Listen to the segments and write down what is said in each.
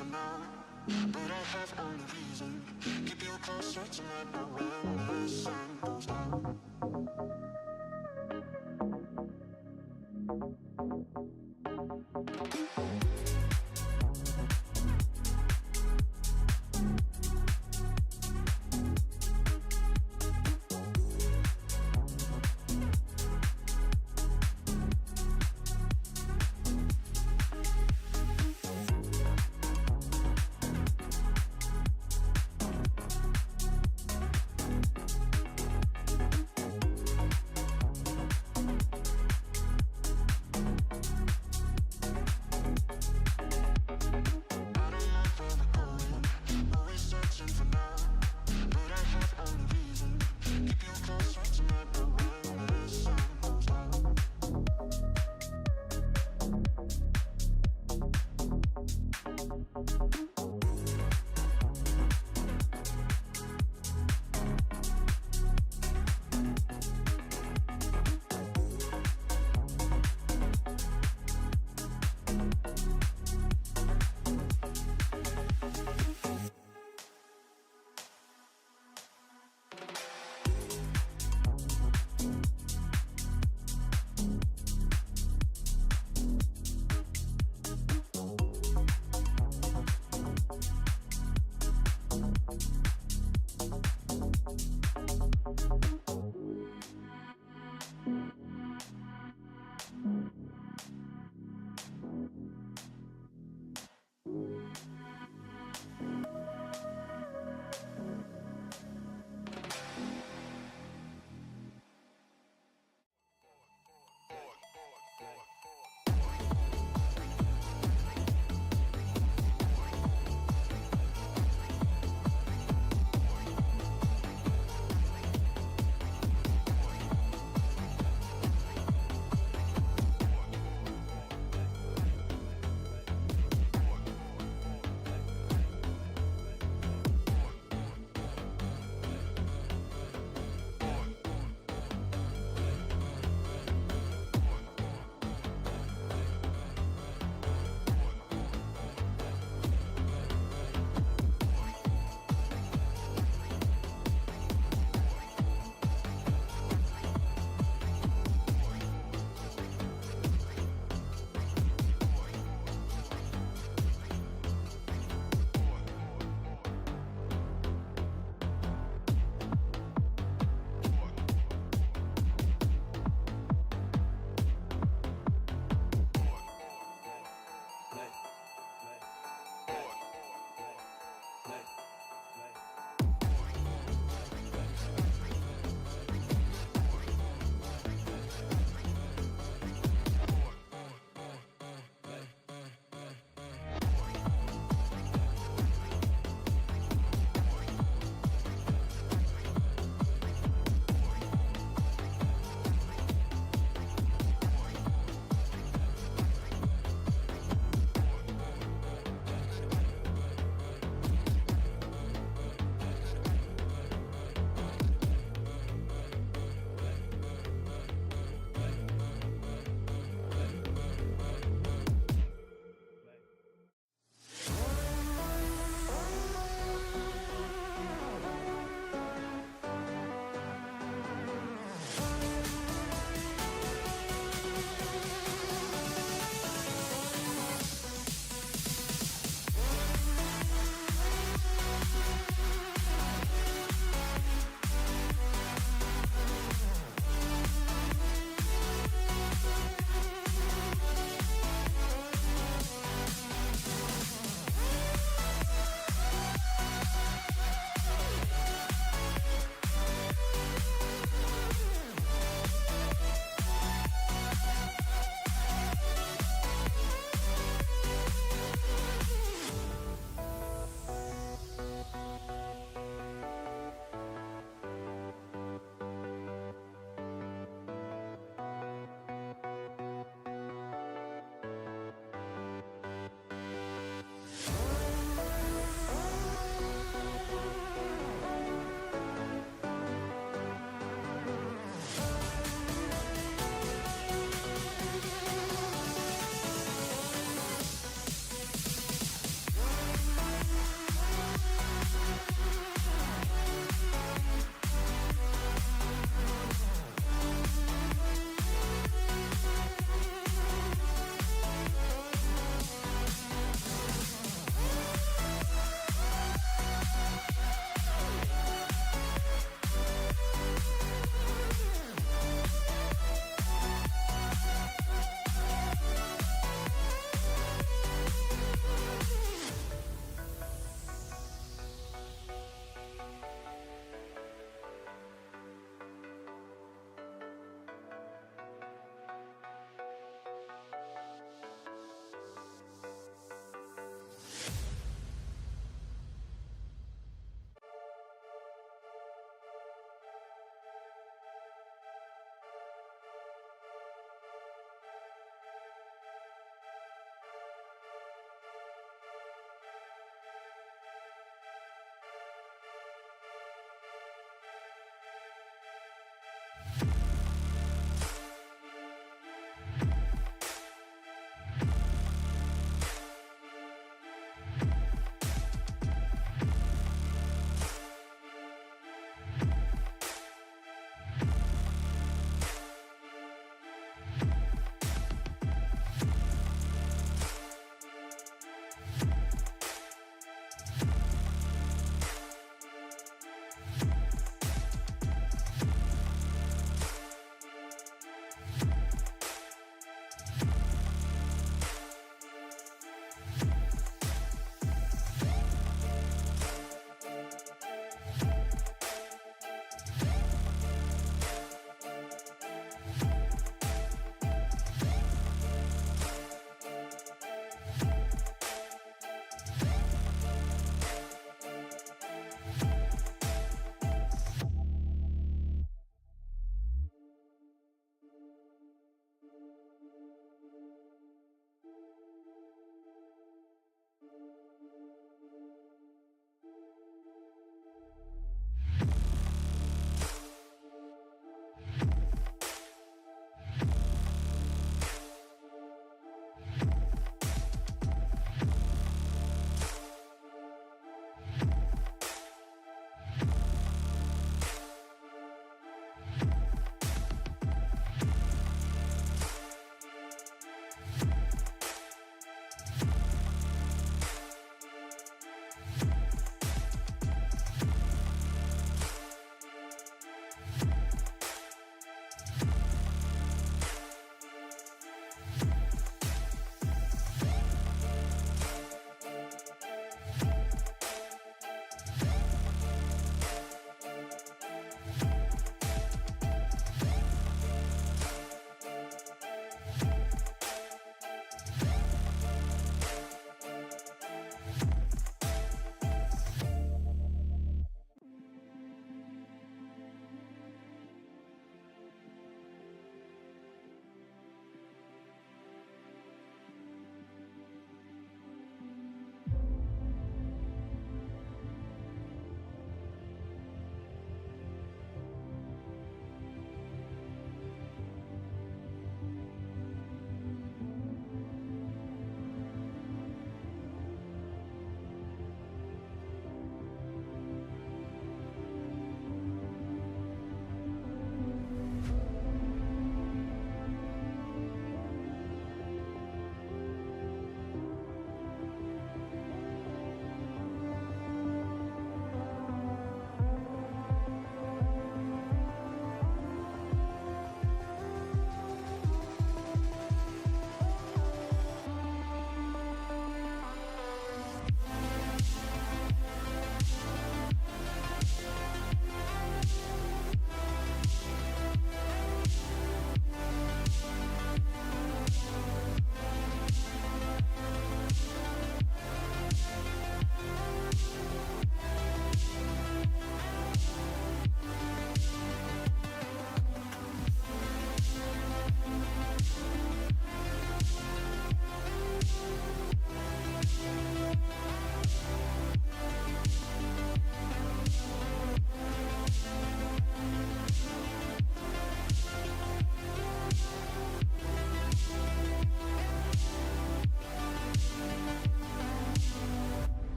for now, but I have only reason. Keep you closer tonight, but when the sun goes down.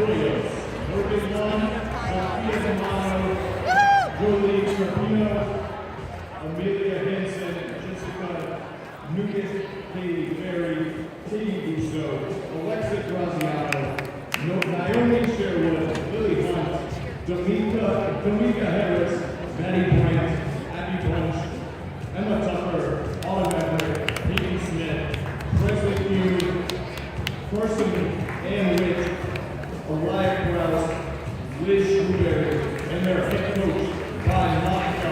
Virtius. Moving on, Andrea Maldonado, Amelia Hansen, Jessica Nugent, Katie Berry, Katie Rousseau, Alexis Graziano, Naomi Sherwood, Lily Hunt, Dominica Harris, Maddie Bryant, Abby Bunch, Emma Tucker, Autumn Everett, Peyton Smith, Presley Hughes, Carson Ann Witt, Elias Krause, Liz Schuberry, and their head coach, Ryan Monica,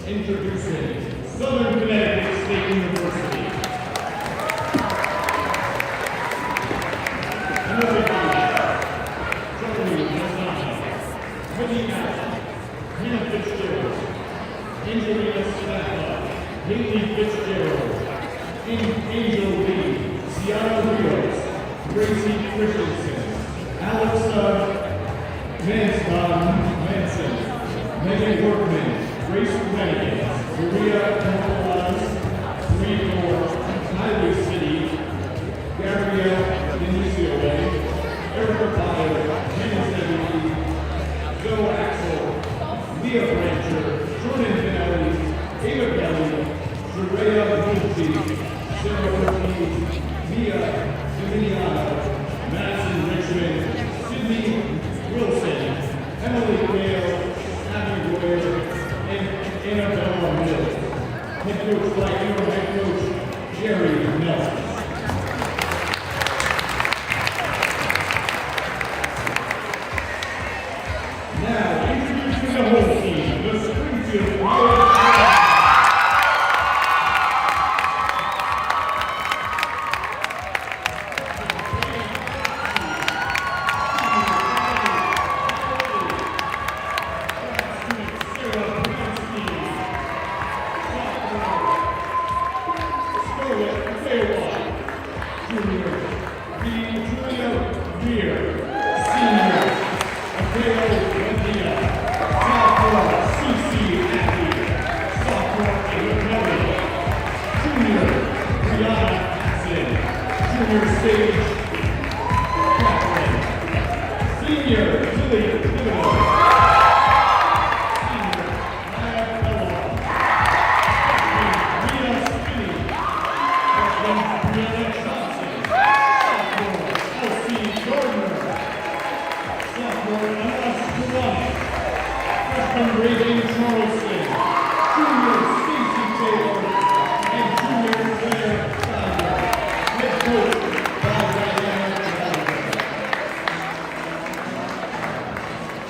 Introducing Southern Connecticut State University. Joey Lozano, Whitney Allen, Hannah Fitzgerald, Angelina Snappa, Haley Fitzgerald, Angel Lee, Ciara Rios, Gracie Christensen, Alexa Manson, Megan Workman, Grace Flanagan, Maria Morales, Bree Moore, Kylie City, Gabrielle Denizio, Erica Byer, Hannah Zebedee, Joe Axel, Leah Blanchard, Jordan Valley, Ava Kelly, Jerea Wilkie, Sarah Ortiz, Mia Emiliano, Madison Richmond, Sydney Wilson, Emily Gale, Abby Royer, and Annabella Mills. Head coach by interim head coach Jerry Nelson. Now introducing the whole team, the Springfield.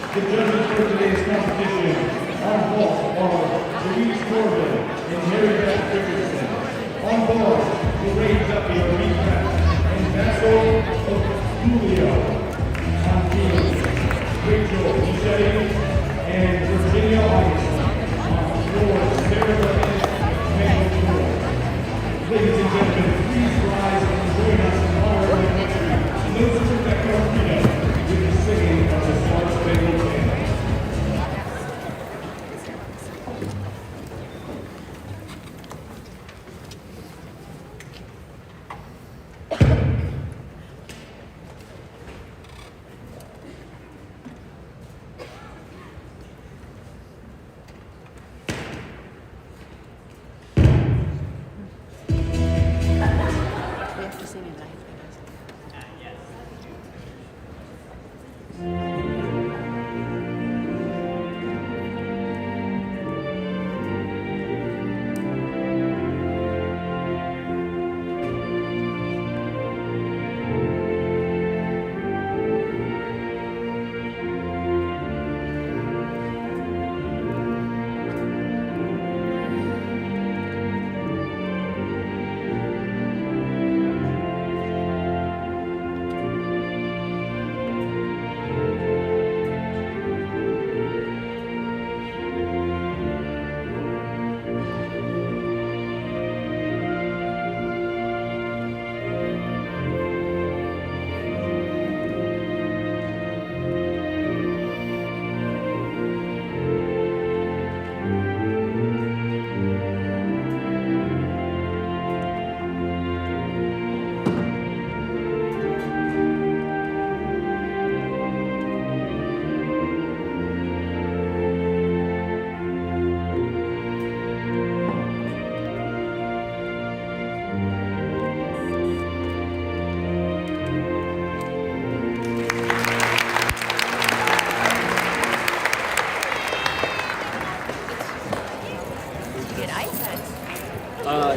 The judges for today's competition on vault are Louise Corbin and Mary Beth Richardson. On board, Lorraine Duffy of Recap and Vassal of Julio. On field, Rachel Michetti and Virginia Augustin. On floor, Sarah and Megan Moore. Ladies and gentlemen, please rise and join us in honor of the country. And those who protect our freedom with the singing of the Star Spangled Banner.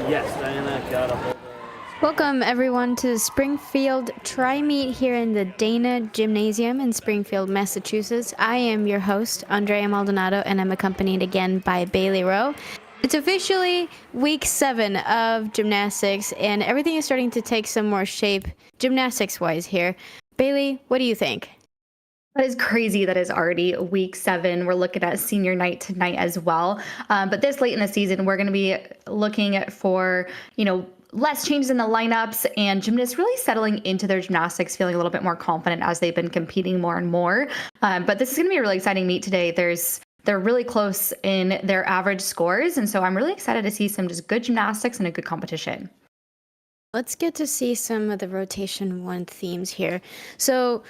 Yes, Diana got a hold of. Welcome everyone to the Springfield Tri-Meet here in the Dana Gymnasium in Springfield, Massachusetts. I am your host, Andrea Maldonado, and I'm accompanied again by Baely Rowe. It's officially week 7 of gymnastics, and everything is starting to take some more shape gymnastics-wise here. Baely, what do you think? That is crazy. That is already week 7. We're looking at senior night tonight as well. But this late in the season, we're going to be looking for, less changes in the lineups and gymnasts really settling into their gymnastics, feeling a little bit more confident as they've been competing more and more. But this is going to be a really exciting meet today. They're really close in their average scores. And so I'm really excited to see some just good gymnastics and a good competition. Let's get to see some of the Rotation 1 themes here. So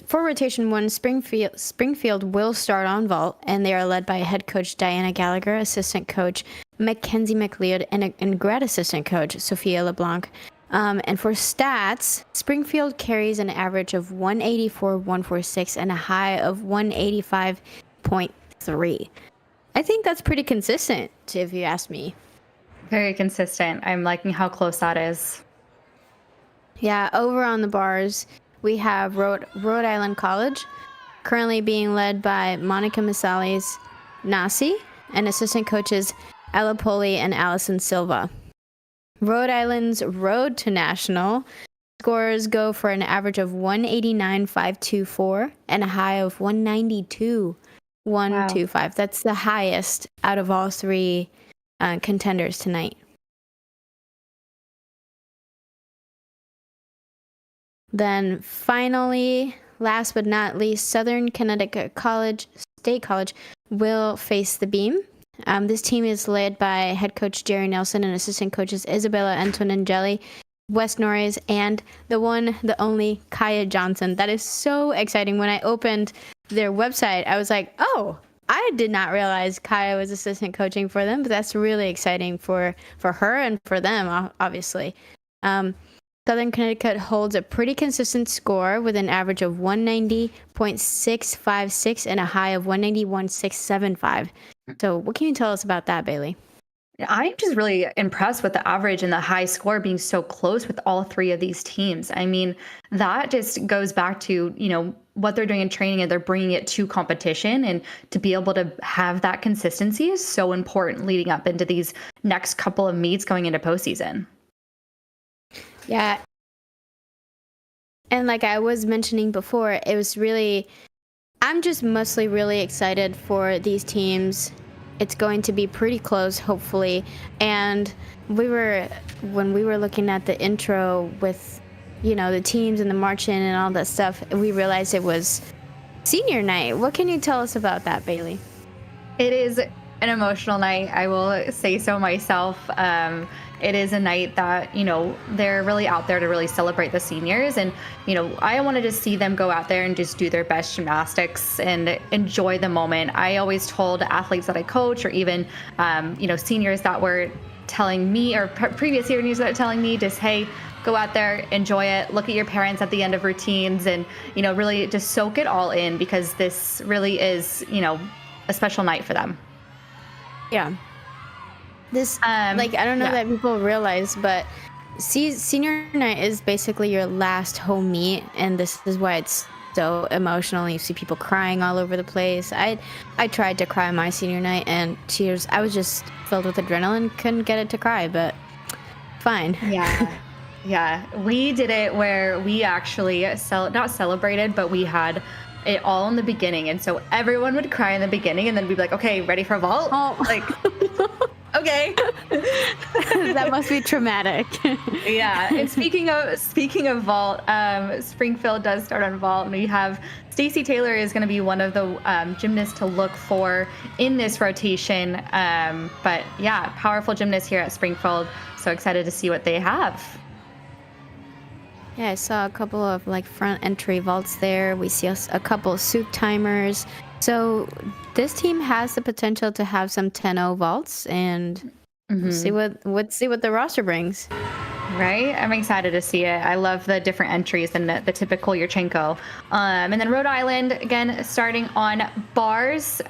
for Rotation 1, Springfield will start on vault, and they are led by head coach Diana Gallagher, assistant coach Mackenzie McLeod, and grad assistant coach Sophia LeBlanc. And for stats, Springfield carries an average of 184.146 and a high of 185.3. I think that's pretty consistent, if you ask me. Very consistent. I'm liking how close that is. Yeah, over on the bars, we have Rhode Island College, currently being led by Monica Masales Nasi, and assistant coaches Ella Poli and Allison Silva. Rhode Island's Road to National scores go for an average of 189.524 and a high of 192.125. Wow. That's the highest out of all 3 contenders tonight. Then finally, last but not least, Southern Connecticut State College will face the beam. This team is led by head coach Jerry Nelson and assistant coaches Isabella Antonangeli, Wes Norris, and the one, the only, Kaya Johnson. That is so exciting. When I opened their website, I was like, oh, I did not realize Kaya was assistant coaching for them, but that's really exciting for her and for them, obviously. Southern Connecticut holds a pretty consistent score with an average of 190.656 and a high of 191.675. So what can you tell us about that, Baely? I'm just really impressed with the average and the high score being so close with all 3 of these teams. I mean, that just goes back to, what they're doing in training, and they're bringing it to competition, and to be able to have that consistency is so important leading up into these next couple of meets going into postseason. Yeah. And like I was mentioning before, I'm just mostly really excited for these teams. It's going to be pretty close, hopefully. And when we were looking at the intro with, the teams and the march in and all that stuff, we realized it was senior night. What can you tell us about that, Baely? It is an emotional night. I will say so myself. It is a night that, they're really out there to really celebrate the seniors. And, I wanted to see them go out there and just do their best gymnastics and enjoy the moment. I always told athletes that I coach, or even, seniors that were telling me, or previous seniors that were telling me, just, hey, go out there, enjoy it, look at your parents at the end of routines, and, really just soak it all in, because this really is, a special night for them. Yeah. This, I don't know that people realize, but senior night is basically your last home meet, and this is why it's so emotional. You see people crying all over the place. I tried to cry my senior night, and tears. I was just filled with adrenaline, couldn't get it to cry, but fine. Yeah. Yeah. We did it where we actually not celebrated, but we had it all in the beginning, and so everyone would cry in the beginning, and then we'd be like, okay, ready for vault? Okay. That must be traumatic. Yeah. And speaking of vault, Springfield does start on vault, and we have Stacy Taylor is going to be one of the gymnasts to look for in this rotation. But yeah, powerful gymnast here at Springfield. So excited to see what they have. Yeah, I saw a couple of front entry vaults there. We see a couple of suit timers. So this team has the potential to have some 10-0 vaults, and see what the roster brings. Right? I'm excited to see it. I love the different entries and the typical Yurchenko. And then Rhode Island, again, starting on bars.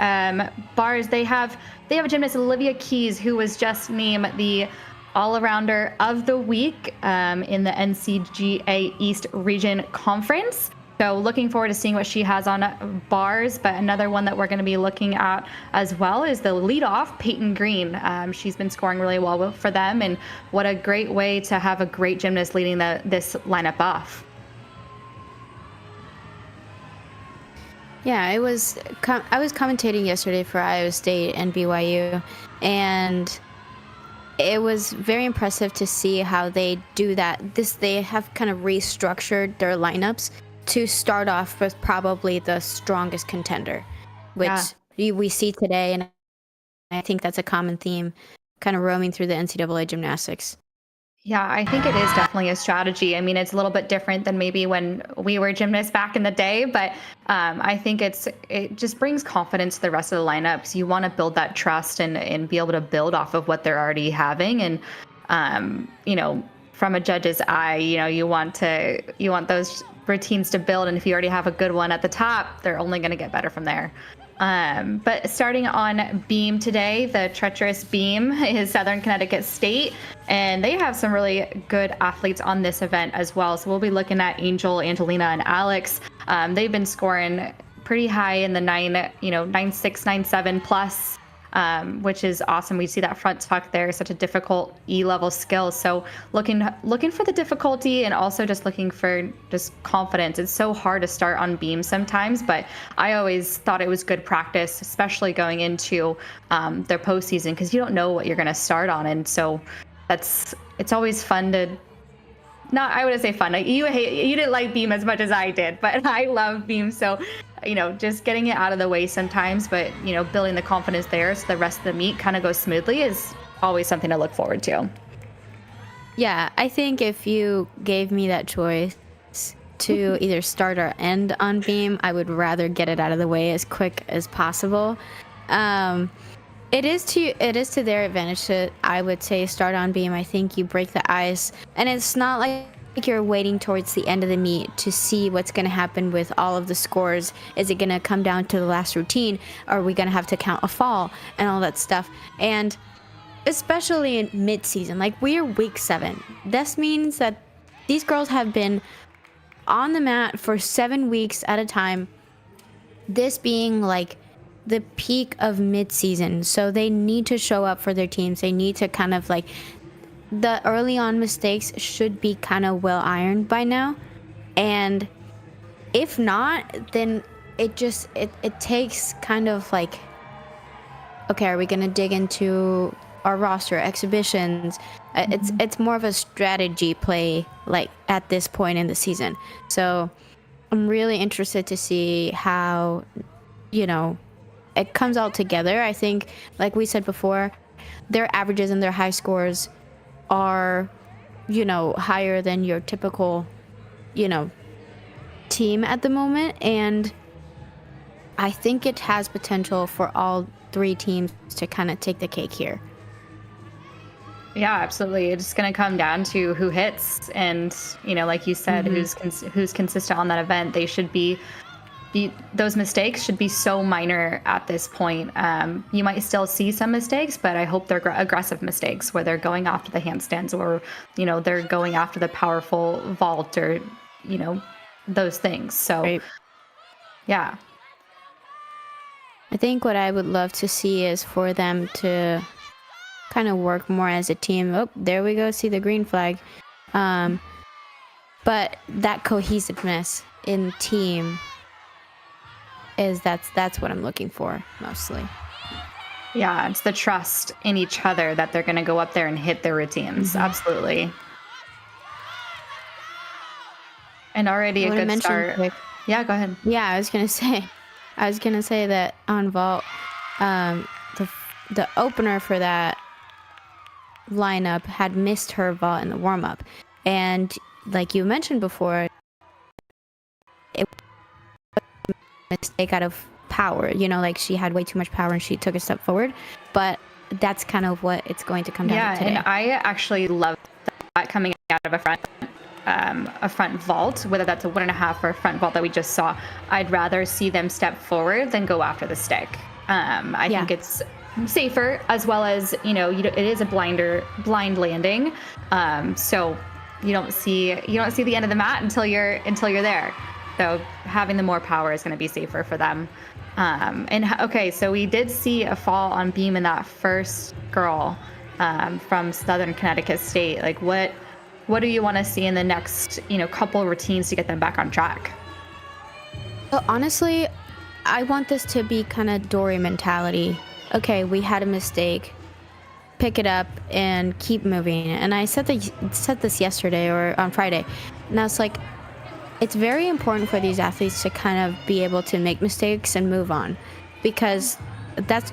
Bars, they have a gymnast, Olivia Keys, who was just named the all-arounder of the week in the NCAA East Region Conference. So looking forward to seeing what she has on bars. But another one that we're going to be looking at as well is the leadoff, Peyton Green. She's been scoring really well for them, and what a great way to have a great gymnast leading this lineup off. Yeah, I was commentating yesterday for Iowa State and BYU, and it was very impressive to see how they do that. They have kind of restructured their lineups to start off with probably the strongest contender, which we see today, and I think that's a common theme kind of roaming through the NCAA gymnastics. Yeah, I think it is definitely a strategy. I mean, it's a little bit different than maybe when we were gymnasts back in the day, but I think it just brings confidence to the rest of the lineups. You want to build that trust and be able to build off of what they're already having. And, from a judge's eye, you want those routines to build. And if you already have a good one at the top, they're only going to get better from there. But starting on beam today, the treacherous beam is Southern Connecticut State, and they have some really good athletes on this event as well. So we'll be looking at Angel, Angelina, and Alex. They've been scoring pretty high in the 9.6, 9.7 plus, which is awesome. We see that front tuck there, such a difficult E-level skill. So looking for the difficulty, and also just looking for just confidence. It's so hard to start on beam sometimes, but I always thought it was good practice, especially going into their postseason, because you don't know what you're going to start on. And so it's always fun to, I wouldn't say fun. You didn't like beam as much as I did, but I love beam. So, just getting it out of the way sometimes, but, building the confidence there so the rest of the meet kind of goes smoothly is always something to look forward to. Yeah, I think if you gave me that choice to either start or end on beam, I would rather get it out of the way as quick as possible. It is to their advantage to, I would say, start on beam. I think you break the ice, and it's not like you're waiting towards the end of the meet to see what's going to happen with all of the scores. Is it going to come down to the last routine? Are we going to have to count a fall and all that stuff? And especially in mid-season, like we are week 7. This means that these girls have been on the mat for 7 weeks at a time. This being like the peak of mid-season, so they need to show up for their teams. They need to kind of like, the early on mistakes should be kind of well ironed by now, and if not, then it takes kind of like, okay, are we gonna dig into our roster exhibitions? It's more of a strategy play, like at this point in the season. So I'm really interested to see how it comes all together. I think, like we said before, their averages and their high scores are, higher than your typical, team at the moment. And I think it has potential for all 3 teams to kind of take the cake here. Yeah, absolutely. It's going to come down to who hits, and, like you said, who's consistent on that event. They should be those mistakes should be so minor at this point. You might still see some mistakes, but I hope they're aggressive mistakes where they're going after the handstands, or, they're going after the powerful vault, or, those things. So, right. Yeah. I think what I would love to see is for them to kind of work more as a team. Oh, there we go. See the green flag. But that cohesiveness in team that's what I'm looking for mostly. Yeah, it's the trust in each other that they're going to go up there and hit their routines. Absolutely. And already a good start. Quick. Yeah, go ahead. Yeah, I was gonna say that on vault, the opener for that lineup had missed her vault in the warm up, and like you mentioned before, it mistake out of power, like she had way too much power and she took a step forward, but that's kind of what it's going to come down to today. And I actually love that coming out of a front vault, whether that's a 1.5 or a front vault that we just saw. I'd rather see them step forward than go after the stick. I think it's safer, as well as, it is a blind landing. So you don't see the end of the mat until you're there. So having the more power is going to be safer for them. Okay, so we did see a fall on beam in that first girl from Southern Connecticut State. Like, what do you want to see in the next, couple routines to get them back on track? Well, honestly, I want this to be kind of Dory mentality. Okay, we had a mistake. Pick it up and keep moving. And I said this yesterday or on Friday, and I was like, it's very important for these athletes to kind of be able to make mistakes and move on, because that's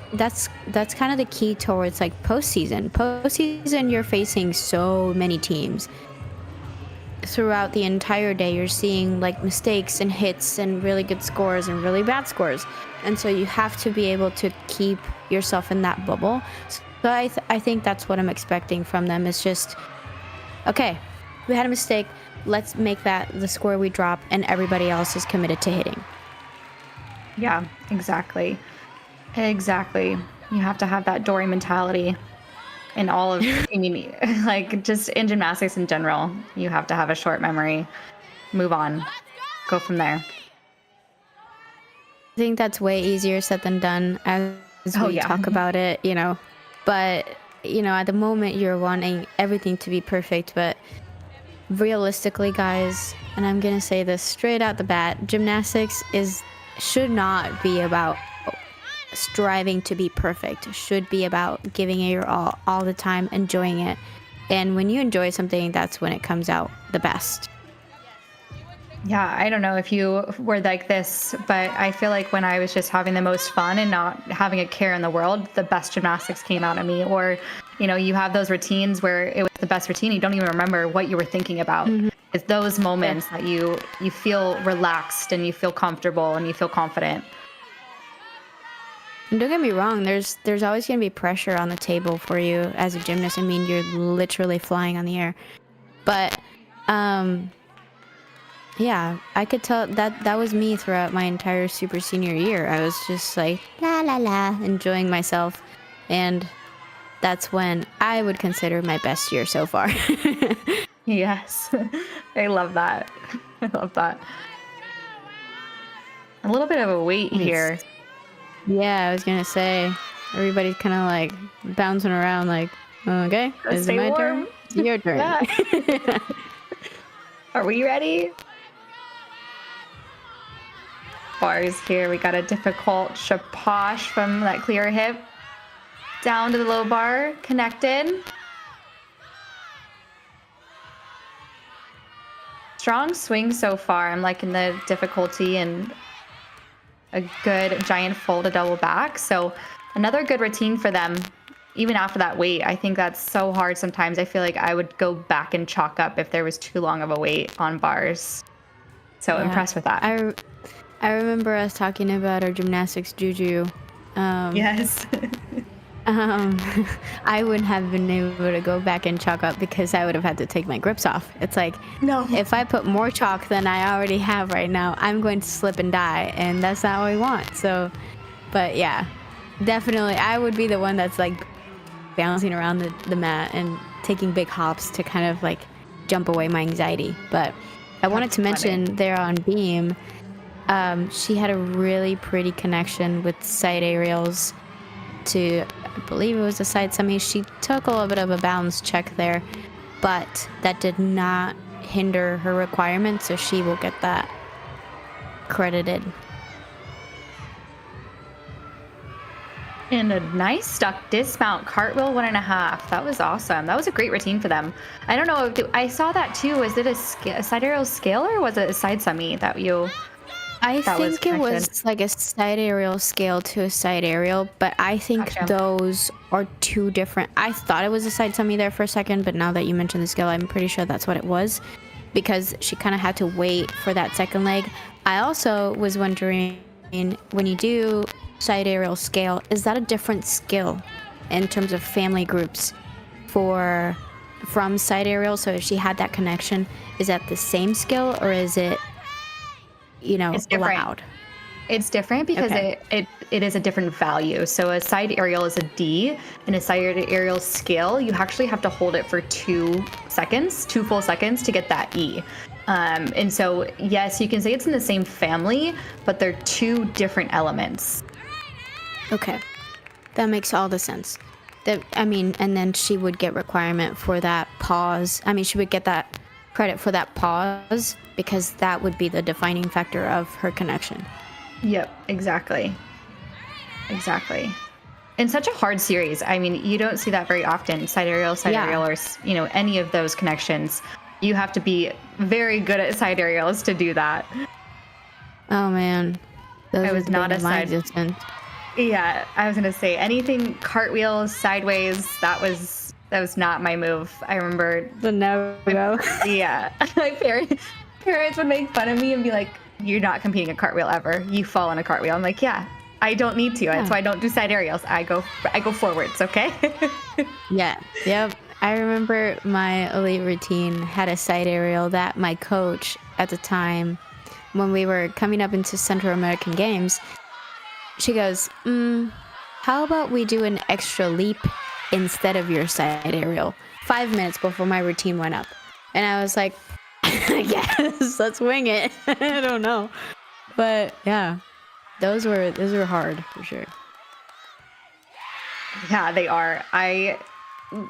kind of the key towards like postseason. Postseason, you're facing so many teams. Throughout the entire day, you're seeing like mistakes and hits and really good scores and really bad scores, and so you have to be able to keep yourself in that bubble. So I think that's what I'm expecting from them. Is just, okay, we had a mistake, let's make that the score we drop, and everybody else is committed to hitting. Yeah, exactly. You have to have that Dory mentality in all of, like just in gymnastics in general. You have to have a short memory, move on, go from there. I think that's way easier said than done as we talk about it, But, at the moment you're wanting everything to be perfect, but realistically, guys, and I'm going to say this straight out the bat, gymnastics should not be about striving to be perfect. It should be about giving it your all the time, enjoying it. And when you enjoy something, that's when it comes out the best. Yeah, I don't know if you were like this, but I feel like when I was just having the most fun and not having a care in the world, the best gymnastics came out of me. Or, you have those routines where it was the best routine. You don't even remember what you were thinking about. Mm-hmm. It's those moments that you feel relaxed and you feel comfortable and you feel confident. And don't get me wrong, there's always going to be pressure on the table for you as a gymnast. I mean, you're literally flying on the air. But, yeah, I could tell that was me throughout my entire super senior year. I was just like, la la la, enjoying myself. And that's when I would consider my best year so far. Yes, I love that. I love that. A little bit of a wait here. Yeah, I was going to say, everybody's kind of like bouncing around like, okay, is it my turn? It's your turn. Yeah. Are we ready? Bars here. We got a difficult shaposh from that clear hip. Down to the low bar, connected. Strong swing so far. I'm liking the difficulty and a good giant fold to double back. So another good routine for them, even after that wait. I think that's so hard sometimes. I feel like I would go back and chalk up if there was too long of a wait on bars. So impressed with that. I remember us talking about our gymnastics juju. Yes. I wouldn't have been able to go back and chalk up because I would have had to take my grips off. It's like, no, if I put more chalk than I already have right now, I'm going to slip and die, and that's not what we want. So, but yeah, definitely I would be the one that's like bouncing around the mat and taking big hops to kind of like jump away my anxiety. But I wanted to mention there on beam, she had a really pretty connection with side aerials to, I believe it was a side semi. She took a little bit of a balance check there, but that did not hinder her requirement, so she will get that credited. And a nice stuck dismount cartwheel 1.5. That was awesome. That was a great routine for them. I don't know if I saw that too. Was it a side aerial scale or was it a side semi that you? I think it was like a side aerial scale to a side aerial, but I think those are two different. I thought it was a side semi there for a second, but now that you mentioned the scale, I'm pretty sure that's what it was, because she kind of had to wait for that second leg. I also was wondering, when you do side aerial scale, is that a different skill in terms of family groups from side aerial? So if she had that connection, is that the same skill or is it, it's allowed? It's different because Okay. it is a different value. So a side aerial is a D, and a side aerial skill, you actually have to hold it for 2 seconds, 2 full seconds to get that E. And so, yes, you can say it's in the same family, but they're 2 different elements. Okay. That makes all the sense. And then she would get requirement for that pause. She would get that credit for that pause because that would be the defining factor of her connection. Yep, exactly. Exactly. In such a hard series, you don't see that very often. Side aerial, or any of those connections. You have to be very good at side aerials to do that. Oh man, I was not a side. Existence. Yeah, I was gonna say anything cartwheels, sideways. That was not my move. I remember The no-go. Yeah, my parents would make fun of me and be like, "You're not competing a cartwheel ever. You fall on a cartwheel." I'm like, "Yeah, I don't need to. That's why I don't do side aerials. I go forwards." Okay. Yeah. Yep. I remember my elite routine had a side aerial that my coach at the time, when we were coming up into Central American Games, she goes, how about we do an extra leap instead of your side aerial? 5 minutes before my routine went up. And I was like, yes, let's wing it. I don't know. But yeah, those were hard for sure. Yeah, they are. I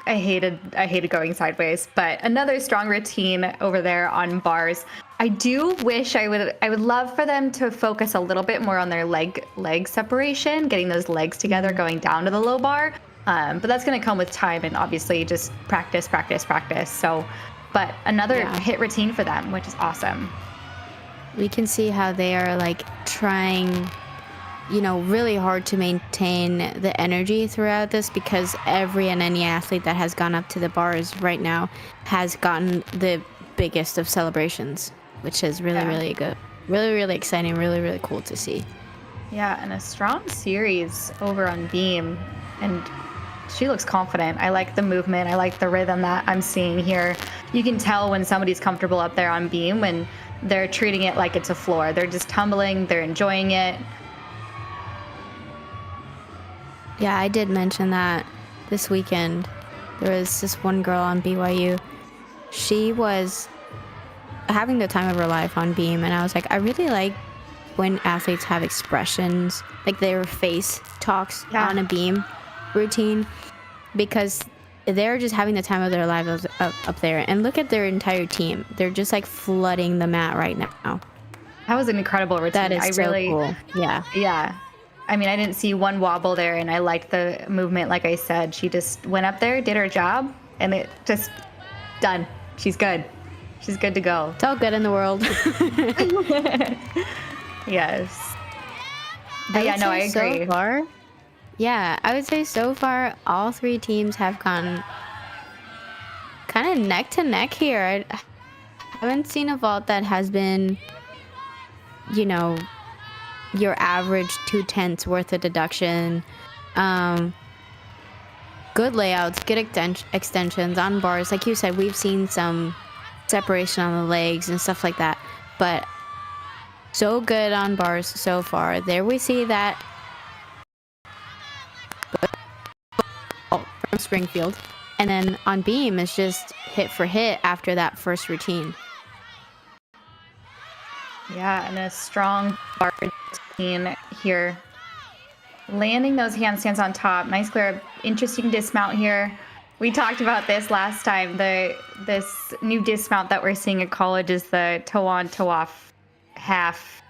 hated going sideways, but another strong routine over there on bars. I do wish I would love for them to focus a little bit more on their leg separation, getting those legs together, going down to the low bar. But that's going to come with time and obviously just practice. So, but another hit routine for them, which is awesome. We can see how they are like trying really hard to maintain the energy throughout this, because every and any athlete that has gone up to the bars right now has gotten the biggest of celebrations, which is really good, really exciting, really cool to see. Yeah, and a strong series over on beam, and she looks confident. I like the movement. I like the rhythm that I'm seeing here. You can tell when somebody's comfortable up there on beam when they're treating it like it's a floor. They're just tumbling, they're enjoying it. Yeah, I did mention that this weekend. There was this one girl on BYU. She was having the time of her life on beam, and I was like, I really like when athletes have expressions, like their face talks on a beam routine, because they're just having the time of their lives up there. And look at their entire team. They're just like flooding the mat right now. That was an incredible routine. That is cool. Yeah. Yeah. I didn't see one wobble there, and I liked the movement. Like I said, she just went up there, did her job, and it just done. She's good. She's good to go. It's all good in the world. Yes. But yeah, no, I agree. So far, I would say so far, all 3 teams have gone kind of neck to neck here. I haven't seen a vault that has been, your average 2/10 worth of deduction. Good layouts, good extensions on bars. Like you said, we've seen some separation on the legs and stuff like that, but so good on bars so far. There we see that from Springfield, and then on beam it's just hit for hit after that first routine. Yeah, and a strong bar routine here. Landing those handstands on top. Nice clear, interesting dismount here. We talked about this last time. This new dismount that we're seeing at college is the toe on, toe off, half,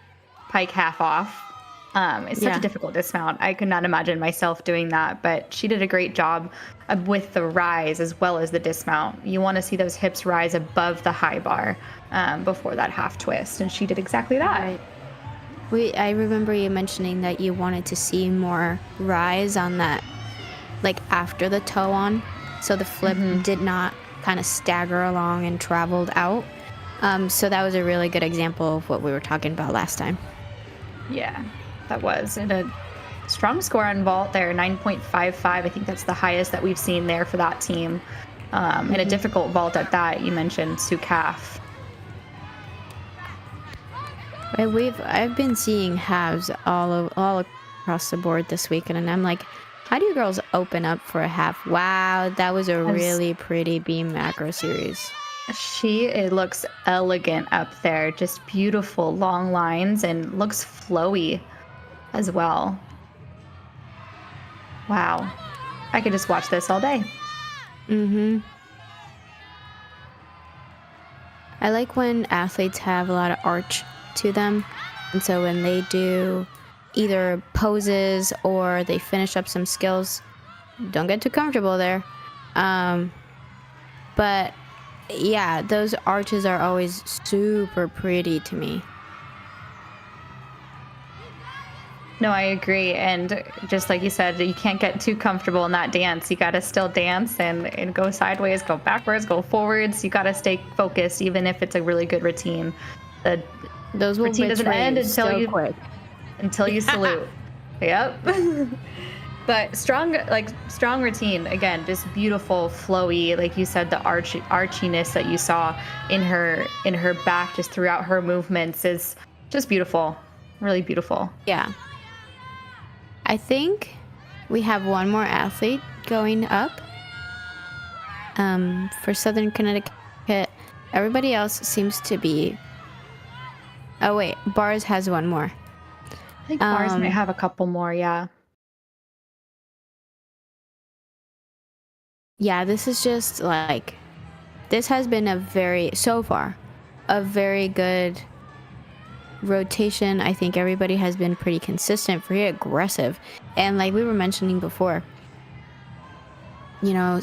pike half off. It's such a difficult dismount. I could not imagine myself doing that, but she did a great job with the rise as well as the dismount. You want to see those hips rise above the high bar before that half twist, and she did exactly that. Right. I remember you mentioning that you wanted to see more rise on that, like after the toe on, so the flip did not kind of stagger along and traveled out. So that was a really good example of what we were talking about last time. Yeah, that was. And a strong score on vault there, 9.55. I think that's the highest that we've seen there for that team. And a difficult vault at that. You mentioned Sukaf. I've been seeing halves all across the board this weekend, and I'm like, how do you girls open up for a half? Wow, that was a As really pretty beam macro series. it looks elegant up there, just beautiful long lines and looks flowy as well. Wow. I could just watch this all day. Mm-hmm. I like when athletes have a lot of arch to them. And so when they do either poses or they finish up some skills, don't get too comfortable there. But yeah, those arches are always super pretty to me. No, I agree. And just like you said, you can't get too comfortable in that dance. You got to still dance and go sideways, go backwards, go forwards. You got to stay focused, even if it's a really good routine. The Those will routine doesn't end quick. until you salute. Yep. But strong routine, again, just beautiful, flowy, like you said, the archiness that you saw in her back just throughout her movements is just beautiful. Really beautiful. Yeah. I think we have one more athlete going up. For Southern Connecticut, everybody else seems to be... Oh wait, Bars has one more. I think Bars might have a couple more, yeah. Yeah, this is just like... This has been so far, a very good rotation. I think everybody has been pretty consistent, pretty aggressive. And like we were mentioning before, you know,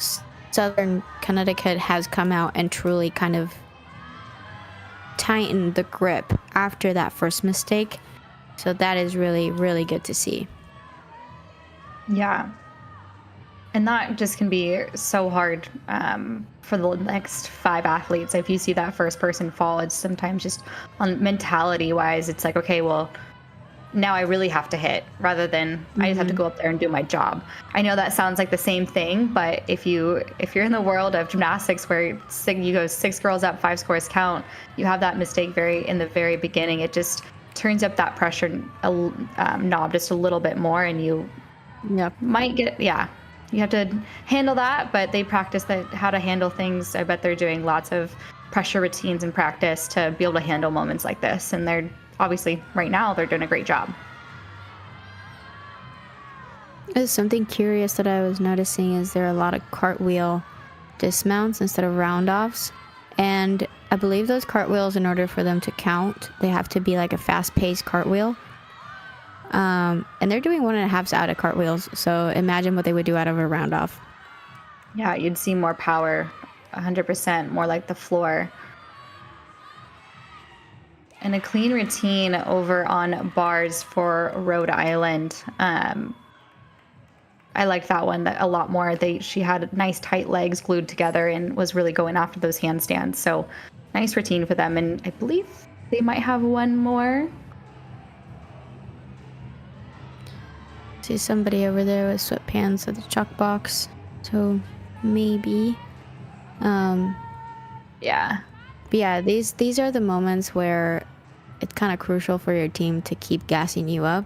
Southern Connecticut has come out and truly kind of tightened the grip after that first mistake. So that is really, really good to see. Yeah. And that just can be so hard for the next 5 athletes. If you see that first person fall, it's sometimes just on mentality wise, it's like, okay, well, now I really have to hit rather than I just have to go up there and do my job. I know that sounds like the same thing, but if you're in the world of gymnastics where you go 6 girls up, 5 scores count, you have that mistake in the very beginning. It just turns up that pressure knob just a little bit more, and you might get, you have to handle that, but they practice how to handle things. I bet they're doing lots of pressure routines in practice to be able to handle moments like this. And they're obviously, right now, they're doing a great job. There's something curious that I was noticing is there are a lot of cartwheel dismounts instead of round-offs. And I believe those cartwheels, in order for them to count, they have to be like a fast-paced cartwheel. And they're doing 1.5s out of cartwheels, so imagine what they would do out of a round off. Yeah, you'd see more power, 100%, more like the floor. And a clean routine over on Bars for Rhode Island. I liked that one a lot more. She had nice tight legs glued together and was really going after those handstands. So nice routine for them. And I believe they might have one more. See somebody over there with sweatpants at the chalk box, so maybe. Yeah. But yeah, these are the moments where it's kind of crucial for your team to keep gassing you up,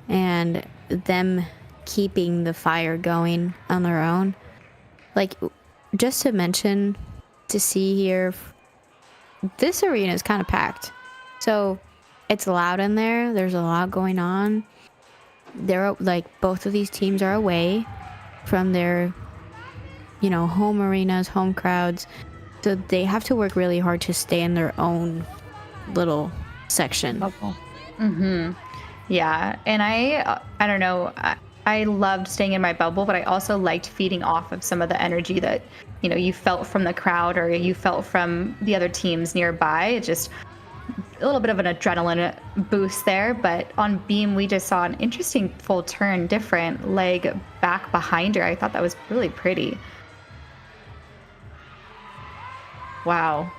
and them keeping the fire going on their own. Like, just to mention, to see here, this arena is kind of packed, so it's loud in there. There's a lot going on. They're like, both of these teams are away from their, home arenas, home crowds, so they have to work really hard to stay in their own little section. Yeah, and I don't know, I loved staying in my bubble, but I also liked feeding off of some of the energy that you felt from the crowd or you felt from the other teams nearby. It's just a little bit of an adrenaline boost there. But on beam, we just saw an interesting full turn, different leg back behind her. I thought that was really pretty. Wow.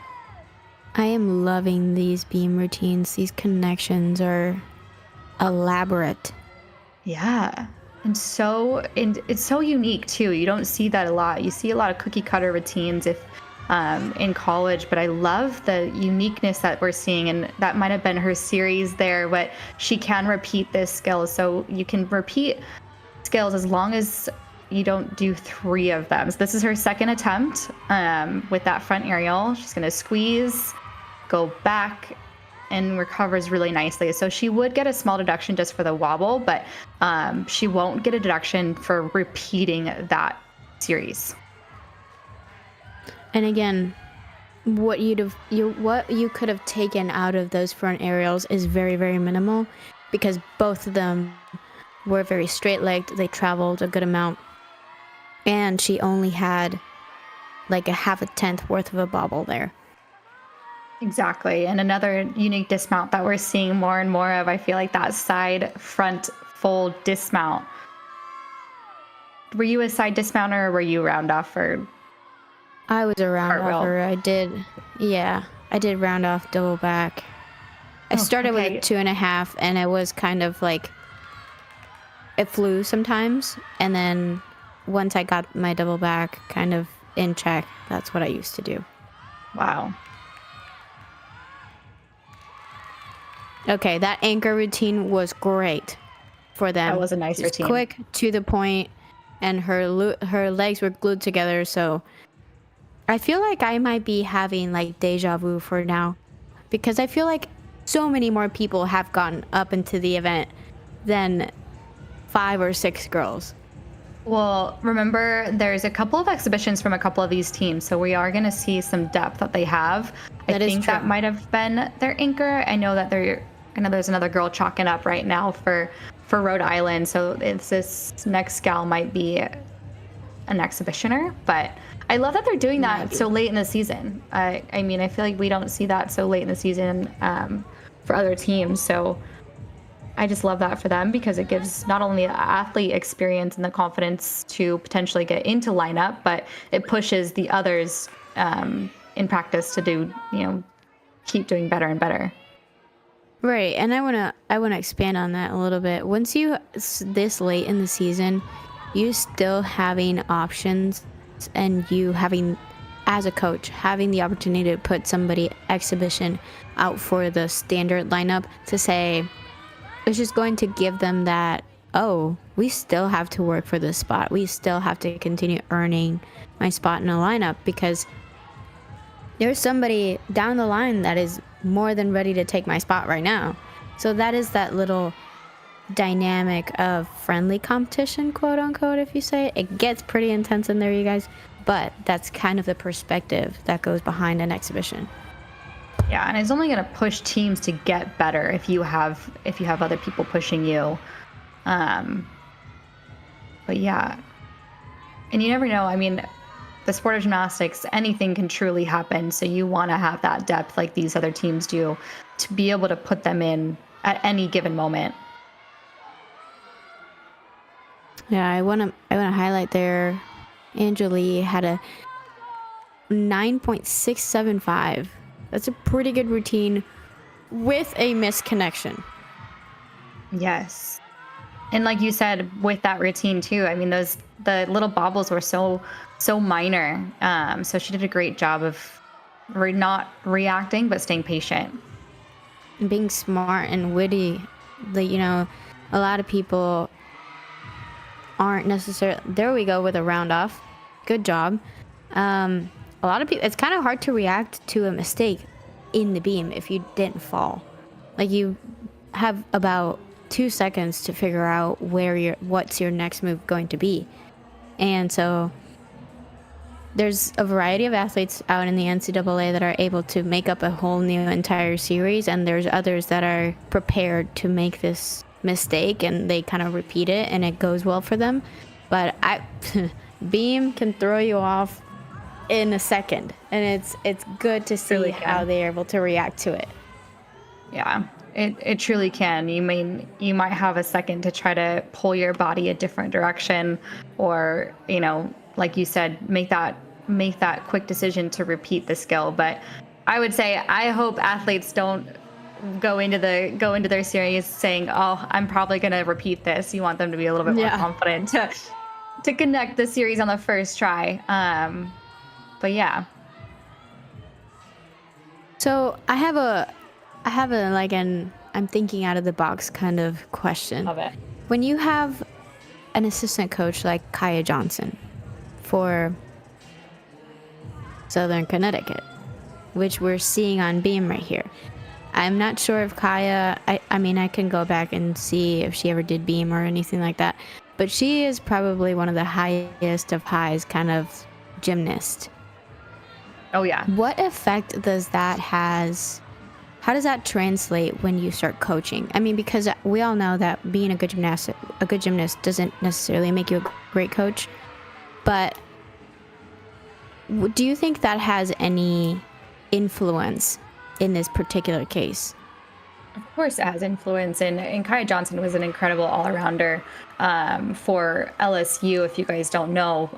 I am loving these beam routines. These connections are elaborate. Yeah. And it's so unique too. You don't see that a lot. You see a lot of cookie cutter routines. If in college, but I love the uniqueness that we're seeing, and that might have been her series there, but she can repeat this skill. So you can repeat skills as long as you don't do 3 of them. So this is her second attempt with that front aerial. She's going to squeeze, go back, and recovers really nicely. So she would get a small deduction just for the wobble, but she won't get a deduction for repeating that series. And again, what you could have taken out of those front aerials is very, very minimal, because both of them were very straight-legged. They traveled a good amount, and she only had like a half a tenth worth of a bobble there. Exactly. And another unique dismount that we're seeing more and more of, I feel like that side front fold dismount. Were you a side dismounter, or were you round off? Or I was a round cartwheel? offer. I did round off double back. I started with a 2.5, and it was kind of like, it flew sometimes, and then once I got my double back kind of in check, that's what I used to do. Wow. Okay, that anchor routine was great for them. That was a nice Just routine. quick, to the point, and her legs were glued together, so I feel like I might be having like deja vu for now, because I feel like so many more people have gone up into the event than 5 or 6 girls. Well, remember, there's a couple of exhibitions from a couple of these teams, so we are going to see some depth that they have. I think that might have been their anchor. I know there's another girl chalking up right now for Rhode Island, so this next gal might be an exhibitioner. But I love that they're doing that so late in the season. I mean, I feel like we don't see that so late in the season for other teams. So I just love that for them, because it gives not only the athlete experience and the confidence to potentially get into lineup, but it pushes the others in practice to do, keep doing better and better. Right, and I wanna expand on that a little bit. Once you this late in the season, you still having options, and you having, as a coach, having the opportunity to put somebody exhibition out for the standard lineup, to say, it's just going to give them that, oh, we still have to work for this spot. We still have to continue earning my spot in a lineup, because there's somebody down the line that is more than ready to take my spot right now. So that is that little dynamic of friendly competition, quote unquote, if you say it. It gets pretty intense in there, you guys, but that's kind of the perspective that goes behind an exhibition. Yeah, and it's only going to push teams to get better if you have other people pushing you. But yeah, and you never know. I mean, the sport of gymnastics, anything can truly happen. So you want to have that depth like these other teams do, to be able to put them in at any given moment. Yeah, I want to highlight there. Angeli had a 9.675. That's a pretty good routine with a misconnection. Yes. And like you said, with that routine too, I mean, the little bobbles were so minor. So she did a great job of not reacting, but staying patient. And being smart and witty. A lot of people aren't necessarily, there we go with a round off. Good job. A lot of people, it's kind of hard to react to a mistake in the beam if you didn't fall. Like, you have about 2 seconds to figure out what's your next move going to be. And so there's a variety of athletes out in the NCAA that are able to make up a whole new entire series, and there's others that are prepared to make this mistake and they kind of repeat it and it goes well for them. But beam can throw you off in a second, and it's good to see really how they're able to react to it. Yeah, it truly can. You might have a second to try to pull your body a different direction, or like you said, make that quick decision to repeat the skill. But I would say, I hope athletes don't go into their series saying, oh, I'm probably going to repeat this. You want them to be a little bit more confident to connect the series on the first try. But yeah, So I have I'm thinking out of the box kind of question. Love it. When you have an assistant coach like Kaya Johnson for Southern Connecticut, which we're seeing on Beam right here. I'm not sure if Kaya, I mean, I can go back and see if she ever did Beam or anything like that, but she is probably one of the highest of highs kind of gymnast. Oh, yeah. What effect does that has? How does that translate when you start coaching? I mean, because we all know that being a good gymnast doesn't necessarily make you a great coach, but do you think that has any influence in this particular case? Of course it has influence, and Kaya Johnson was an incredible all-arounder for LSU, if you guys don't know.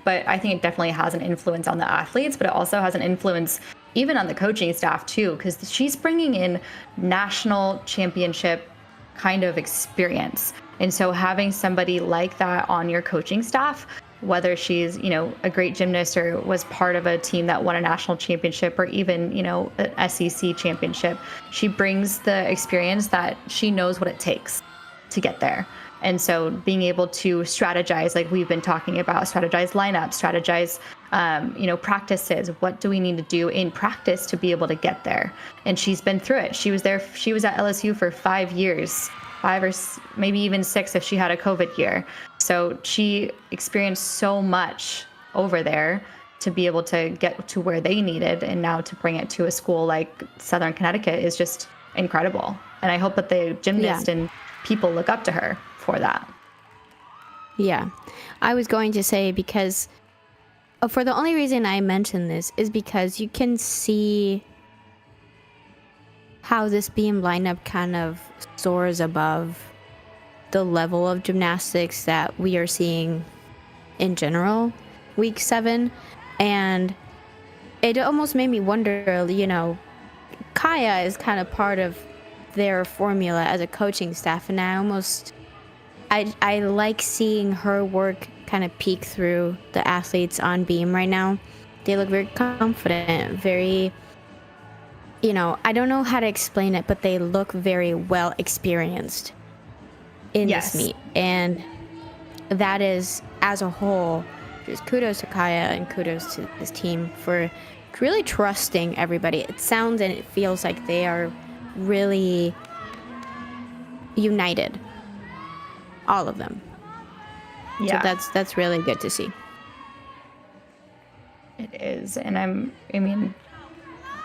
But I think it definitely has an influence on the athletes, but it also has an influence even on the coaching staff too, because she's bringing in national championship kind of experience. And so having somebody like that on your coaching staff, whether she's, a great gymnast or was part of a team that won a national championship or even, an SEC championship, she brings the experience that she knows what it takes to get there. And so being able to strategize, like we've been talking about, strategize lineups, strategize, practices. What do we need to do in practice to be able to get there? And she's been through it. She was at LSU for 5 years, 5 or maybe even 6 if she had a COVID year. So she experienced so much over there to be able to get to where they needed, and now to bring it to a school like Southern Connecticut is just incredible. And I hope that the gymnasts and people look up to her for that. Yeah, I was going to say, because for the only reason I mentioned this is because you can see how this beam lineup kind of soars above the level of gymnastics that we are seeing in general week 7, and it almost made me wonder, Kaya is kind of part of their formula as a coaching staff, and I like seeing her work kind of peek through the athletes on beam right now. They look very confident, very, I don't know how to explain it, but they look very well experienced in this meet. And that is, as a whole, just kudos to Kaya and kudos to this team for really trusting everybody. It sounds and it feels like they are really united, all of them. Yeah, so that's really good to see. It is. And I mean,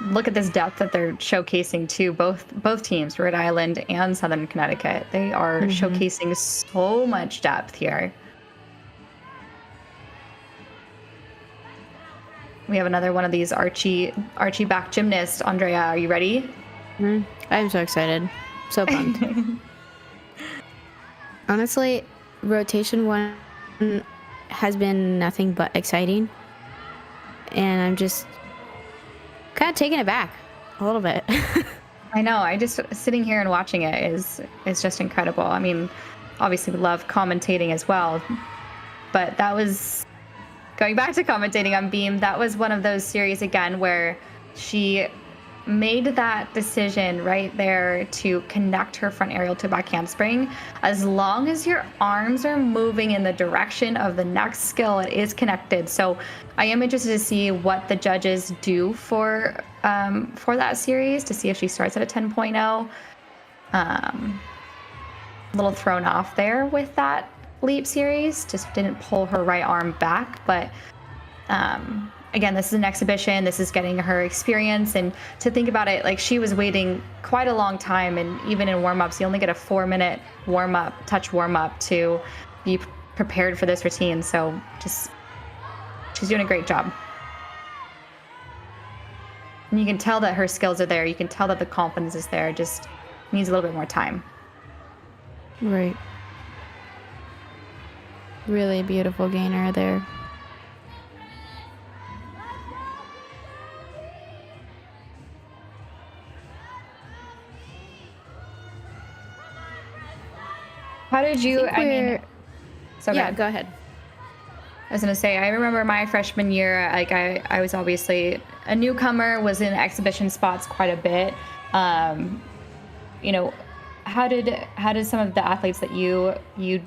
look at this depth that they're showcasing too. Both teams, Rhode Island and Southern Connecticut, they are showcasing so much depth here. We have another one of these Archie back gymnasts. Andrea, are you ready? I'm so excited. So pumped. Honestly, rotation 1 has been nothing but exciting. And I'm just kind of taking it back a little bit. I know. I just sitting here and watching it is just incredible. I mean, obviously we love commentating as well, but that was going back to commentating on Beam. That was one of those series again where she made that decision right there to connect her front aerial to back handspring. As long as your arms are moving in the direction of the next skill, it is connected. So I am interested to see what the judges do for that series, to see if she starts at a 10.0. A little thrown off there with that leap series, just didn't pull her right arm back, but again, this is an exhibition. This is getting her experience. And to think about it, like, she was waiting quite a long time. And even in warm-ups, you only get a 4-minute touch warm-up to be prepared for this routine. So she's doing a great job. And you can tell that her skills are there. You can tell that the confidence is there. Just needs a little bit more time. Right. Really beautiful gainer there. How did you, So yeah, go ahead. I was gonna say, I remember my freshman year, like I was obviously a newcomer, was in exhibition spots quite a bit. You know, how did some of the athletes that you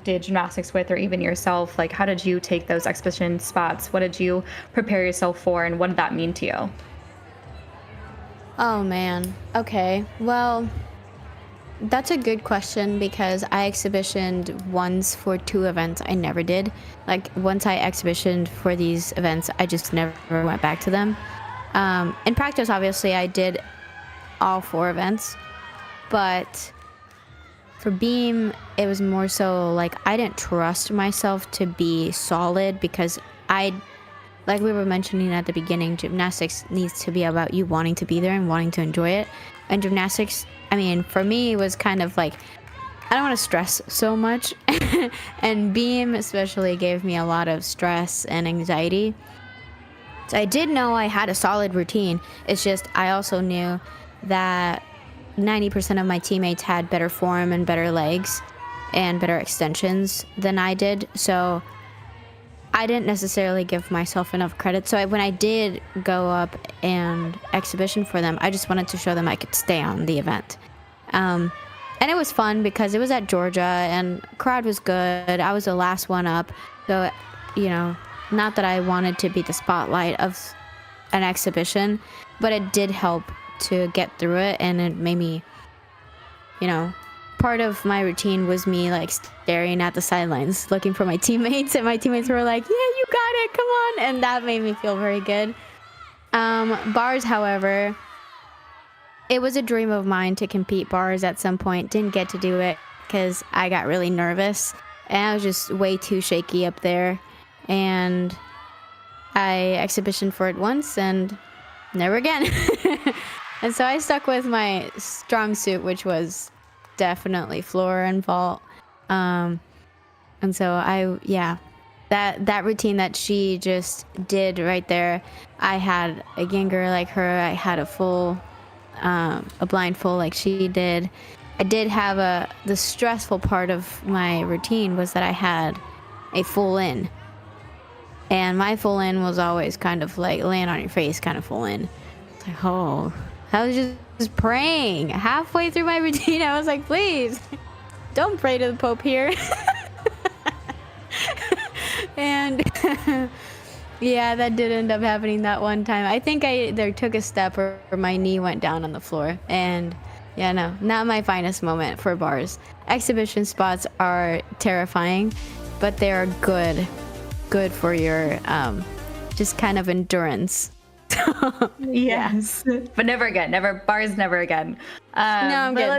did gymnastics with, or even yourself, like how did you take those exhibition spots? What did you prepare yourself for, and what did that mean to you? Oh man. Okay. Well, that's a good question because I exhibitioned once for 2 events. I never did. Like once I exhibitioned for these events, I just never went back to them. In practice, obviously, I did all 4 events, but for beam, it was more so like I didn't trust myself to be solid because like we were mentioning at the beginning, gymnastics needs to be about you wanting to be there and wanting to enjoy it. And gymnastics, I mean, for me, it was kind of like, I don't want to stress so much. And beam especially gave me a lot of stress and anxiety. So I did know I had a solid routine. It's just, I also knew that 90% of my teammates had better form and better legs and better extensions than I did. So I didn't necessarily give myself enough credit. So when I did go up and exhibition for them, I just wanted to show them I could stay on the event. And it was fun because it was at Georgia and crowd was good. I was the last one up. So, you know, not that I wanted to be the spotlight of an exhibition, but it did help to get through it. And it made me, you know, part of my routine was me like staring at the sidelines looking for my teammates, and my teammates were like, yeah, you got it, come on. And that made me feel very good. Bars, however, it was a dream of mine to compete bars at some point. Didn't get to do it because I got really nervous and I was just way too shaky up there, and I exhibitioned for it once and never again. And so I stuck with my strong suit, which was definitely floor and vault. And so that routine that she just did right there, I had a ganger like her. I had a full, a blindfold like she did. I did have the stressful part of my routine was that I had a full in. And my full in was always kind of like laying on your face, kind of full in. It's like, oh, I was just praying halfway through my routine. I was like, please don't pray to the Pope here. And yeah, that did end up happening that one time. I think I either took a step or my knee went down on the floor. And yeah, no, not my finest moment for bars. Exhibition spots are terrifying, but they are good for your just kind of endurance. Yes, but never again. Bars, never again. No, I'm good.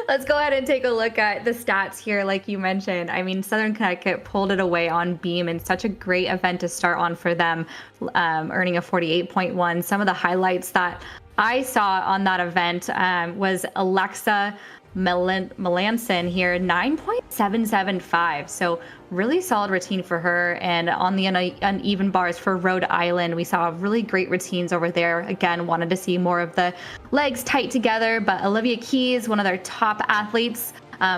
Let's go ahead and take a look at the stats here. Like you mentioned, I mean, Southern Connecticut pulled it away on beam, and such a great event to start on for them, earning a 48.1. Some of the highlights that I saw on that event was Alexa Melanson here, 9.775. So really solid routine for her. And on the uneven bars for Rhode Island, we saw really great routines over there. Again, wanted to see more of the legs tight together, but Olivia Keys, one of their top athletes,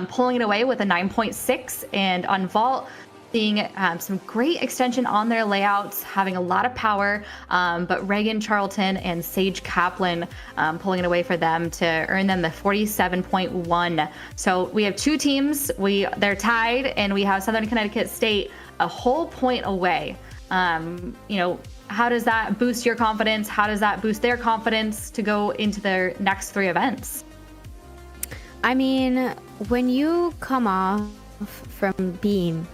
pulling it away with a 9.6. And on vault, seeing some great extension on their layouts, having a lot of power, but Reagan Charlton and Sage Kaplan pulling it away for them to earn them the 47.1. So we have 2 teams, they're tied, and we have Southern Connecticut State a whole point away. You know, how does that boost your confidence? How does that boost their confidence to go into their next 3 events? I mean, when you come off from beam,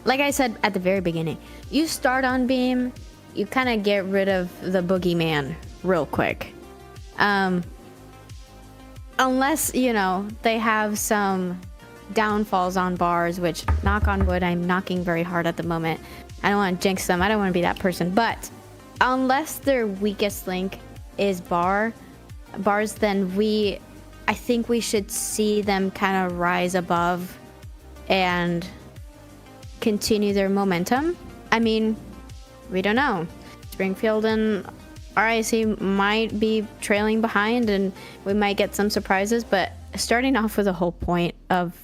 like I said at the very beginning, you start on beam, you kind of get rid of the boogeyman real quick. Unless, you know, they have some downfalls on bars, which, knock on wood, I'm knocking very hard at the moment. I don't want to jinx them. I don't want to be that person. But unless their weakest link is bars, then I think we should see them kind of rise above and continue their momentum. I mean, we don't know. Springfield and RIC might be trailing behind and we might get some surprises, but starting off with a whole point of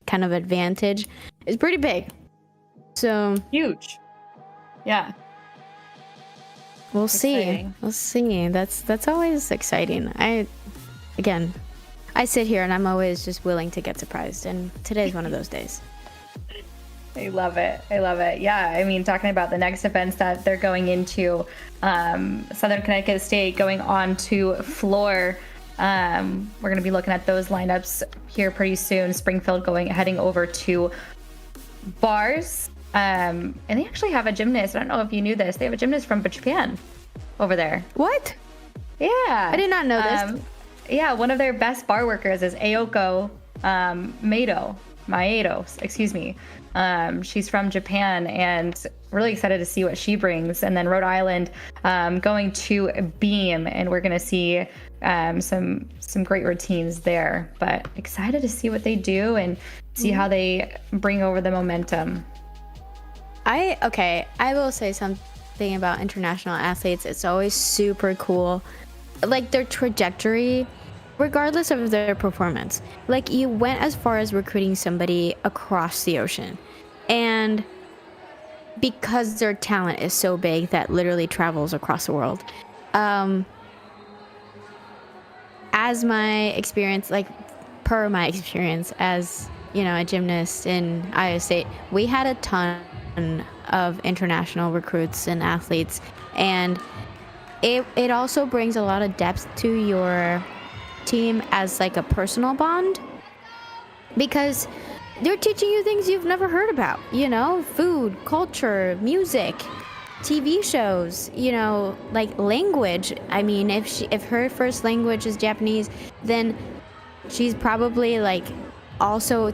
kind of advantage is pretty big. So Huge. Yeah. we'll see. Exciting. We'll see. That's always exciting. I sit here and I'm always just willing to get surprised, and today's one of those days. I love it. I love it. Yeah. I mean, talking about the next events that they're going into, Southern Connecticut State going on to floor. We're going to be looking at those lineups here pretty soon. Springfield heading over to bars. And they actually have a gymnast. I don't know if you knew this. They have a gymnast from Japan over there. What? Yeah. I did not know this. Yeah, one of their best bar workers is Aoko Maedo, excuse me. She's from Japan, and really excited to see what she brings. And then Rhode Island going to Beam, and we're going to see some great routines there. But excited to see what they do and see how they bring over the momentum. I will say something about international athletes. It's always super cool. Like their trajectory, regardless of their performance. Like you went as far as recruiting somebody across the ocean. And because their talent is so big that literally travels across the world. As my experience, per my experience as, a gymnast in Iowa State, we had a ton of international recruits and athletes, and it also brings a lot of depth to your team as like a personal bond, because they're teaching you things you've never heard about, food, culture, music, TV shows, like language. I mean, if her first language is Japanese, then she's probably also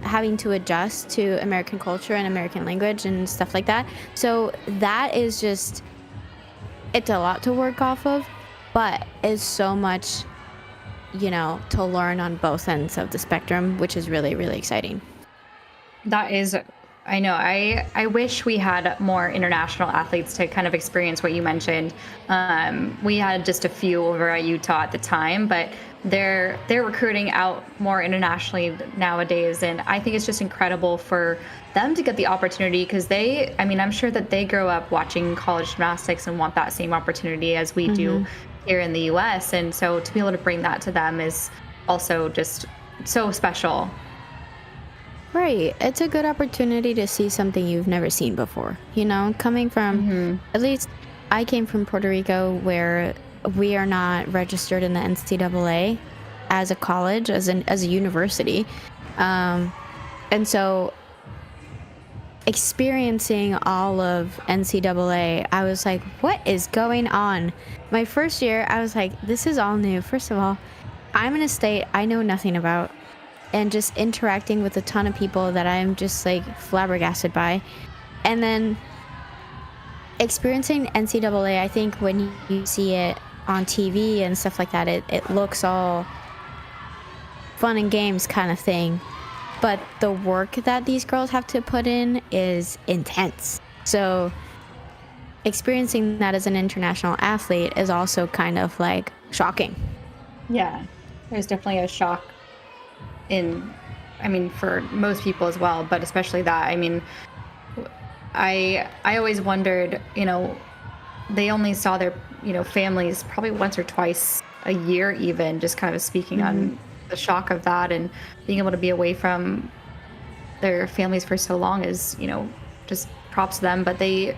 having to adjust to American culture and American language and stuff like that. So that is just, it's a lot to work off of, but it's so much, to learn on both ends of the spectrum, which is really, really exciting. That is, I know. I wish we had more international athletes to kind of experience what you mentioned. We had just a few over at Utah at the time, but they're recruiting out more internationally nowadays, and I think it's just incredible for them to get the opportunity, because I'm sure that they grow up watching college gymnastics and want that same opportunity as we do here in the US, and so to be able to bring that to them is also just so special. Right. It's a good opportunity to see something you've never seen before. Coming from, at least I came from Puerto Rico, where we are not registered in the NCAA as a college, as a university. And so experiencing all of NCAA, I was like, what is going on? My first year, I was like, this is all new. First of all, I'm in a state I know nothing about, and just interacting with a ton of people that I'm just flabbergasted by. And then experiencing NCAA, I think when you see it on TV and stuff like that, it looks all fun and games kind of thing. But the work that these girls have to put in is intense. So experiencing that as an international athlete is also kind of shocking. Yeah, there's definitely a shock for most people as well, but especially that. I always wondered, they only saw their, families probably once or twice a year, even, just kind of speaking on the shock of that, and being able to be away from their families for so long is, just props to them. But it's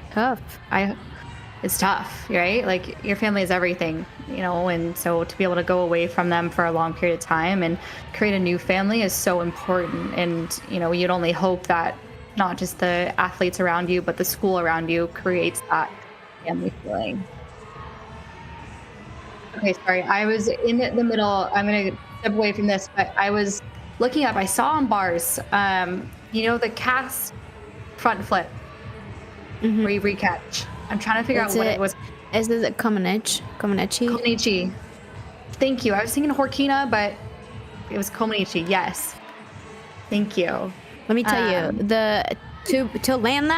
tough, right? Your family is everything, and so to be able to go away from them for a long period of time and create a new family is so important. And, you'd only hope that not just the athletes around you, but the school around you creates that family feeling. Okay, sorry. I was in the middle. I'm going to step away from this, but I was looking up. I saw on bars, the cast front flip where you recatch. I'm trying to figure out what it was. Is it Komanichi? Komanichi. Thank you. I was thinking Horkina, but it was Komanichi. Yes. Thank you. Let me tell you, to learn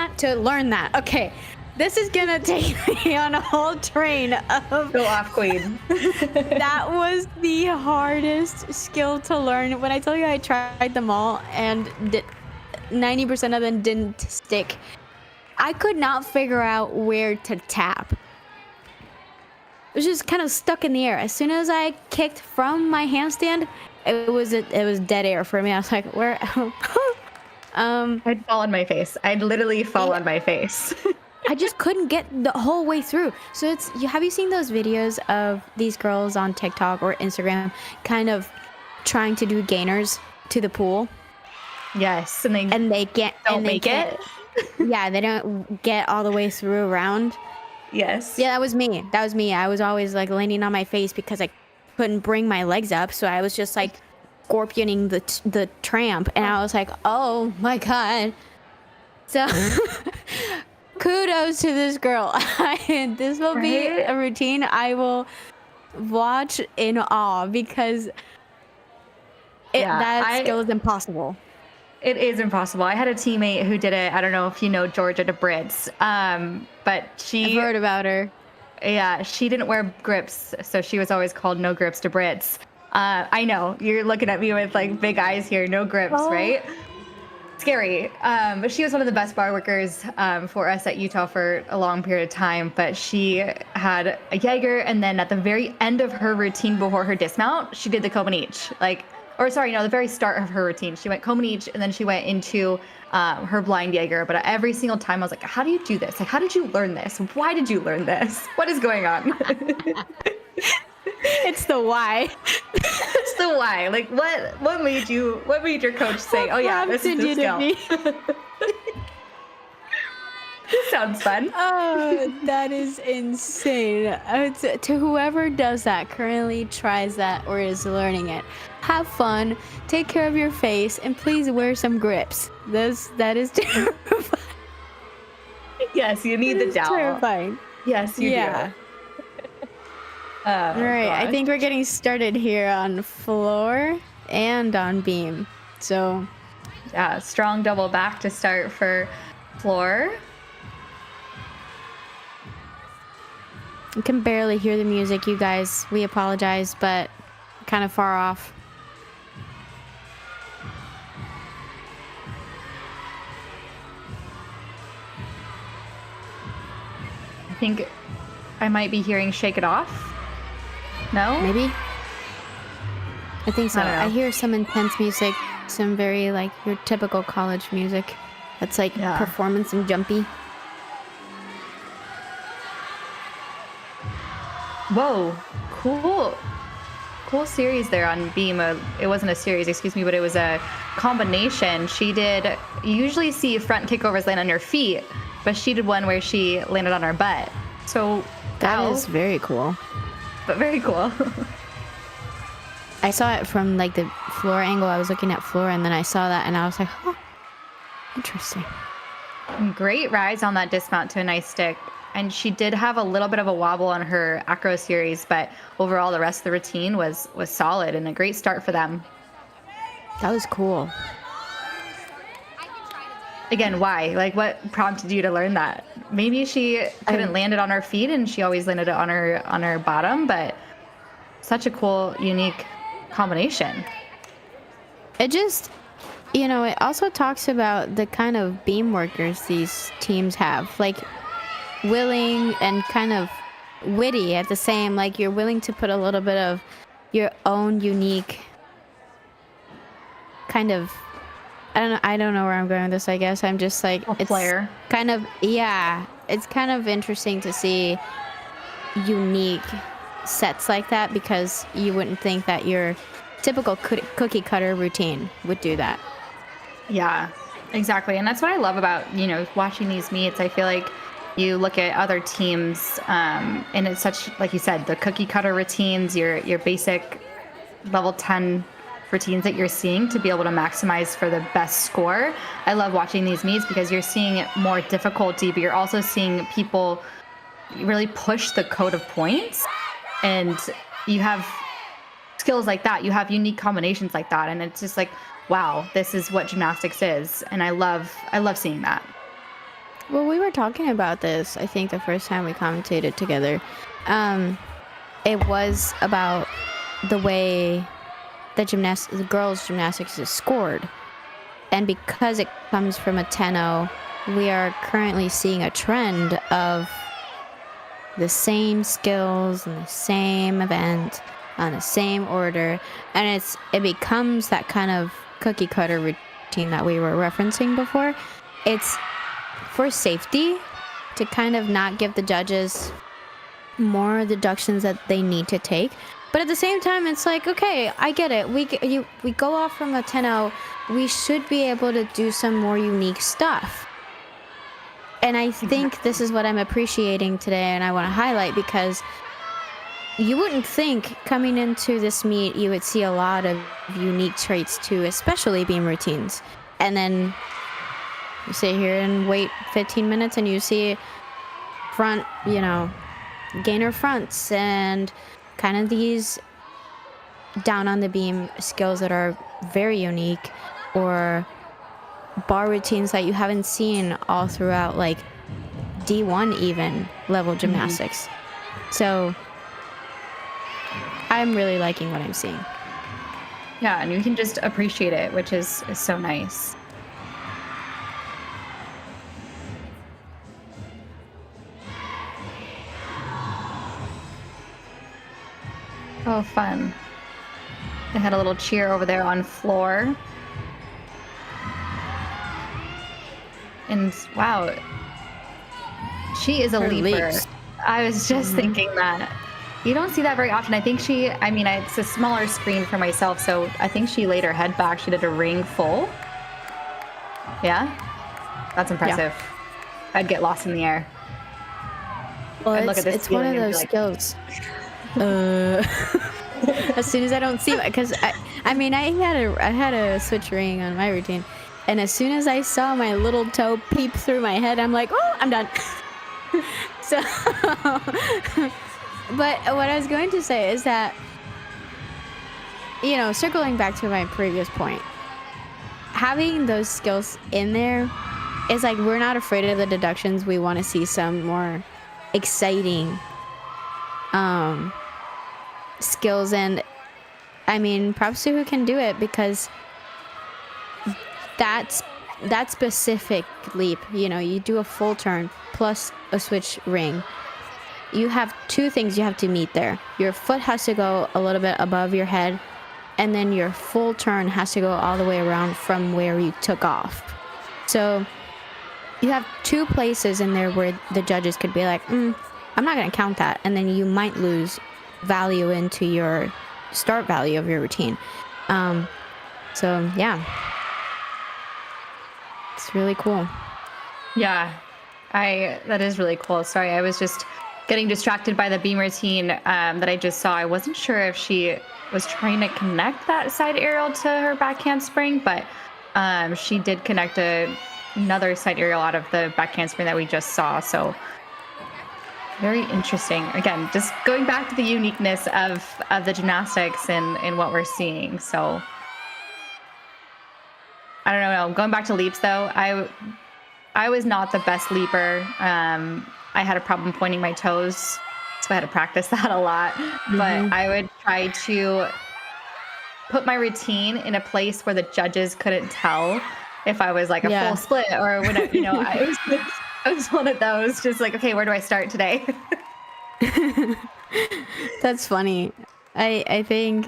that. Okay, this is gonna take me on a whole train of. Go off, queen. That was the hardest skill to learn. When I tell you I tried them all, and 90% of them didn't stick. I could not figure out where to tap. It was just kind of stuck in the air. As soon as I kicked from my handstand, it was dead air for me. I was like, where? I'd fall on my face. I'd literally fall on my face. I just couldn't get the whole way through. So have you seen those videos of these girls on TikTok or Instagram kind of trying to do gainers to the pool? Yes, and they don't make it. Yeah, they don't get all the way through a round. Yes. Yeah, that was me. I was always like landing on my face because I couldn't bring my legs up, so I was just like scorpioning the tramp, and I was like, oh my god. So kudos to this girl. This will be a routine I will watch in awe because that skill is impossible. It is impossible. I had a teammate who did it. I don't know if you know Georgia DeBritz, but I've heard about her. Yeah, she didn't wear grips, so she was always called No Grips DeBritz. I know you're looking at me with like big eyes here. No grips, right? Scary. But she was one of the best bar workers for us at Utah for a long period of time. But she had a Jaeger, and then at the very end of her routine before her dismount, she did the Comanche. The very start of her routine. She went Comanche, and then she went into her blind Jaeger. But every single time I was like, how do you do this? Like, how did you learn this? Why did you learn this? What is going on? It's the why. It's the why. Like, what made your coach say, oh yeah, this is the skill? This sounds fun. Oh, that is insane. To whoever does that, currently tries that, or is learning it, have fun, take care of your face, and please wear some grips. That is terrifying. Yes, you need the dowel. Terrifying. Yes, you do. All right, gosh. I think we're getting started here on floor and on beam. So, yeah, strong double back to start for floor. I can barely hear the music, you guys. We apologize, but kind of far off. I think I might be hearing Shake It Off. No? Maybe? I think so. I hear some intense music, some very like your typical college music. That's like performance and jumpy. Whoa, cool series there on beam. It wasn't a series, excuse me, but it was a combination. You usually see front kickovers land on your feet, but she did one where she landed on her butt. So that is very cool. But very cool. I saw it from like the floor angle. I was looking at floor, and then I saw that, and I was like, oh, interesting. Great rise on that dismount to a nice stick. And she did have a little bit of a wobble on her acro series, but overall the rest of the routine was solid and a great start for them. That was cool. Again, why? Like, what prompted you to learn that? Maybe she couldn't land it on her feet and she always landed it on her bottom, but such a cool, unique combination. It just, it also talks about the kind of beam workers these teams have. Like, willing and kind of witty at the same, like you're willing to put a little bit of your own unique kind of, I don't know where I'm going with this. I guess I'm just like, it's flair. Kind of, it's kind of interesting to see unique sets like that, because you wouldn't think that your typical cookie cutter routine would do that. Yeah, exactly. And that's what I love about, watching these meets. I feel like you look at other teams, and it's such, like you said, the cookie cutter routines, your basic level 10 routines that you're seeing to be able to maximize for the best score. I love watching these meets because you're seeing more difficulty, but you're also seeing people really push the code of points. And you have skills like that. You have unique combinations like that. And it's just like, wow, this is what gymnastics is. And I love seeing that. Well, we were talking about this, I think, the first time we commentated together. It was about the way the girls' gymnastics is scored. And because it comes from a 10-0, we are currently seeing a trend of the same skills and the same event on the same order, and it becomes that kind of cookie cutter routine that we were referencing before. It's for safety to kind of not give the judges more deductions that they need to take, but at the same time it's like, okay, I get it, we go off from a 10-0, we should be able to do some more unique stuff. And I think this is what I'm appreciating today, and I want to highlight, because you wouldn't think coming into this meet you would see a lot of unique traits to especially beam routines. And then you sit here and wait 15 minutes and you see front, gainer fronts and kind of these down on the beam skills that are very unique, or bar routines that you haven't seen all throughout like D1 even level gymnastics. So I'm really liking what I'm seeing. Yeah, and you can just appreciate it, which is so nice. Oh, fun. They had a little cheer over there on floor. And wow, she is a leaper. leaps. I was just thinking that. You don't see that very often. I think it's a smaller screen for myself, so I think she laid her head back. She did a ring full. Yeah? That's impressive. Yeah. I'd get lost in the air. Well, I'd look at this it's one of those skills. As soon as I don't see it, because I had a switch ring on my routine, and as soon as I saw my little toe peep through my head, I'm like, oh, I'm done. So, but what I was going to say is that, circling back to my previous point, having those skills in there is like, we're not afraid of the deductions. We want to see some more exciting skills, and props to who can do it, because that specific leap, you do a full turn plus a switch ring. You have two things you have to meet there. Your foot has to go a little bit above your head, and then your full turn has to go all the way around from where you took off. So you have two places in there where the judges could be like, I'm not going to count that, and then you might lose value into your start value of your routine. So yeah, it's really cool. Yeah, that is really cool. Sorry, I was just getting distracted by the beam routine that I just saw. I wasn't sure if she was trying to connect that side aerial to her back handspring, but she did connect another side aerial out of the back handspring that we just saw. So very interesting. Again, just going back to the uniqueness of the gymnastics and what we're seeing. So I don't know. Going back to leaps though, I was not the best leaper. I had a problem pointing my toes, so I had to practice that a lot. But I would try to put my routine in a place where the judges couldn't tell if I was like a full split or whatever. I was one of those, just like, okay, where do I start today? That's funny. I think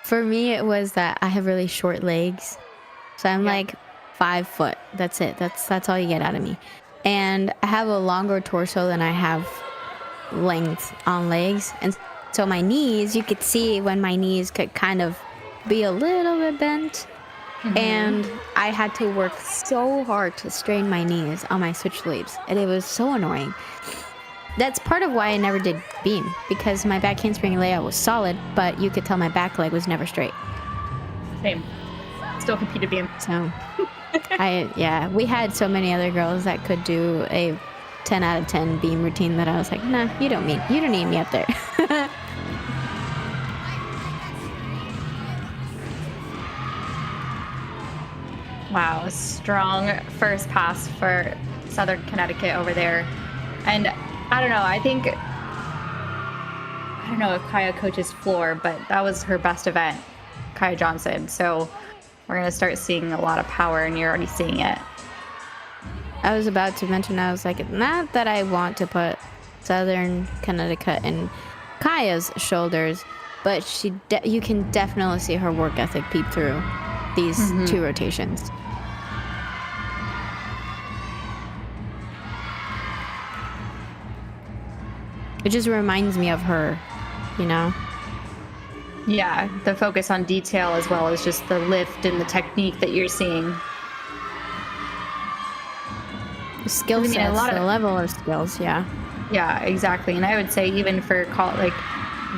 for me it was that I have really short legs, so I'm like 5 foot. That's it. That's all you get out of me. And I have a longer torso than I have length on legs. And so my knees, you could see when my knees could kind of be a little bit bent. And I had to work so hard to strain my knees on my switch leaps. And it was so annoying. That's part of why I never did beam, because my back handspring layout was solid, but you could tell my back leg was never straight. Same. Still competed beam. So we had so many other girls that could do a 10 out of 10 beam routine that I was like, nah, you don't need me up there. Wow, strong first pass for Southern Connecticut over there. And I don't know if Kaya coaches floor, but that was her best event, Kaya Johnson. So we're going to start seeing a lot of power, and you're already seeing it. I was about to mention, I was like, not that I want to put Southern Connecticut in Kaya's shoulders, but you can definitely see her work ethic peep through these two rotations. It just reminds me of her, you know? Yeah, the focus on detail as well as just the lift and the technique that you're seeing. The skill sets, the level of skills, yeah. Yeah, exactly. And I would say even for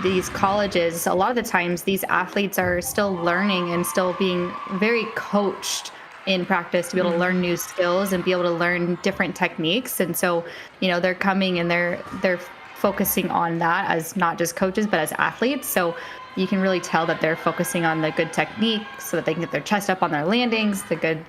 these colleges, a lot of the times these athletes are still learning and still being very coached in practice to be able to learn new skills and be able to learn different techniques. And so, they're coming and they're focusing on that as not just coaches, but as athletes. So you can really tell that they're focusing on the good technique so that they can get their chest up on their landings, the good,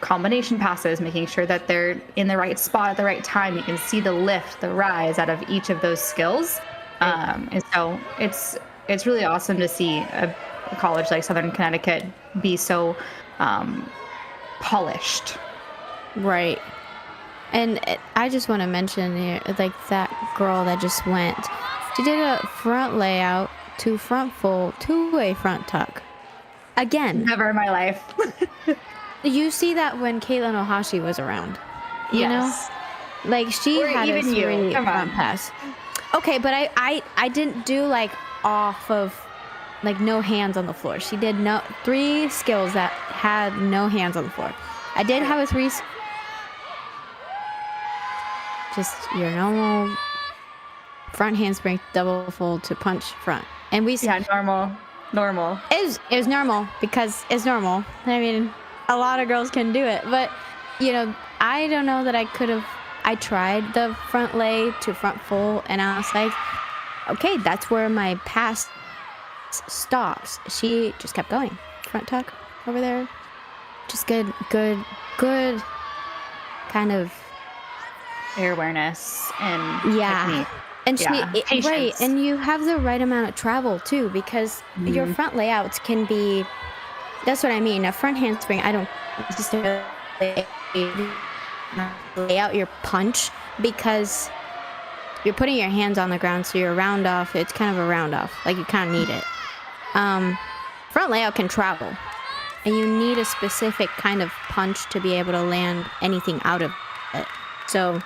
combination passes, making sure that they're in the right spot at the right time. You can see the lift, the rise out of each of those skills. And so it's really awesome to see a college like Southern Connecticut be so polished. Right. And I just want to mention here, like that girl that just went, she did a front layout to front full, two-way front tuck. Again. Never in my life. You see that when Caitlin Ohashi was around, you know? Like she had a three front pass. Okay, but I didn't do like off of, like no hands on the floor. She did three skills that had no hands on the floor. I did have a just your normal front handspring double fold to punch front. And normal. It was normal because it's normal. I mean, a lot of girls can do it, but I don't know that I tried the front lay to front full, and I was like, okay, that's where my pass stops. She just kept going. Front tuck over there. Just good kind of air awareness and technique. And right, and you have the right amount of travel too, because your front layouts can be. That's what I mean. A front handspring, I don't necessarily lay out your punch because you're putting your hands on the ground, so your round off. It's kind of a round off, like you kind of need it. Front layout can travel, and you need a specific kind of punch to be able to land anything out of it. So.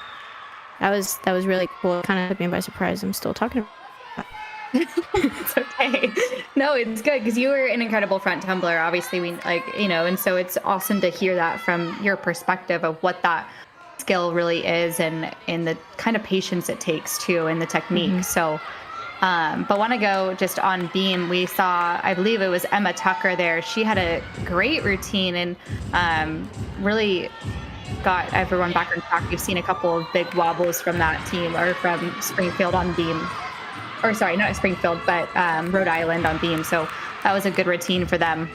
That was really cool. It kind of took me by surprise. I'm still talking about it. It's okay. No, it's good because you were an incredible front tumbler. Obviously, and so it's awesome to hear that from your perspective of what that skill really is and the kind of patience it takes too and the technique. So, but want to go just on beam. We saw, I believe it was Emma Tucker there. She had a great routine and really got everyone back on track. We've seen a couple of big wobbles from that team or from Springfield on beam. Or sorry, not Springfield, but Rhode Island on beam. So that was a good routine for them.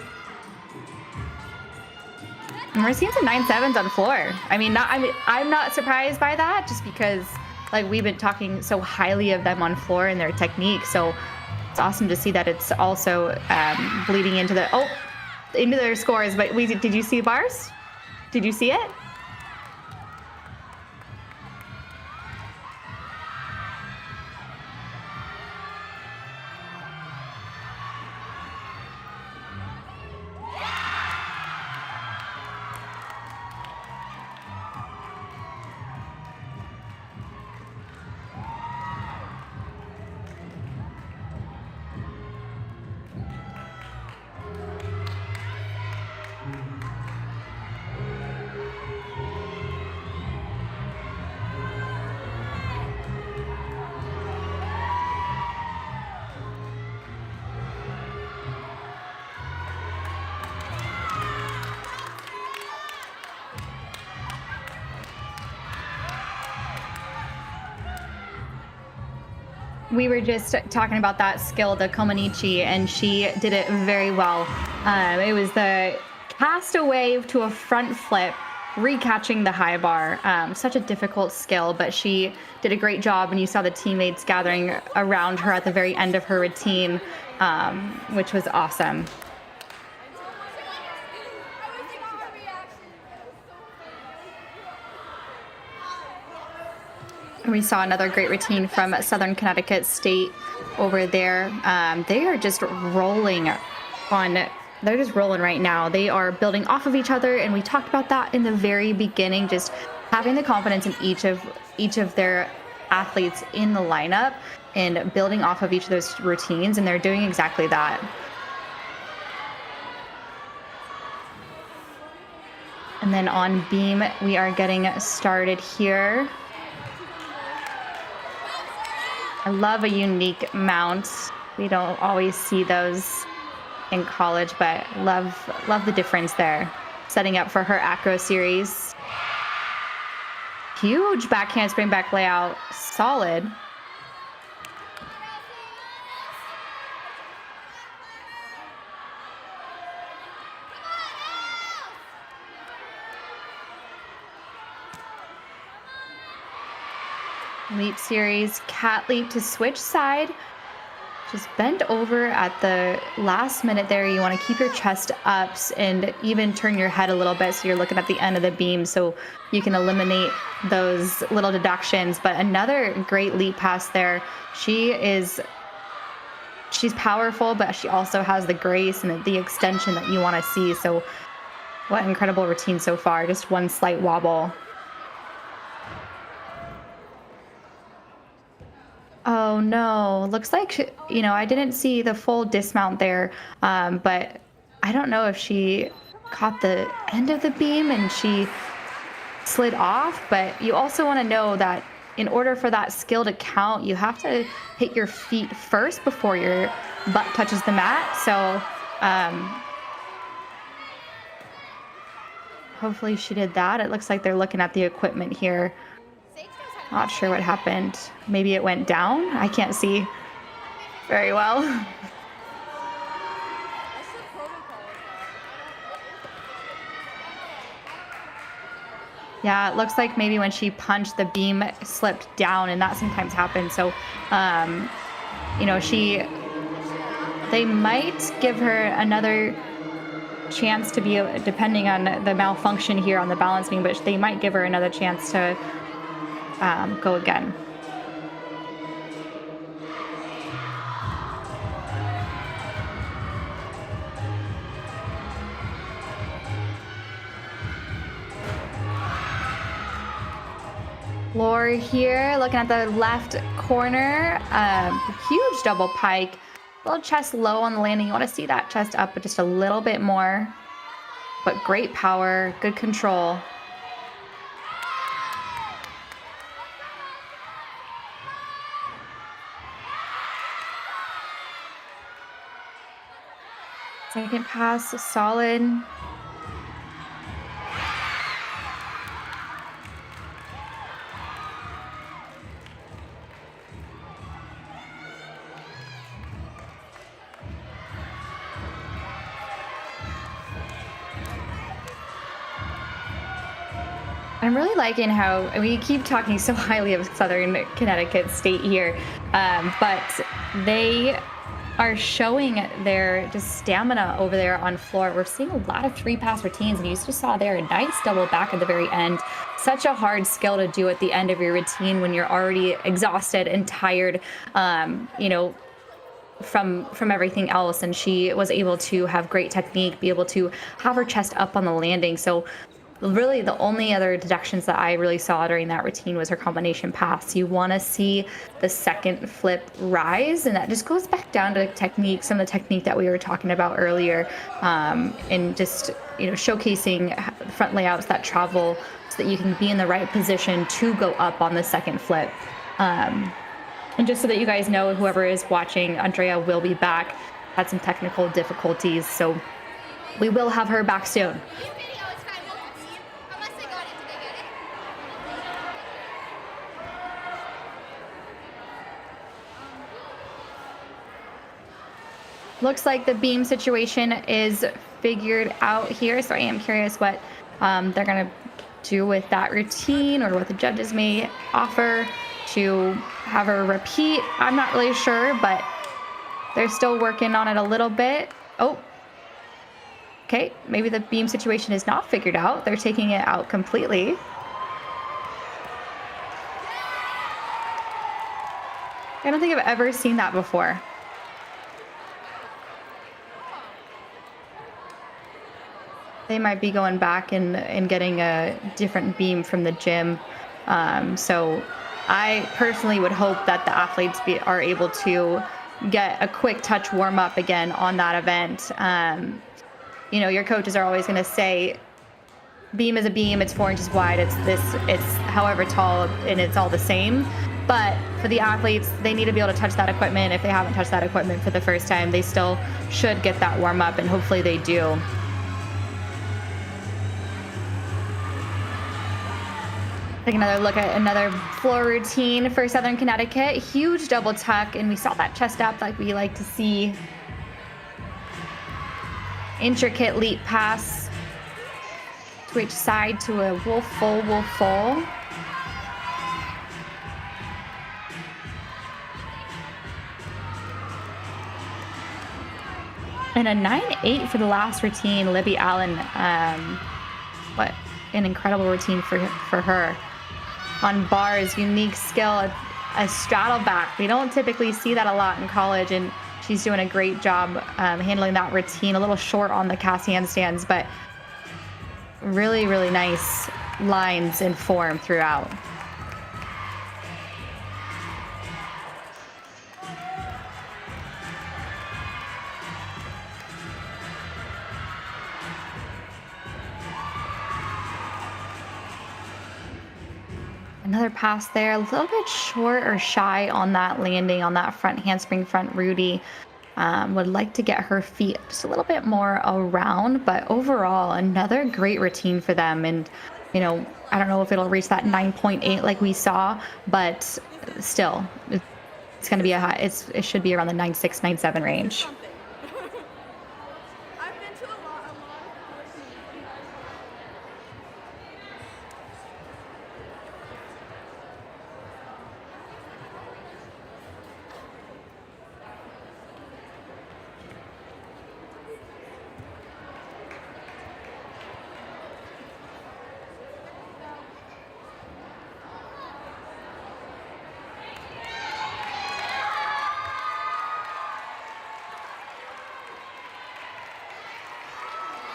And we're seeing some 9.7s on floor. I'm not surprised by that just because we've been talking so highly of them on floor and their technique. So it's awesome to see that it's also bleeding into their scores. But did you see bars? Did you see it? We were just talking about that skill, the Komanichi, and she did it very well. It was the cast away to a front flip, recatching the high bar. Such a difficult skill, but she did a great job, and you saw the teammates gathering around her at the very end of her routine, which was awesome. And we saw another great routine from Southern Connecticut State over there. They are just rolling they're just rolling right now. They are building off of each other, and we talked about that in the very beginning, just having the confidence in each of their athletes in the lineup and building off of each of those routines, and they're doing exactly that. And then on beam, we are getting started here. I love a unique mount. We don't always see those in college, but love the difference there. Setting up for her acro series. Huge back handspring back layout. Solid. Leap series, cat leap to switch side. Just bend over at the last minute there. You want to keep your chest up and even turn your head a little bit so you're looking at the end of the beam so you can eliminate those little deductions. But another great leap pass there. She's powerful, but she also has the grace and the extension that you want to see. So what an incredible routine so far. Just one slight wobble. Oh no, looks like, I didn't see the full dismount there, but I don't know if she caught the end of the beam and she slid off, but you also want to know that in order for that skill to count, you have to hit your feet first before your butt touches the mat. So hopefully she did that. It looks like they're looking at the equipment here. Not sure what happened. Maybe it went down. I can't see very well. Yeah, it looks like maybe when she punched, the beam slipped down, and that sometimes happens. So, they might give her another chance to be, depending on the malfunction here on the balance beam, but they might give her another chance to go again. Lori here, looking at the left corner, huge double pike, little chest low on the landing. You want to see that chest up just a little bit more, but great power, good control. Second pass, solid. I'm really liking how we keep talking so highly of Southern Connecticut State here, but they are showing their just stamina over there on floor. We're seeing a lot of 3-pass routines, and you just saw there a nice double back at the very end. Such a hard skill to do at the end of your routine when you're already exhausted and tired, from everything else. And she was able to have great technique, be able to have her chest up on the landing. So really the only other deductions that I really saw during that routine was her combination pass. You want to see the second flip rise, and that just goes back down to technique, some of the technique that we were talking about earlier, and just showcasing front layouts that travel so that you can be in the right position to go up on the second flip. And just so that you guys know, whoever is watching, Andrea will be back. Had some technical difficulties, so we will have her back soon. Looks like the beam situation is figured out here, so I am curious what they're going to do with that routine, or what the judges may offer to have her repeat. I'm not really sure, but they're still working on it a little bit. Oh, okay, maybe the beam situation is not figured out. They're taking it out completely. I don't think I've ever seen that before. They might be going back and getting a different beam from the gym. So I personally would hope that the athletes are able to get a quick touch warm up again on that event. You know, your coaches are always going to say, beam is a beam, it's 4 inches wide, it's however tall, and it's all the same. But for the athletes, they need to be able to touch that equipment. If they haven't touched that equipment for the first time, they still should get that warm up, and hopefully they do. Take another look at another floor routine for Southern Connecticut. Huge double tuck, and we saw that chest up like we like to see. Intricate leap pass. Switch side to a wolf full, wolf full. And a 9.8 for the last routine, Libby Allen. What an incredible routine for her. On bars, unique skill, a straddle back. We don't typically see that a lot in college, and she's doing a great job handling that routine. A little short on the cast handstands, but really, really nice lines and form throughout. Another pass there, a little bit short or shy on that landing on that front handspring front Rudy. Would like to get her feet just a little bit more around, but overall another great routine for them. And you know, I don't know if it'll reach that 9.8 like we saw, but still it's going to be a high, it should be around the 9.6 9.7 range.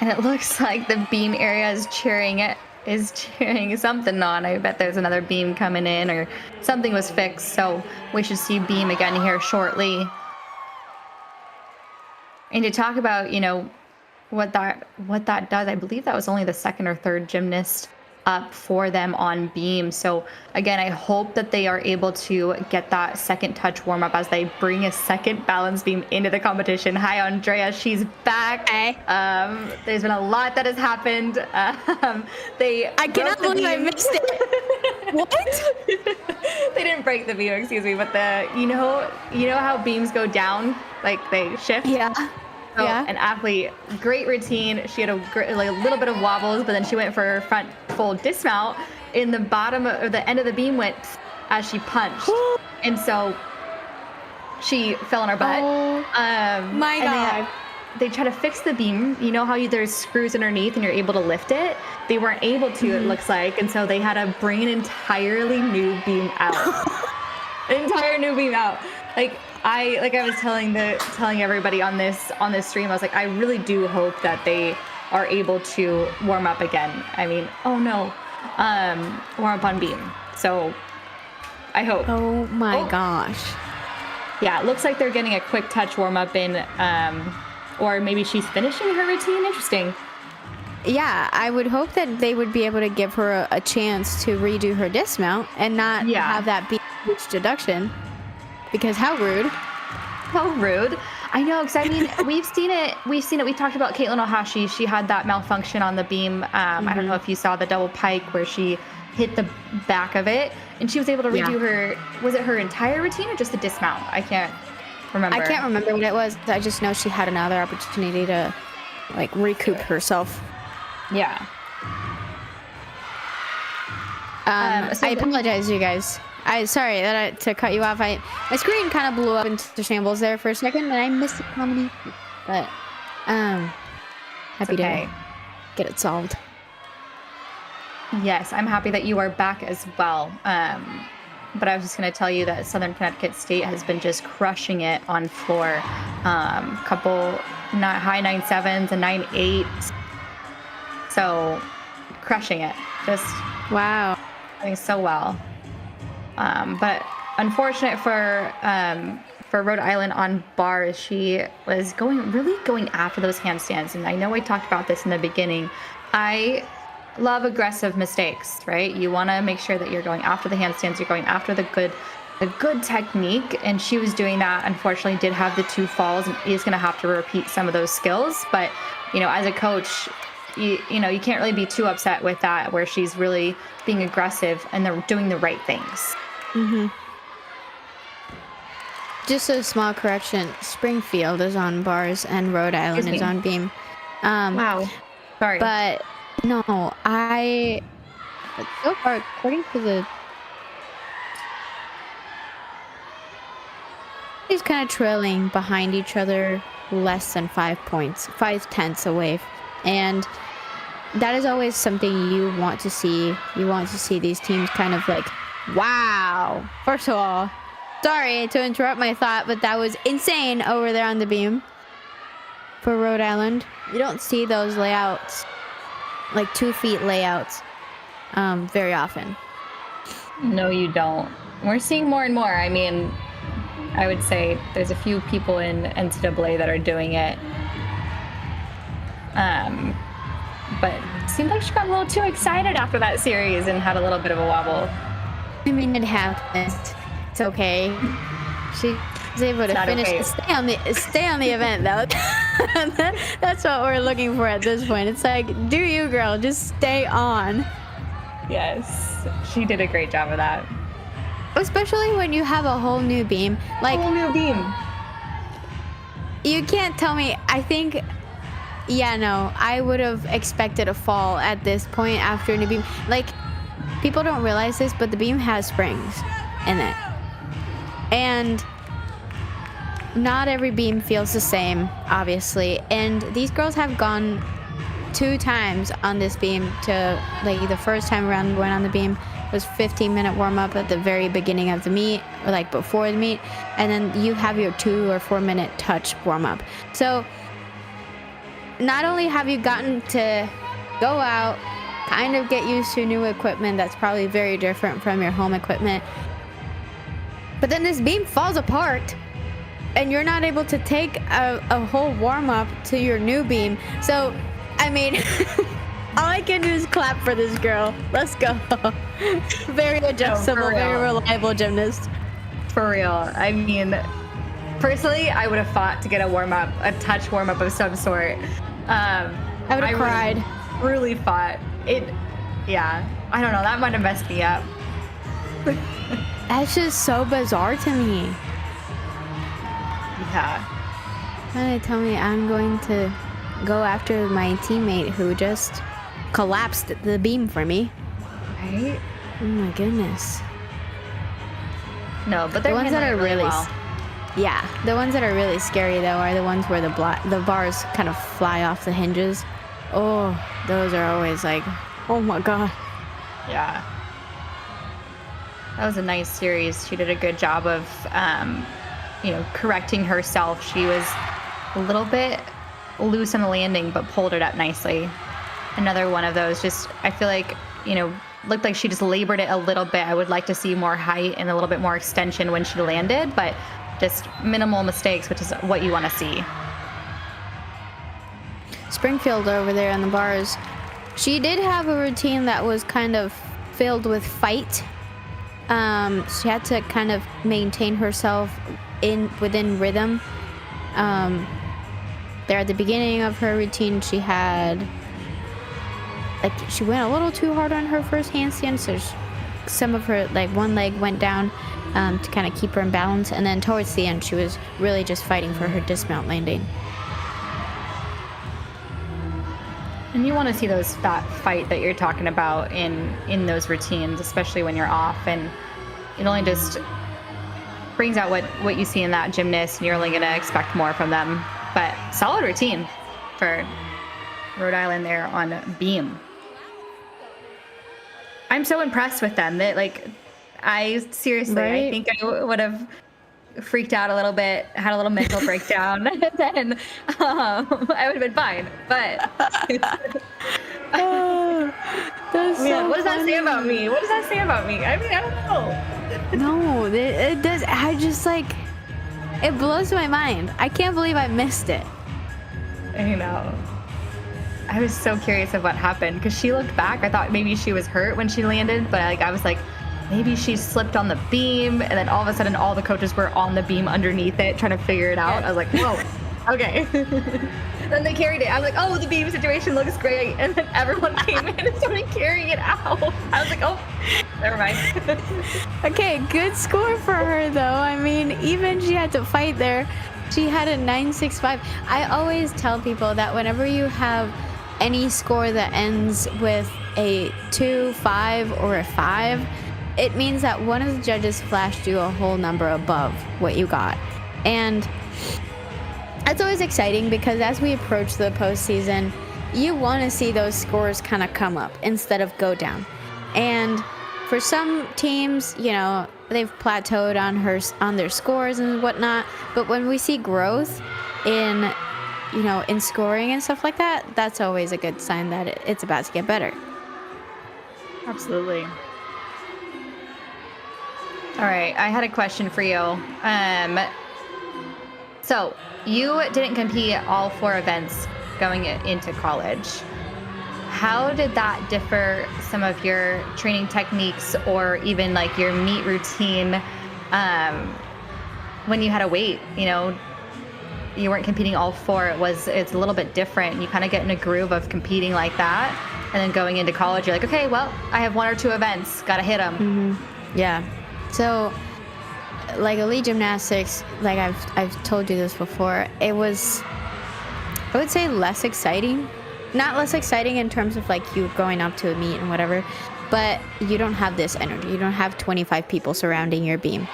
And it looks like the beam area is cheering something on. I bet there's another beam coming in or something was fixed. So we should see beam again here shortly. And to talk about, you know, what that does, I believe that was only the second or third gymnast up for them on beam. So again, I hope that they are able to get that second touch warm up as they bring a second balance beam into the competition. Hi, Andrea, she's back. Hey. There's been a lot that has happened. I cannot believe I missed it. What? They didn't break the beam, excuse me, but you know how beams go down, like they shift. Yeah. So yeah. An athlete, great routine. She had a little bit of wobbles, but then she went for her front full dismount. In the bottom or the end of the beam went as she punched, and so she fell on her butt. Oh my God! They try to fix the beam. You know how there's screws underneath and you're able to lift it. They weren't able to. It looks like, and so they had to bring an entirely new beam out. An entire new beam out. I was telling everybody on this stream, I was like, I really do hope that they are able to warm up again. I mean, oh no, warm up on beam. So I hope. Oh my gosh. Yeah, it looks like they're getting a quick touch warm up in, or maybe she's finishing her routine. Interesting. Yeah, I would hope that they would be able to give her a chance to redo her dismount and not have that be huge deduction. Because how rude. How rude. I know, because I mean, we've seen it. We talked about Caitlin Ohashi. She had that malfunction on the beam. I don't know if you saw the double pike where she hit the back of it and she was able to redo her, was it her entire routine or just the dismount? I can't remember. I can't remember what it was. I just know she had another opportunity to recoup herself. Yeah. I apologize, you guys. Sorry to cut you off. My screen kind of blew up into shambles there for a second, and I missed the comedy. But happy to get it solved. Yes, I'm happy that you are back as well. but I was just going to tell you that Southern Connecticut State has been just crushing it on floor. Couple high 9.7s and 9.8s. So crushing it. Just Wow. doing so well. But unfortunate for Rhode Island on bars, she was really going after those handstands. And I know I talked about this in the beginning. I love aggressive mistakes, right? You want to make sure that you're going after the handstands, you're going after the good technique. And she was doing that. Unfortunately, did have the 2 falls and is going to have to repeat some of those skills. But, as a coach, you can't really be too upset with that, where she's really being aggressive and they're doing the right things. Mm-hmm. Just a small correction. Springfield is on bars and Rhode Island is on beam. Wow. Sorry. But no, so far, according to the, he's kind of trailing behind each other less than 5 points, 5/10 away. And that is always something you want to see. You want to see these teams kind of like, wow. First of all, sorry to interrupt my thought, but that was insane over there on the beam for Rhode Island. You don't see those layouts, like 2 feet layouts, very often. No, you don't. We're seeing more and more. I mean, I would say there's a few people in NCAA that are doing it. But it seemed like she got a little too excited after that series and had a little bit of a wobble. I mean, it happens. It's okay. She was able to finish, okay. stay on the event though. That's what we're looking for at this point. It's like, do you, girl, just stay on. Yes, she did a great job of that. Especially when you have a whole new beam. Like, Whole new beam. you can't tell me. I think, yeah, no, I would have expected a fall at this point after a new beam. Like, people don't realize this, but the beam has springs in it. And not every beam feels the same, obviously. And these girls have gone 2 times on this beam to, like, the first time around going on the beam was 15-minute warm-up at the very beginning of the meet, or like before the meet, and then you have your 2 or 4-minute touch warm-up. So not only have you gotten to go out, kind of get used to new equipment that's probably very different from your home equipment, but then this beam falls apart and you're not able to take a whole warm-up to your new beam. So, I mean, all I can do is clap for this girl. Let's go. Very adjustable, very reliable gymnast. For real. I mean, personally, I would have fought to get a touch warm-up of some sort. I would have cried. Really fought. Yeah. I don't know. That might have messed me up. That's just so bizarre to me. Yeah. Trying to tell me I'm going to go after my teammate who just collapsed the beam for me. Right? Oh my goodness. No, but they're The ones that are really, well. yeah, the ones that are really scary though are the ones where the bars kind of fly off the hinges. Oh, those are always like, oh my god. Yeah. That was a nice series. She did a good job of, correcting herself. She was a little bit loose on the landing, but pulled it up nicely. Another one of those, I feel like, looked like she just labored it a little bit. I would like to see more height and a little bit more extension when she landed, but just minimal mistakes, which is what you want to see. Springfield over there on the bars, she did have a routine that was kind of filled with fight. She had to kind of maintain herself within rhythm. There at the beginning of her routine, she went a little too hard on her first handstand, so some of her, like, one leg went down to kind of keep her in balance, and then towards the end she was really just fighting for her dismount landing. And you want to see that fight that you're talking about in those routines, especially when you're off, and it only just brings out what you see in that gymnast, and you're only going to expect more from them. But solid routine for Rhode Island there on beam. I'm so impressed with them. That, like, I seriously, Right? I think I would have freaked out a little bit, had a little mental breakdown, and then I would have been fine. But Oh, that's man, so what does that say about funny. me? What does that say about me? I mean, I don't know. No, it does. I just like, it blows my mind. I can't believe I missed it. You know, I was so curious of what happened because she looked back. I thought maybe she was hurt when she landed, but like I was like, maybe she slipped on the beam, and then all of a sudden, all the coaches were on the beam underneath it trying to figure it out. I was like, whoa, okay. Then they carried it. I was like, oh, the beam situation looks great, and then everyone came in and started carrying it out. I was like, oh, never mind. Okay, good score for her though. I mean, even she had to fight there. She had a 9.65. I always tell people that whenever you have any score that ends with a 2, 5, or a 5, it means that one of the judges flashed you a whole number above what you got. And that's always exciting because as we approach the postseason, you want to see those scores kind of come up instead of go down. And for some teams, you know, they've plateaued on their scores and whatnot. But when we see growth in, you know, in scoring and stuff like that, that's always a good sign that it's about to get better. Absolutely. All right, I had a question for you. So you didn't compete at all 4 events going into college. How did that differ some of your training techniques or even like your meet routine when you had to wait? You know, you weren't competing all 4. It's a little bit different. You kind of get in a groove of competing like that, and then going into college, you're like, okay, well, I have 1 or 2 events, gotta hit them. Mm-hmm. Yeah. So, like elite gymnastics, like I've told you this before, it was, I would say, less exciting. Not less exciting in terms of like you going up to a meet and whatever, but you don't have this energy. You don't have 25 people surrounding your beam.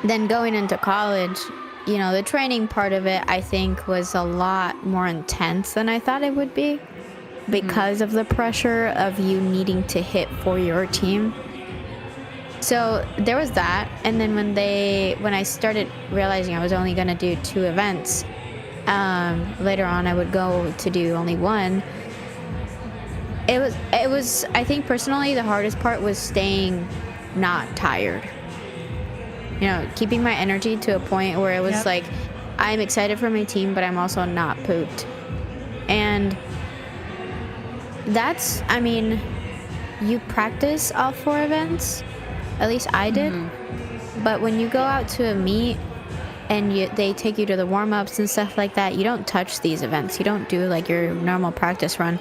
Then going into college, you know, the training part of it, I think, was a lot more intense than I thought it would be because of the pressure of you needing to hit for your team. So there was that. And then when I started realizing I was only going to do 2 events, later on I would go to do only 1. It was, I think personally, the hardest part was staying not tired. You know, keeping my energy to a point where it was like, I'm excited for my team, but I'm also not pooped. And that's, I mean, you practice all 4 events, at least I did. But when you go out to a meet and they take you to the warm-ups and stuff like that, you don't touch these events. You don't do like your normal practice run.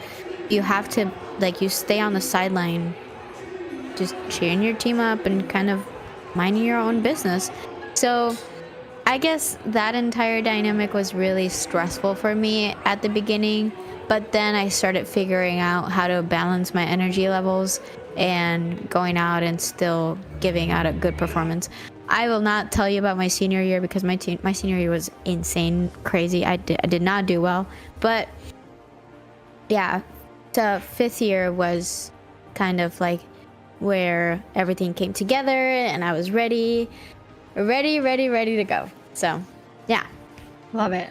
You have to, like, you stay on the sideline just cheering your team up and kind of minding your own business. So I guess that entire dynamic was really stressful for me at the beginning, but then I started figuring out how to balance my energy levels and going out and still giving out a good performance. I will not tell you about my senior year because my senior year was insane, crazy. I did not do well, but yeah, the 5th year was kind of like where everything came together and I was ready to go. So yeah. Love it.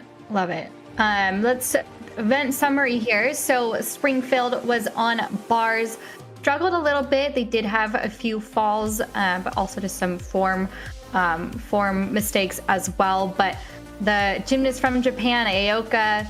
Let's event summary here. So Springfield was on bars, struggled a little bit. They did have a few falls, but also just some form mistakes as well. But the gymnast from Japan, Maeda,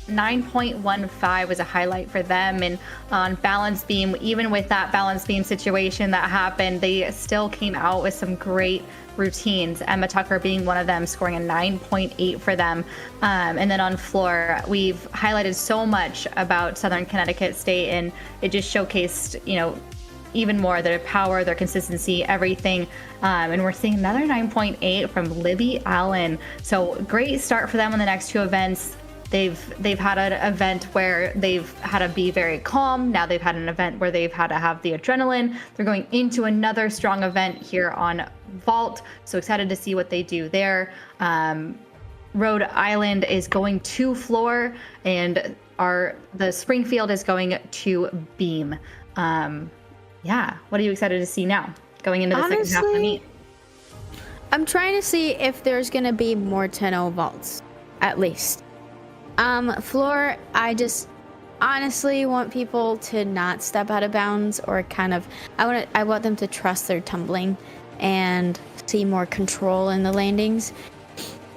9.15 was a highlight for them. And on balance beam, even with that balance beam situation that happened, they still came out with some great routines. Emma Tucker being one of them, scoring a 9.8 for them. And then on floor, we've highlighted so much about Southern Connecticut State, and it just showcased, you know, even more their power, their consistency, everything. And we're seeing another 9.8 from Libby Allen. So great start for them on the next 2 events. They've had an event where they've had to be very calm. Now they've had an event where they've had to have the adrenaline. They're going into another strong event here on vault. So excited to see what they do there. Rhode Island is going to floor, and the Springfield is going to Beam. Yeah, what are you excited to see now going into the second half of the meet? I'm trying to see if there's going to be more 10-0 vaults, at least. Floor, I just honestly want people to not step out of bounds, or kind of, I want them to trust their tumbling and see more control in the landings.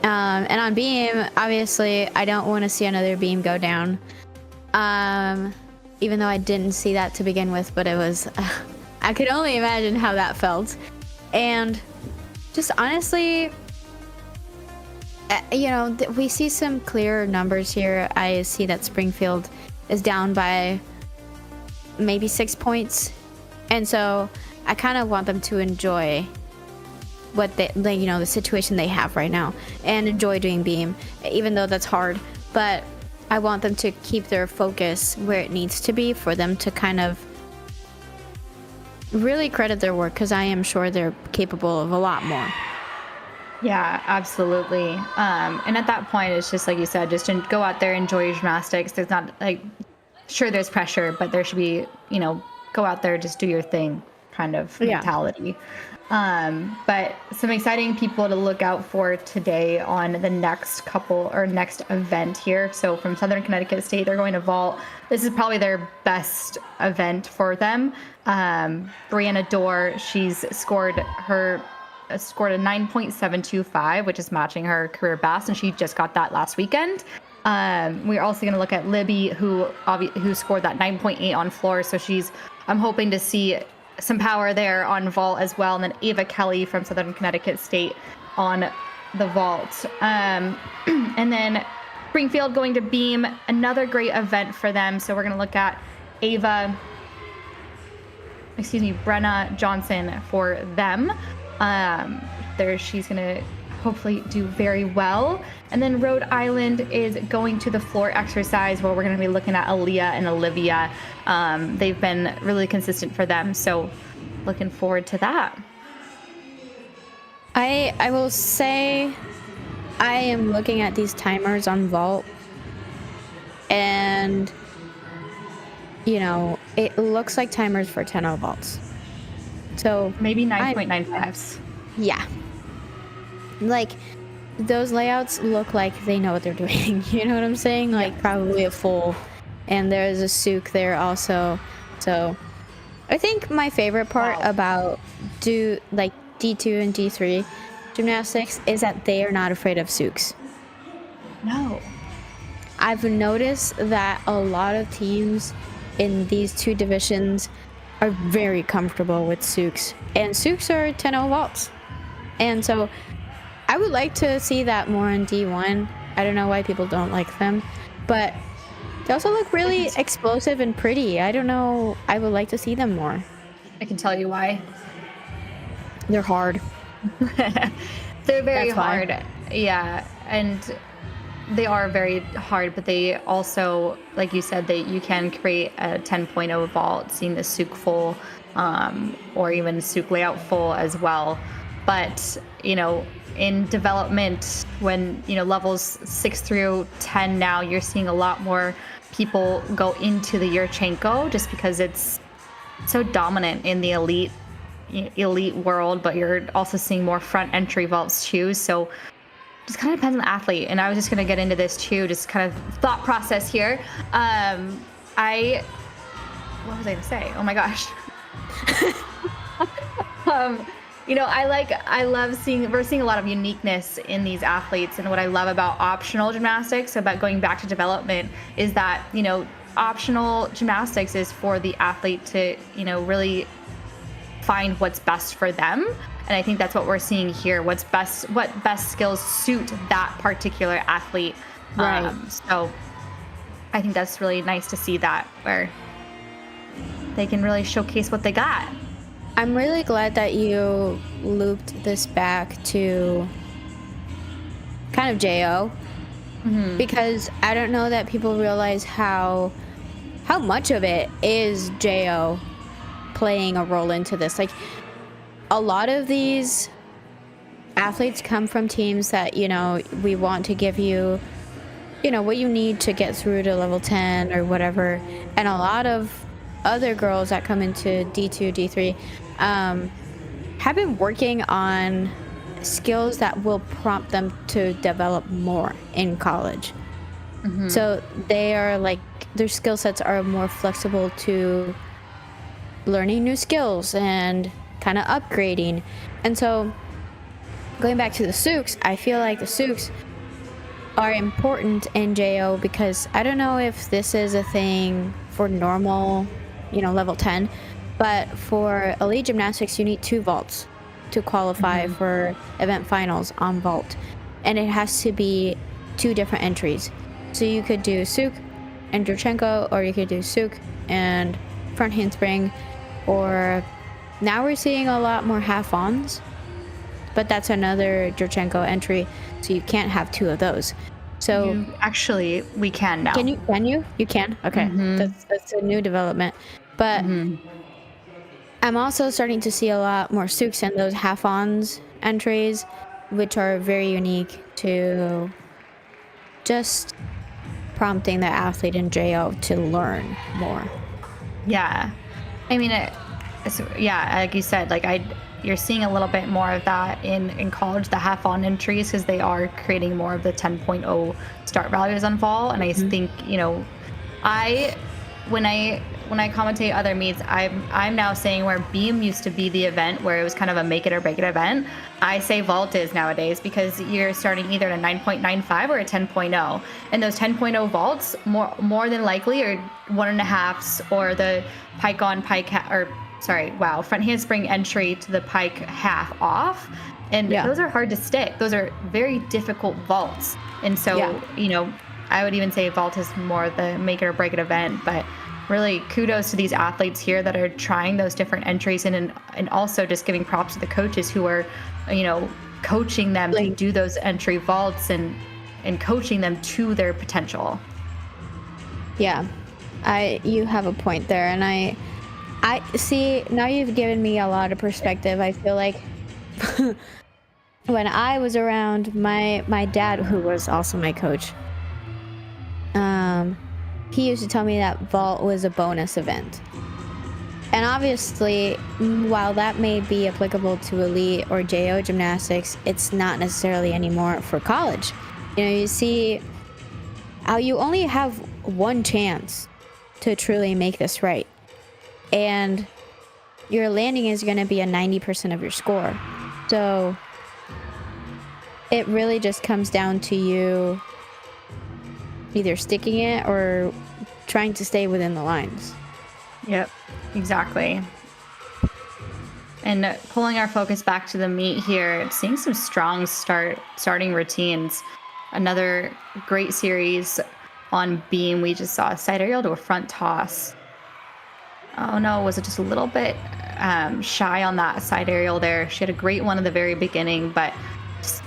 And on beam, obviously, I don't want to see another beam go down. Even though I didn't see that to begin with, but it was, I could only imagine how that felt. And just honestly, you know, we see some clear numbers here. I see that Springfield is down by maybe 6 points. And so I kind of want them to enjoy what they, you know, the situation they have right now, and enjoy doing beam, even though that's hard. But I want them to keep their focus where it needs to be for them to kind of really credit their work, because I am sure they're capable of a lot more. Yeah, absolutely. And at that point, it's just like you said, just to go out there, enjoy your gymnastics. There's not like, sure, there's pressure, but there should be, you know, go out there, just do your thing kind of mentality. But some exciting people to look out for today on the next event here. So from Southern Connecticut State, they're going to vault. This is probably their best event for them. Brianna Dorr, she's scored a 9.725, which is matching her career best, and she just got that last weekend. We're also going to look at Libby, who scored that 9.8 on floor. So I'm hoping to see some power there on vault as well. And then Ava Kelly from Southern Connecticut State on the vault. And then Springfield going to beam, another great event for them. So we're going to look at Brenna Johnson for them. She's going to hopefully do very well. And then Rhode Island is going to the floor exercise, where we're going to be looking at Aaliyah and Olivia. They've been really consistent for them, so looking forward to that. I will say I am looking at these timers on vault, and you know, it looks like timers for 10-0 vaults. So maybe 9.95s. Yeah. Like, those layouts look like they know what they're doing. You know what I'm saying? Like, probably a full. And there's a souk there also. So I think my favorite part about D2 and D3 gymnastics is that they are not afraid of souks. No. I've noticed that a lot of teams in these two divisions are very comfortable with souks. And souks are 10-0 vaults. And so I would like to see that more in D1. I don't know why people don't like them, but they also look really explosive and pretty. I don't know. I would like to see them more. I can tell you why. They're hard. They're very hard. Yeah, and they are very hard, but they also, like you said, you can create a 10.0 vault, seeing the souk full, or even souk layout full as well. But, you know, in development, when, you know, levels 6 through 10 now, you're seeing a lot more people go into the Yurchenko, just because it's so dominant in the elite world, but you're also seeing more front entry vaults too. So just kind of depends on the athlete. And I was just going to get into this too, just kind of thought process here. What was I going to say? Oh my gosh. You know, we're seeing a lot of uniqueness in these athletes. And what I love about optional gymnastics, about going back to development, is that, you know, optional gymnastics is for the athlete to, you know, really find what's best for them. And I think that's what we're seeing here. What best skills suit that particular athlete. Right. So I think that's really nice to see that, where they can really showcase what they got. I'm really glad that you looped this back to kind of JO, because I don't know that people realize how much of it is JO playing a role into this. Like, a lot of these athletes come from teams that, you know, we want to give you what you need to get through to level 10 or whatever. And a lot of other girls that come into D2, D3 have been working on skills that will prompt them to develop more in college. So they are like, their skill sets are more flexible to learning new skills and kind of upgrading. And so going back to the Sooks, I feel like the Sooks are important in JO because I don't know if this is a thing for normal, level 10, but for elite gymnastics, you need 2 vaults to qualify for event finals on vault. And it has to be 2 different entries. So you could do Sook and Jurchenko, or you could do Sook and front handspring, or now we're seeing a lot more half-ons, but that's another Jurchenko entry, so you can't have 2 of those. So actually, we can now. Can you? You can? Okay. That's a new development. But I'm also starting to see a lot more Sooks and those half-ons entries, which are very unique to just prompting the athlete in JO to learn more. Yeah. I mean, like you said, you're seeing a little bit more of that in college, the half-on entries, because they are creating more of the 10.0 start values on fall. And I think, when I commentate other meets, I'm now saying where beam used to be the event where it was kind of a make it or break it event, I say vault is nowadays, because you're starting either at a 9.95 or a 10.0, and those 10.0 vaults more than likely are 1.5s or the pike on pike front handspring entry to the pike half off, and those are hard to stick. Those are very difficult vaults, and so I would even say vault is more the make it or break it event. But really kudos to these athletes here that are trying those different entries, and also just giving props to the coaches who are, coaching them to do those entry vaults and coaching them to their potential. Yeah, you have a point there, and I see, now you've given me a lot of perspective. I feel like when I was around, my dad, who was also my coach, he used to tell me that vault was a bonus event. And obviously, while that may be applicable to elite or JO gymnastics, it's not necessarily anymore for college. You see how you only have one chance to truly make this right. And your landing is going to be a 90% of your score. So it really just comes down to you either sticking it or trying to stay within the lines. Yep, exactly. And pulling our focus back to the meet here, seeing some strong starting routines. Another great series on beam. We just saw a side aerial to a front toss. Oh no, was it just a little bit shy on that side aerial there? She had a great one at the very beginning, but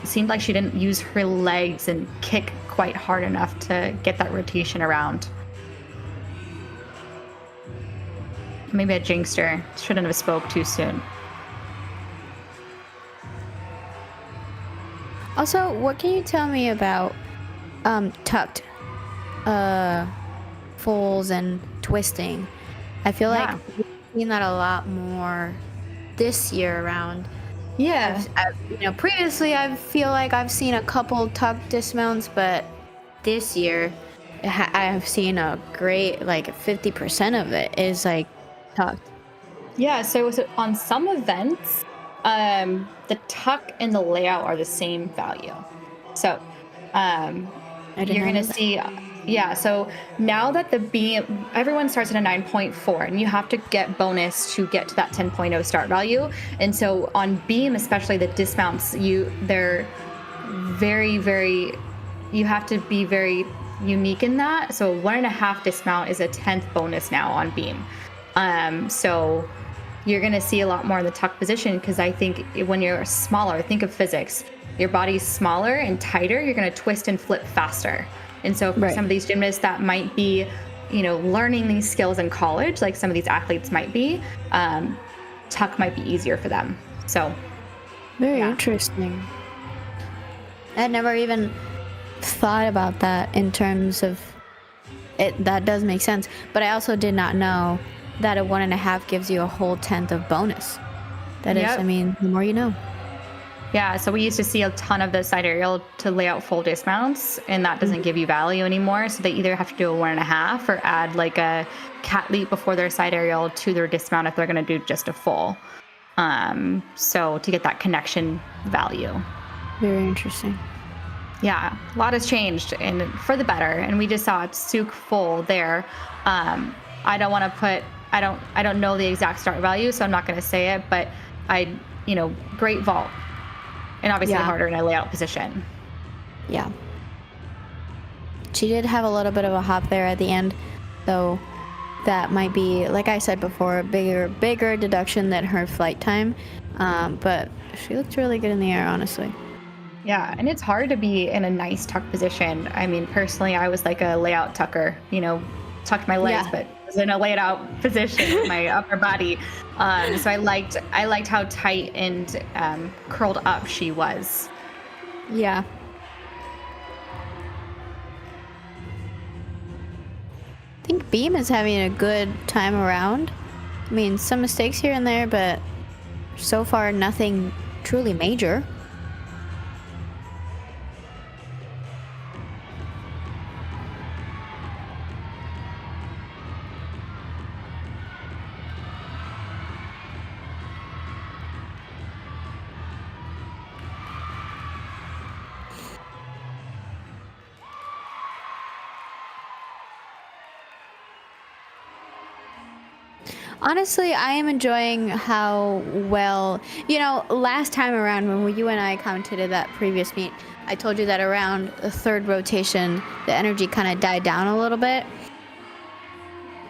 seemed like she didn't use her legs and kick quite hard enough to get that rotation around. Maybe I jinxed her. Shouldn't have spoke too soon. Also, what can you tell me about tucked fulls and twisting? I feel like we've seen that a lot more this year around. Yeah. Previously I feel like I've seen a couple tucked dismounts, but this year I have seen a great, 50% of it is tucked. Yeah, so on some events, the tuck and the layout are the same value. So you're going to see... Yeah, so now that the beam, everyone starts at a 9.4, and you have to get bonus to get to that 10.0 start value. And so on beam, especially the dismounts, they're very, very, you have to be very unique in that. So 1.5 dismount is a 10th bonus now on beam. So you're going to see a lot more in the tuck position, because I think when you're smaller, think of physics. Your body's smaller and tighter, you're going to twist and flip faster. And so for some of these gymnasts that might be, learning these skills in college, like some of these athletes might be, tuck might be easier for them. So very interesting. I had never even thought about that in terms of it. That does make sense. But I also did not know that a 1.5 gives you a whole 10th of bonus. That is, Yep. I mean, the more you know. Yeah, so we used to see a ton of the side aerial to lay out full dismounts, and that doesn't give you value anymore. So they either have to do a 1.5 or add like a cat leap before their side aerial to their dismount if they're going to do just a full. So to get that connection value. Very interesting. Yeah, a lot has changed and for the better. And we just saw it Suk full there. I don't want to put, I don't know the exact start value, so I'm not going to say it, but great vault. And obviously harder in a layout position. Yeah. She did have a little bit of a hop there at the end, so that might be, like I said before, a bigger deduction than her flight time. But she looked really good in the air, honestly. Yeah, and it's hard to be in a nice tuck position. I mean, personally, I was like a layout tucker, tucked my legs, but was in a laid out position with my upper body. So I liked how tight and curled up she was. Yeah. I think Beam is having a good time around. I mean, some mistakes here and there, but so far nothing truly major. Honestly, I am enjoying how well, last time around when you and I commentated that previous meet, I told you that around the third rotation, the energy kind of died down a little bit.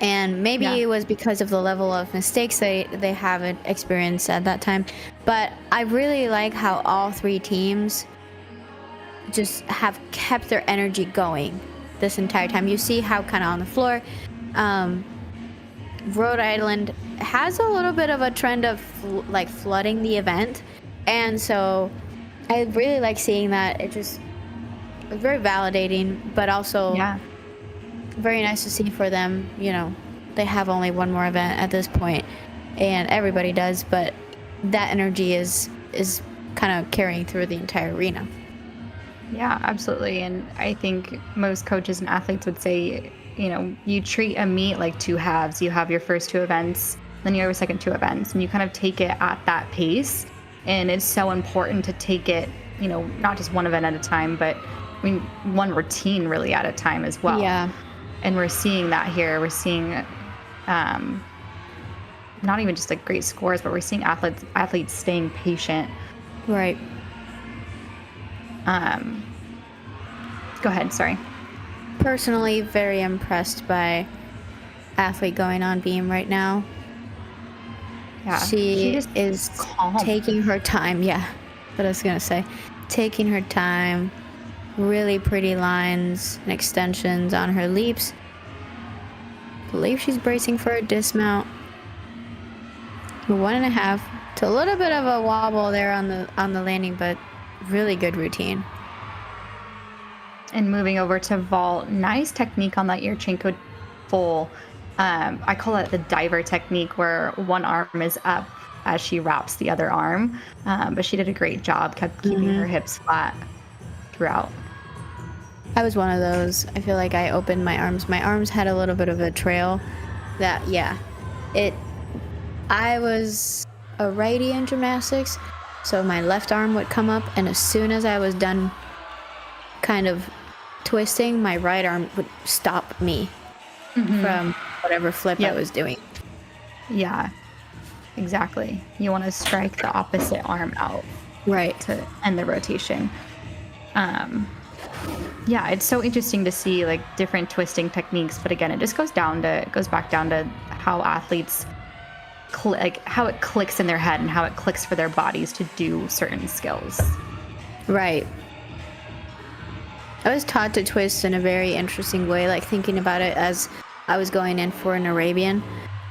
And maybe it was because of the level of mistakes they haven't experienced at that time. But I really like how all three teams just have kept their energy going this entire time. You see how kind of on the floor, Rhode Island has a little bit of a trend of flooding the event, and so I really like seeing that. It was very validating, but also very nice to see for them. They have only one more event at this point, and everybody does, but that energy is kind of carrying through the entire arena. Yeah, absolutely. And I think most coaches and athletes would say, you treat a meet like two halves. You have your first two events, then you have your second two events, and you kind of take it at that pace. And it's so important to take it, not just one event at a time, but one routine really at a time as well. Yeah. And we're seeing that here. We're seeing not even just like great scores, but we're seeing athletes staying patient. Right. Go ahead, sorry. Personally, very impressed by athlete going on beam right now. Yeah, she is calm. Taking her time. Yeah, what I was gonna say, taking her time. Really pretty lines and extensions on her leaps. Believe she's bracing for a dismount. 1.5 to a little bit of a wobble there on the landing, but really good routine. And moving over to vault, nice technique on that Yurchenko full. I call it the diver technique, where one arm is up as she wraps the other arm. But she did a great job, kept keeping her hips flat throughout. I was one of those. I feel like I opened my arms. My arms had a little bit of a trail. I was a righty in gymnastics, so my left arm would come up, and as soon as I was done kind of twisting, my right arm would stop me from whatever flip I was doing. Yeah, exactly. You want to strike the opposite arm out, right, to end the rotation. Yeah, it's so interesting to see like different twisting techniques, but again, it just goes back down to how athletes how it clicks in their head and how it clicks for their bodies to do certain skills. Right. I was taught to twist in a very interesting way, like thinking about it as I was going in for an Arabian.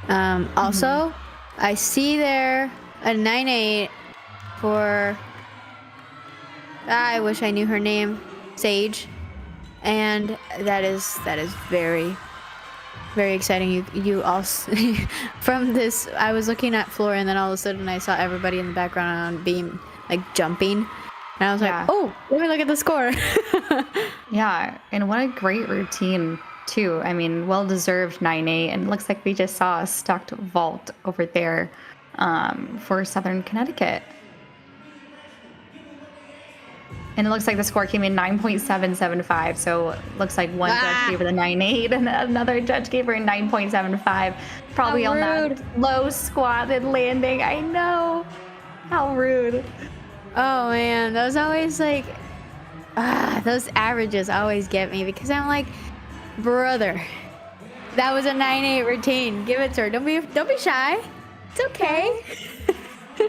Also, I see there a 9-8 for, I wish I knew her name, Sage. and that is very, very exciting. You also from this, I was looking at floor, and then all of a sudden I saw everybody in the background on beam like jumping, and I was Yeah. like, oh, let me look at the score. Yeah, and what a great routine too. I mean, well-deserved 9-8, and it looks like we just saw a stuck vault over there for Southern Connecticut. And it looks like the score came in 9.775. So it looks like one judge gave her the 9.8 and another judge gave her a 9.75. Probably How on rude. that low squatted landing. I know. How rude. Oh man, those always like, those averages always get me because I'm like, brother, that was a 9-8 routine. Give it to her. Don't be shy. It's okay.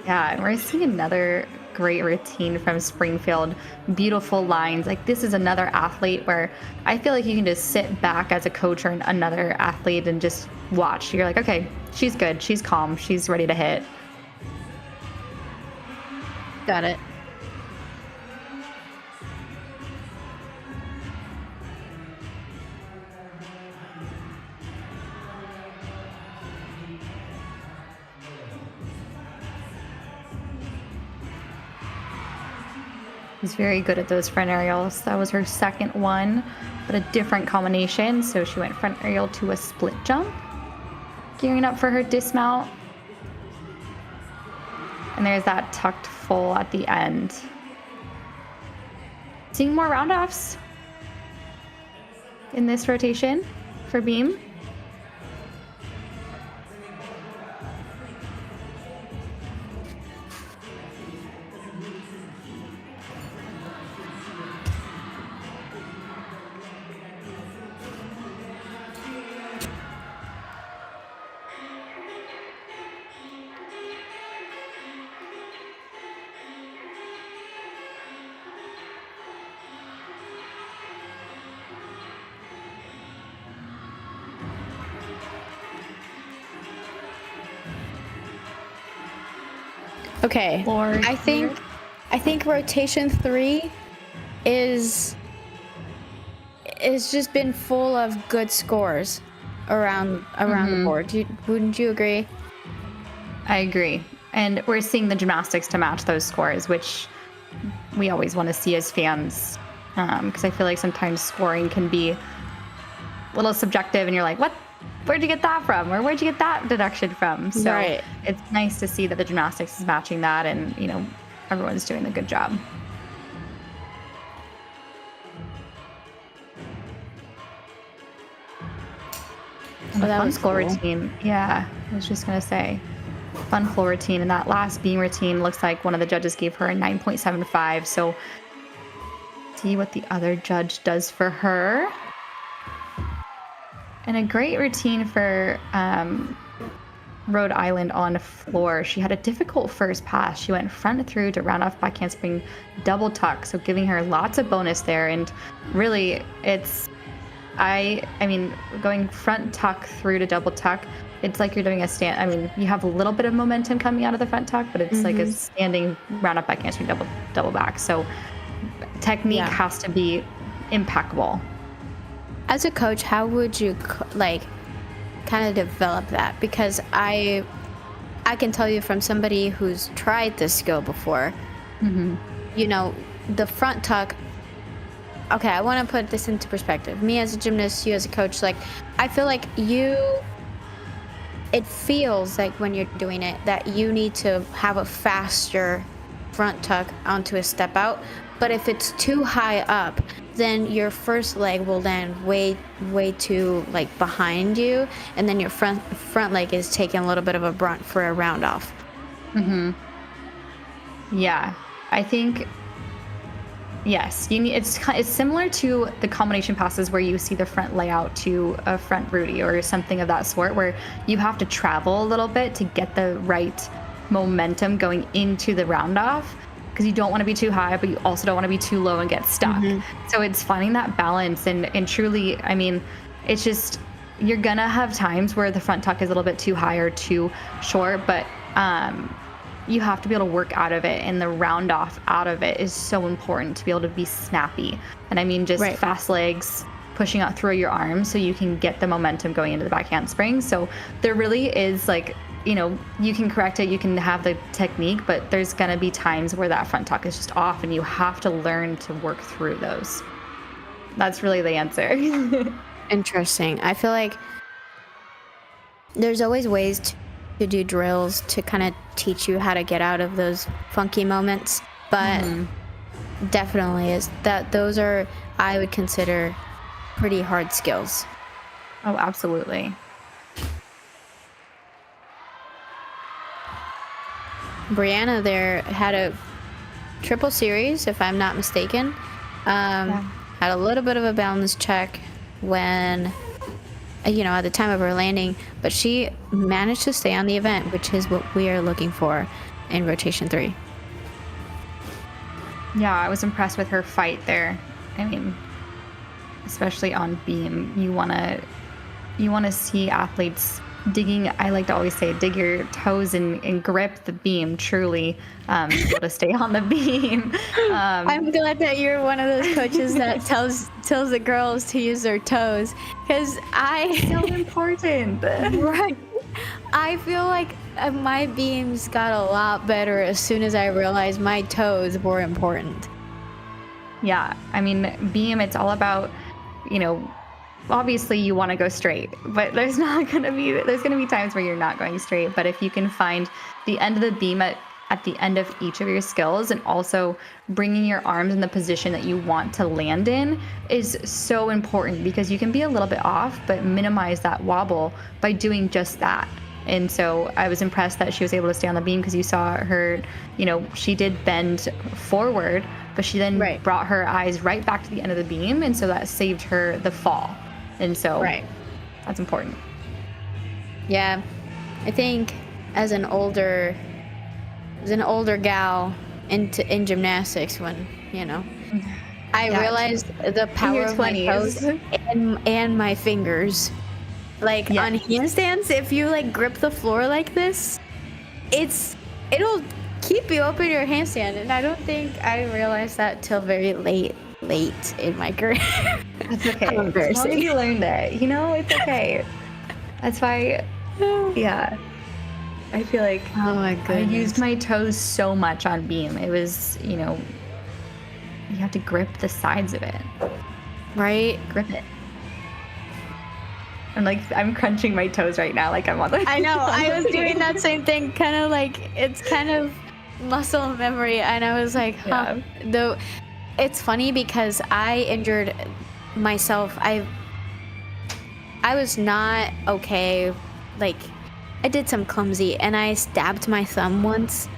Yeah, and we're seeing another great routine from Springfield. Beautiful lines. Like, this is another athlete where I feel like you can just sit back as a coach or another athlete and just watch. You're like, okay, she's good. She's calm. She's ready to hit. Got it. She's very good at those front aerials. That was her second one, but a different combination. So she went front aerial to a split jump, gearing up for her dismount. And there's that tucked full at the end. Seeing more roundoffs in this rotation for beam. Okay. Floor I think rotation 3 is just been full of good scores around the board. Wouldn't you agree? I agree. And we're seeing the gymnastics to match those scores, which we always want to see as fans. Because I feel like sometimes scoring can be a little subjective and you're like, what? Where'd you get that from? Or where'd you get that deduction from? So Right. It's nice to see that the gymnastics is matching that and, you know, everyone's doing a good job. And Oh, a that fun was floor cool. routine. Yeah, I was just going to say. Fun floor routine. And that last beam routine looks like one of the judges gave her a 9.75. So see what the other judge does for her. And a great routine for Rhode Island on floor. She had a difficult first pass. She went front through to round off back handspring double tuck. So giving her lots of bonus there. And really it's, I mean, going front tuck through to double tuck, it's like you're doing a stand. I mean, you have a little bit of momentum coming out of the front tuck, but it's like a standing round up back handspring double back. So technique has to be impeccable. As a coach, how would you like kind of develop that? Because I can tell you from somebody who's tried this skill before, you know, the front tuck. Okay, I want to put this into perspective. Me as a gymnast, you as a coach, like, I feel like it feels like when you're doing it that you need to have a faster front tuck onto a step out. But if it's too high up, then your first leg will land way too like behind you, and then your front leg is taking a little bit of a brunt for a round off. Yeah, I think yes. It's similar to the combination passes where you see the front layout to a front Rudy or something of that sort, where you have to travel a little bit to get the right momentum going into the round off. Because you don't want to be too high, but you also don't want to be too low and get stuck. So it's finding that balance and truly, I mean, it's just, you're gonna have times where the front tuck is a little bit too high or too short, but you have to be able to work out of it, and the round off out of it is so important to be able to be snappy. And I mean just fast legs, pushing out through your arms so you can get the momentum going into the back handspring. So there really is like, you know, you can correct it, you can have the technique, but there's going to be times where that front tuck is just off, and you have to learn to work through those. That's really the answer. Interesting. I feel like there's always ways to do drills to kind of teach you how to get out of those funky moments, but definitely is that those are, I would consider, pretty hard skills. Oh, absolutely. Brianna there had a triple series, if I'm not mistaken. Had a little bit of a balance check when, you know, at the time of her landing, but she managed to stay on the event, which is what we are looking for in rotation 3. Yeah, I was impressed with her fight there. I mean, especially on beam, you wanna see athletes digging. I like to always say, dig your toes and grip the beam truly, to be able to stay on the beam. I'm glad that you're one of those coaches that tells the girls to use their toes, because so important. Right. I feel like my beams got a lot better as soon as I realized my toes were important. Yeah, I mean, beam, it's all about, you know, obviously you want to go straight, but there's going to be times where you're not going straight. But if you can find the end of the beam at the end of each of your skills, and also bringing your arms in the position that you want to land in, is so important, because you can be a little bit off, but minimize that wobble by doing just that. And so I was impressed that she was able to stay on the beam, because you saw her, you know, she did bend forward, but she then brought her eyes right back to the end of the beam. And so that saved her the fall. And so that's important. Yeah. I think as an older gal in gymnastics, when, you know, I realized the power of my toes and my fingers. Like on handstands, if you like grip the floor like this, it'll keep you up in your handstand. And I don't think I realized that till very late in my career. That's okay. As long as you learned it, you know, it's okay. That's why, yeah. I feel like oh my goodness, I used my toes so much on beam. It was, you know, you have to grip the sides of it. Right? Grip it. I'm crunching my toes right now, like I'm on the. I know. I was doing that same thing, kind of like it's kind of muscle memory, and I was like, huh. Though, it's funny because I injured myself. I was not okay. Like, I did some clumsy, and I stabbed my thumb once,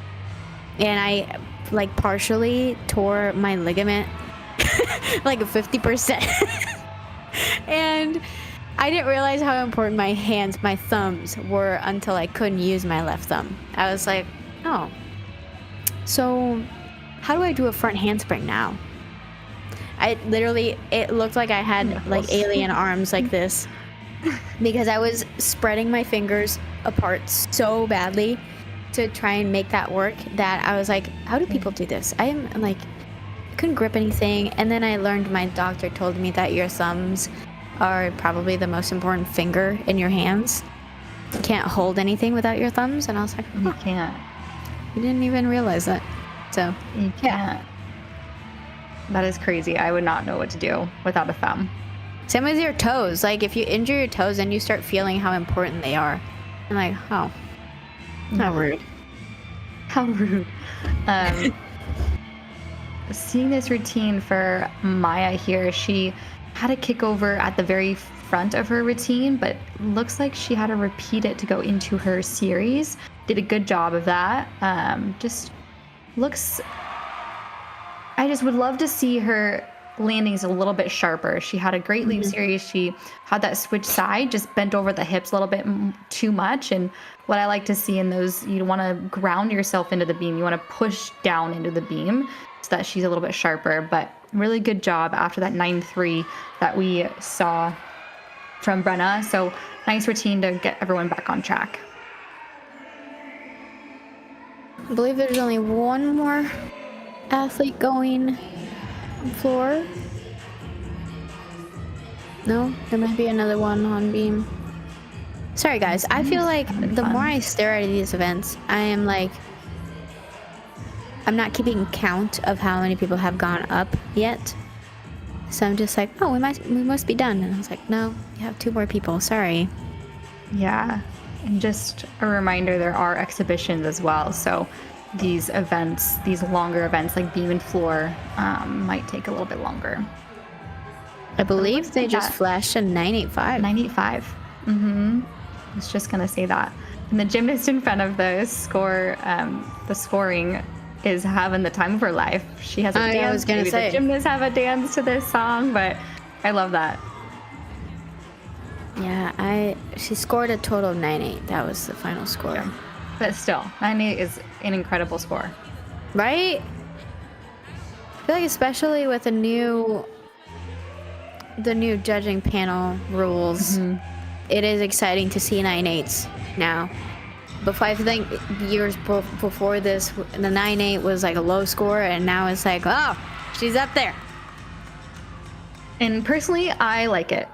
and I like partially tore my ligament, like 50%, and I didn't realize how important my thumbs were until I couldn't use my left thumb. I was like, oh, so how do I do a front handspring now? It looked like I had like alien arms like this, because I was spreading my fingers apart so badly to try and make that work, that I was like, how do people do this? I couldn't grip anything. And then I learned, my doctor told me that your thumbs are probably the most important finger in your hands. You can't hold anything without your thumbs. And I was like, you can't. You didn't even realize that. So you can't. That is crazy. I would not know what to do without a thumb. Same with your toes. Like, if you injure your toes, and you start feeling how important they are. I'm like, oh, how rude. How rude. Seeing this routine for Maya here, she had a kick over at the very front of her routine, but looks like she had to repeat it to go into her series. Did a good job of that. I just would love to see her landings a little bit sharper. She had a great leap series. She had that switch side, just bent over the hips a little bit too much. And what I like to see in those, you want to ground yourself into the beam. You want to push down into the beam so that she's a little bit sharper. But really good job after that 9-3 that we saw from Brenna. So nice routine to get everyone back on track. I believe there's only one more athlete going on floor. No, there might be another one on beam. Sorry guys, I feel like the more I stare at these events, I am like, I'm not keeping count of how many people have gone up yet. So I'm just like, oh, we must be done. And I was like, no, you have 2 more people, sorry. Yeah, and just a reminder, there are exhibitions as well. So these events, these longer events like beam and floor, might take a little bit longer. I believe they just flashed a 985. 985. I was just gonna say that. And the gymnast in front of the scoring is having the time of her life. She has a dance. Yeah, I was gonna Maybe say. the gymnasts have a dance to this song, but I love that. Yeah, she scored a total of 9.8. That was the final score. Yeah. But still, 9.8 is an incredible score. Right? I feel like especially with the new judging panel rules, it is exciting to see 9.8s now. Before, I think years before this, the 9.8 was like a low score, and now it's like, oh, she's up there. And personally, I like it.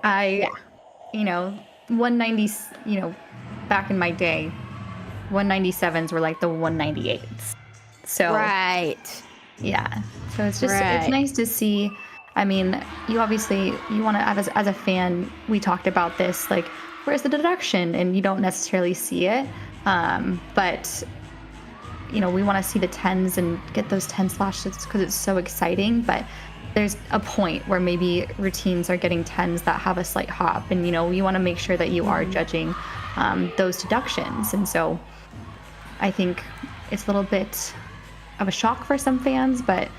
190, back in my day, 197s were like the 198s. So right. Yeah. So it's just it's nice to see. I mean, you want to, as a fan, we talked about this, like, where's the deduction? And you don't necessarily see it. But, we want to see the 10s and get those 10 slashes because it's so exciting. But there's a point where maybe routines are getting 10s that have a slight hop. And, you want to make sure that you are judging those deductions. And so I think it's a little bit of a shock for some fans, but,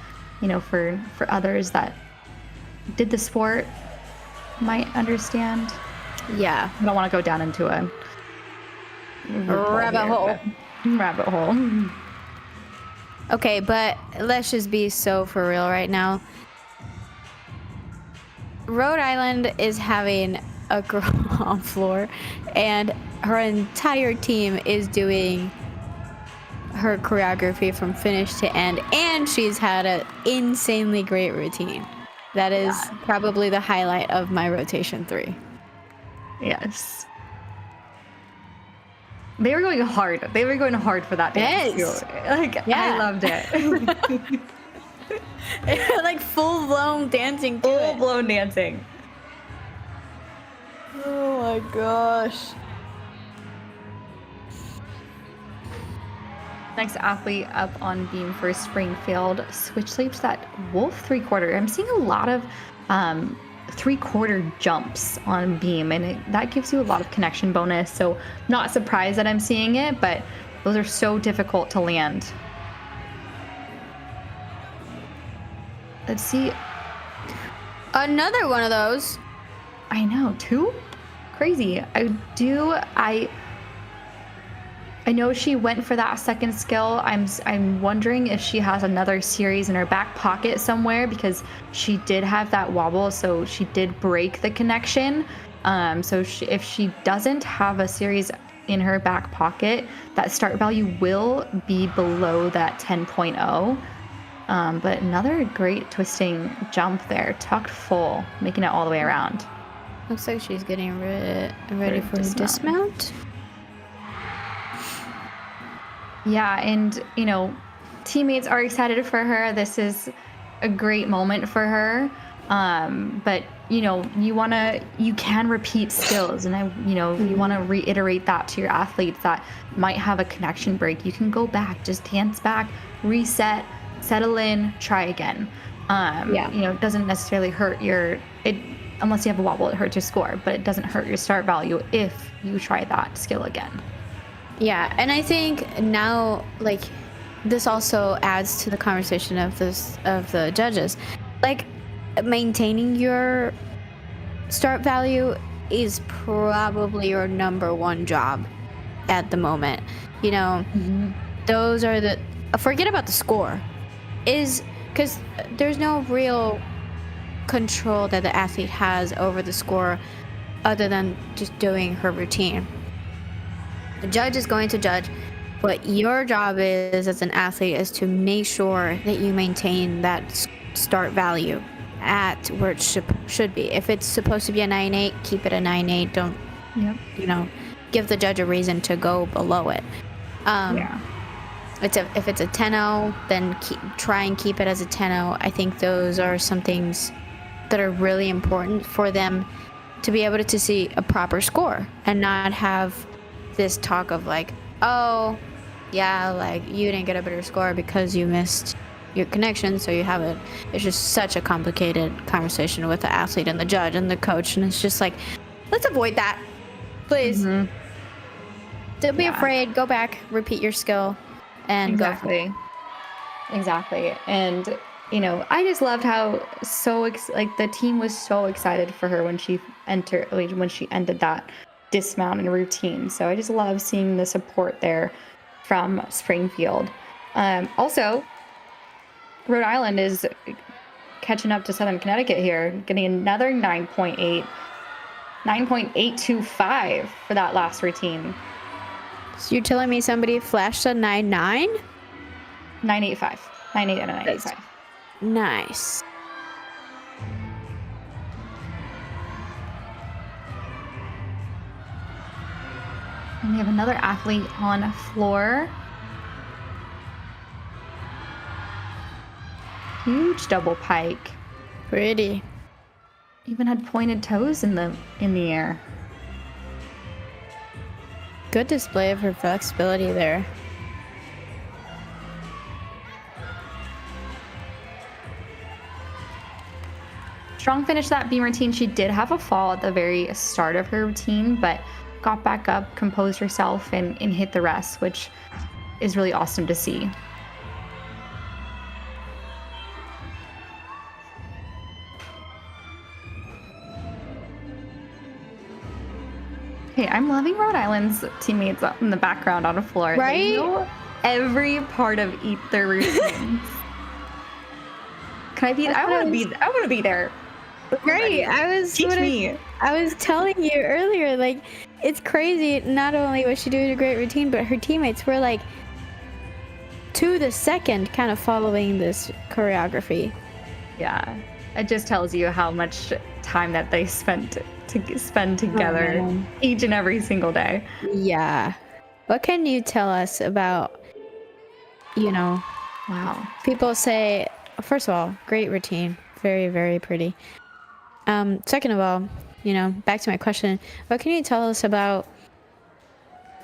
for others that did the sport might understand. Yeah. I don't want to go down into a rabbit hole. Okay, but let's just be so for real right now. Rhode Island is having a girl on floor, and her entire team is doing her choreography from finish to end, and she's had an insanely great routine. That is probably the highlight of my rotation 3. Yes. They were going hard. They were going hard for that dance. Yes. I loved it. Like full-blown dancing to it. Full-blown dancing. Oh my gosh. Next athlete up on beam for Springfield, switch leaps that wolf 3/4. I'm seeing a lot of 3/4 jumps on beam, and that gives you a lot of connection bonus. So not surprised that I'm seeing it, but those are so difficult to land. Let's see. Another one of those. I know, 2? Crazy. I know she went for that second skill. I'm wondering if she has another series in her back pocket somewhere, because she did have that wobble, so she did break the connection. If she doesn't have a series in her back pocket, that start value will be below that 10.0. But another great twisting jump there, tucked full, making it all the way around. Looks like she's getting ready for the dismount. Yeah, and teammates are excited for her. This is a great moment for her. But you can repeat skills, and you want to reiterate that to your athletes that might have a connection break. You can go back, just dance back, reset, settle in, try again. It doesn't necessarily hurt unless you have a wobble, it hurts your score, but it doesn't hurt your start value if you try that skill again. Yeah, and I think now, like, this also adds to the conversation of the judges. Like, maintaining your start value is probably your number one job at the moment. Those are forget about the score, because there's no real control that the athlete has over the score other than just doing her routine. The judge is going to judge What your job is as an athlete is to make sure that you maintain that start value at where it should be. If it's supposed to be a 9.8, keep it a 9.8. Don't, give the judge a reason to go below it. If it's a 10.0, then try and keep it as a 10.0. I think those are some things that are really important for them to be able to see a proper score and not have this talk of like, oh, yeah, like you didn't get a better score because you missed your connection, so you have it. It's just such a complicated conversation with the athlete and the judge and the coach, and it's just like, let's avoid that, please. Don't be afraid. Go back, repeat your skill, and go for it. Exactly. And I just loved how the team was so excited for her when she ended that dismount and routine. So I just love seeing the support there from Springfield. Also, Rhode Island is catching up to Southern Connecticut here, getting another 9.825 for that last routine. So you're telling me somebody flashed a 9.9? 9.85. 9.8 and a 9.85. Nice. And we have another athlete on floor. Huge double pike. Pretty. Even had pointed toes in the air. Good display of her flexibility there. Strong finish that beam routine. She did have a fall at the very start of her routine, but got back up, composed herself, and hit the rest, which is really awesome to see. Hey, I'm loving Rhode Island's teammates in the background on the floor. Right? They know every part of their routines. Can I be? I want to be there. Right. I was telling you earlier, like, it's crazy. Not only was she doing a great routine, but her teammates were like to the second kind of following this choreography. Yeah. It just tells you how much time that they spend together each and every single day. Yeah. What can you tell us about, Wow. people say, first of all, great routine. Very, very pretty. Second of all, back to my question, what can you tell us about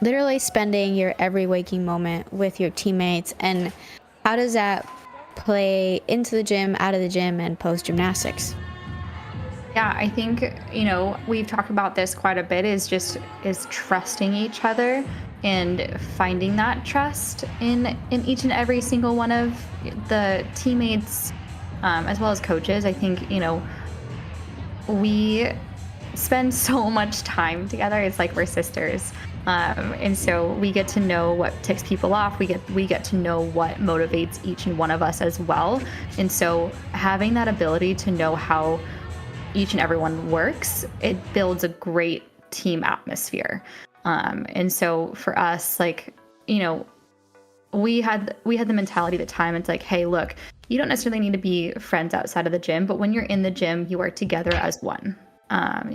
literally spending your every waking moment with your teammates, and how does that play into the gym, out of the gym, and post gymnastics? Yeah, I think, we've talked about this quite a bit, is trusting each other and finding that trust in each and every single one of the teammates, as well as coaches. I think, we spend so much time together. It's like we're sisters. And so we get to know what ticks people off. We get to know what motivates each and one of us as well. And so having that ability to know how each and everyone works, it builds a great team atmosphere. And so for us, we had the mentality at the time. It's like, hey, look, you don't necessarily need to be friends outside of the gym, but when you're in the gym, you are together as one.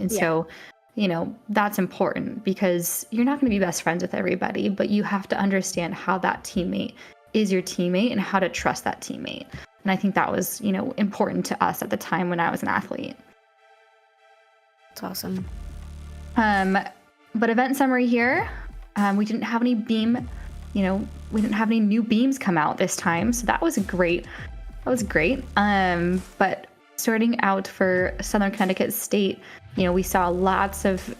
So, that's important, because you're not going to be best friends with everybody, but you have to understand how that teammate is your teammate and how to trust that teammate. And I think that was, important to us at the time when I was an athlete. It's awesome. But event summary here, we didn't have any beam, we didn't have any new beams come out this time. So that was great. But starting out for Southern Connecticut State, we saw lots of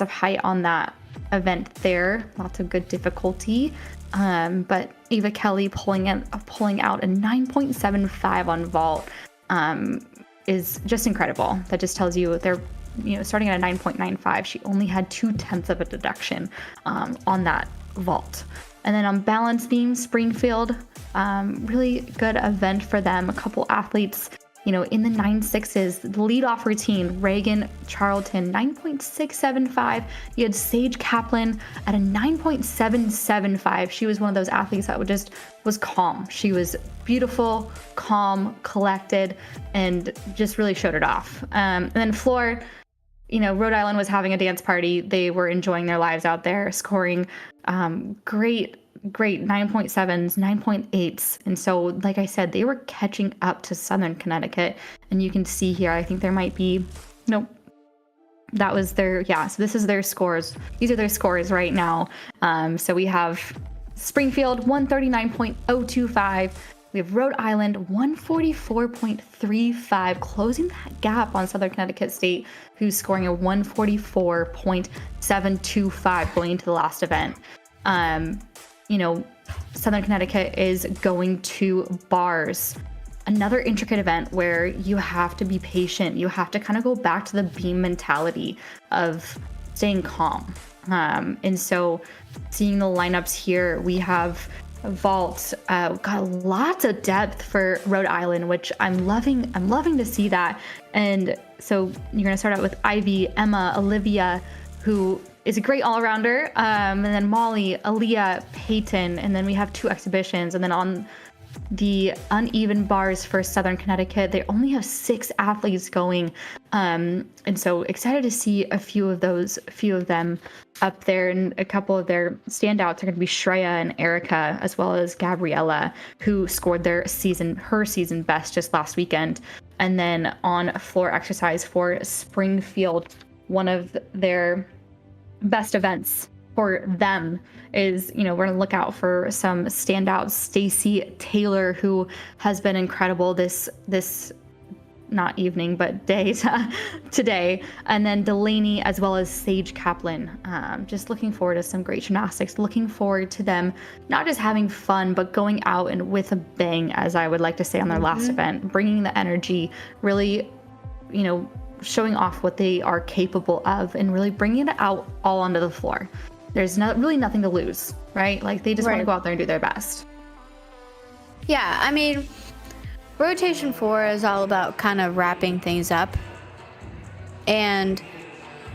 height on that event there, lots of good difficulty. But Ava Kelly pulling out a 9.75 on vault is just incredible. That just tells you they're, starting at a 9.95, she only had 0.2 of a deduction on that vault. And then on balance beam, Springfield, really good event for them. A couple athletes in the 9.6s, the leadoff routine, Reagan Charlton, 9.675. You had Sage Kaplan at a 9.775. She was one of those athletes that was calm. She was beautiful, calm, collected, and just really showed it off. And then floor, Rhode Island was having a dance party. They were enjoying their lives out there, scoring great 9.7s, 9.8s. And so, like I said, they were catching up to Southern Connecticut. And you can see here, I think there might be, nope, that was their, so this is their scores. These are their scores right now. So we have Springfield, 139.025. We have Rhode Island, 144.35, closing that gap on Southern Connecticut State, who's scoring a 144.725 going into the last event. Southern Connecticut is going to bars, another intricate event where you have to be patient. You have to kind of go back to the beam mentality of staying calm. And so seeing the lineups here, we have vault, got lots of depth for Rhode Island, which I'm loving to see that. And so you're going to start out with Ivy, Emma, Olivia, who is a great all-arounder, and then Molly, Aaliyah, Peyton, and then we have 2 exhibitions. And then on the uneven bars for Southern Connecticut, they only have 6 athletes going, and so excited to see a few of them up there. And a couple of their standouts are going to be Shreya and Erica, as well as Gabriella, who scored her season best just last weekend. And then on floor exercise for Springfield, one of their best events for them is, we're going to look out for some standouts. Stacy Taylor, who has been incredible this not evening, but day today. And then Delaney, as well as Sage Kaplan. Just looking forward to some great gymnastics. Looking forward to them not just having fun, but going out and with a bang, as I would like to say on their last event, bringing the energy, really, showing off what they are capable of and really bringing it out all onto the floor. There's really nothing to lose, right? Like, they just want to go out there and do their best. Yeah, I mean, rotation 4 is all about kind of wrapping things up. And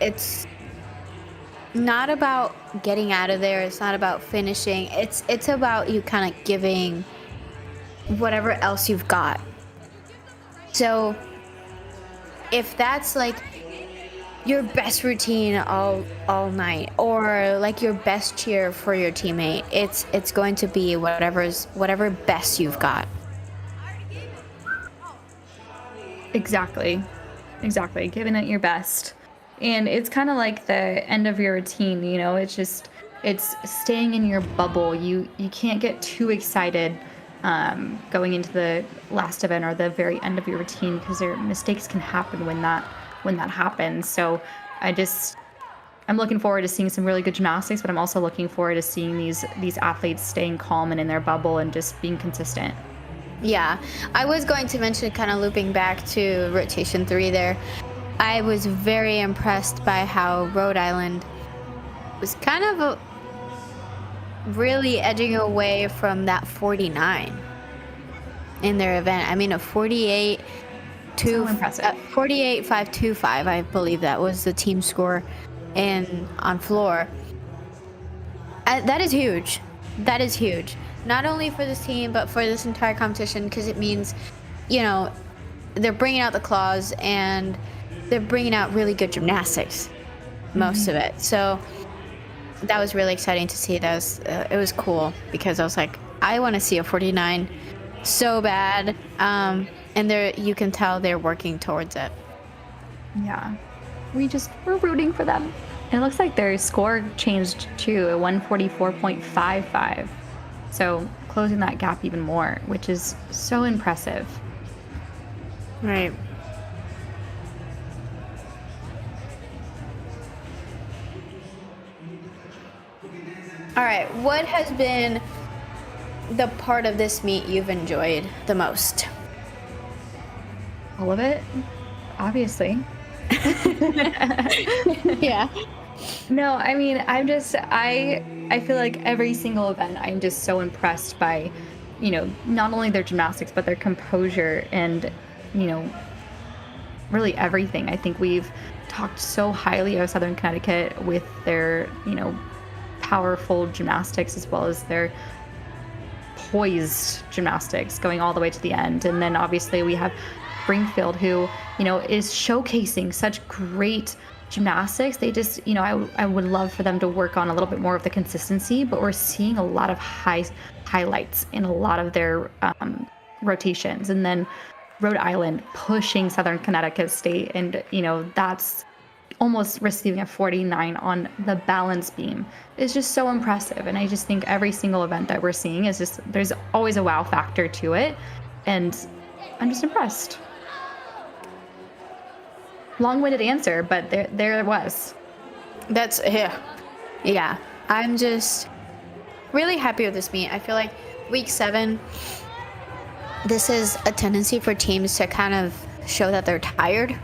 it's not about getting out of there. It's not about finishing. It's about you kind of giving whatever else you've got. So if that's like your best routine all night, or like your best cheer for your teammate, it's going to be whatever best you've got. Exactly, giving it your best. And it's kind of like the end of your routine, it's staying in your bubble. You can't get too excited going into the last event or the very end of your routine, because mistakes can happen when that happens. So I'm looking forward to seeing some really good gymnastics, but I'm also looking forward to seeing these athletes staying calm and in their bubble and just being consistent. Yeah, I was going to mention, kind of looping back to rotation 3 there, I was very impressed by how Rhode Island was kind of really edging away from that 49 in their event. I mean, a 48.525, I believe that was the team score on floor. That is huge. That is huge. Not only for this team, but for this entire competition, because it means, they're bringing out the claws and they're bringing out really good gymnastics, most of it. So that was really exciting to see. It was cool, because I was like, I want to see a 49 so bad. And you can tell they're working towards it. Yeah, we're rooting for them. It looks like their score changed to a 144.55. So closing that gap even more, which is so impressive. Right. All right, what has been the part of this meet you've enjoyed the most? All of it, obviously. Yeah. No, I mean, I feel like every single event, I'm just so impressed by, not only their gymnastics, but their composure and, really everything. I think we've talked so highly of Southern Connecticut with their, powerful gymnastics as well as their poised gymnastics going all the way to the end. And then obviously we have Springfield, who, is showcasing such great gymnastics. They just, I would love for them to work on a little bit more of the consistency, but we're seeing a lot of highlights in a lot of their rotations. And then Rhode Island pushing Southern Connecticut State, and that's almost receiving a 49 on the balance beam is just so impressive. And I just think every single event that we're seeing is just, there's always a wow factor to it, and I'm just impressed. Long-winded answer, but there it was. That's yeah. I'm just really happy with this meet. I feel like week 7, this is a tendency for teams to kind of show that they're tired.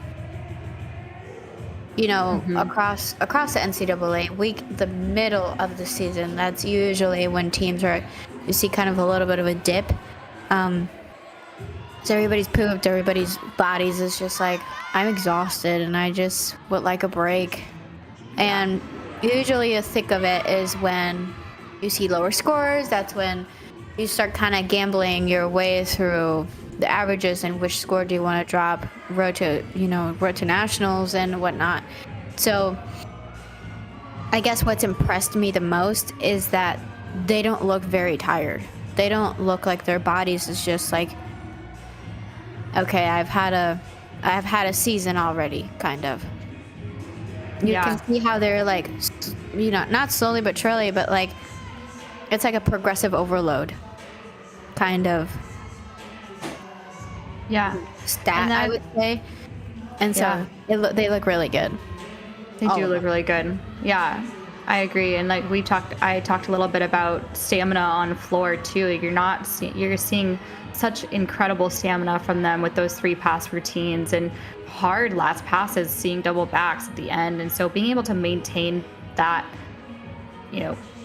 Across the NCAA, the middle of the season, that's usually when teams you see kind of a little bit of a dip. So everybody's pooped, everybody's bodies is just like, I'm exhausted and I just would like a break. And usually the thick of it is when you see lower scores. That's when you start kind of gambling your way through the averages and which score do you want to drop, road to nationals and whatnot. So I guess what's impressed me the most is that they don't look very tired. They don't look like their bodies is just like, okay, I've had a season already, kind of. You can see how they're like, not slowly but surely, but like, it's like a progressive overload, kind of. Yeah. Stat, I would say. And so they look really good. They do look really good. Yeah, I agree. And like I talked a little bit about stamina on floor too. Like you're seeing such incredible stamina from them with those 3-pass routines and hard last passes, seeing double backs at the end. And so being able to maintain that,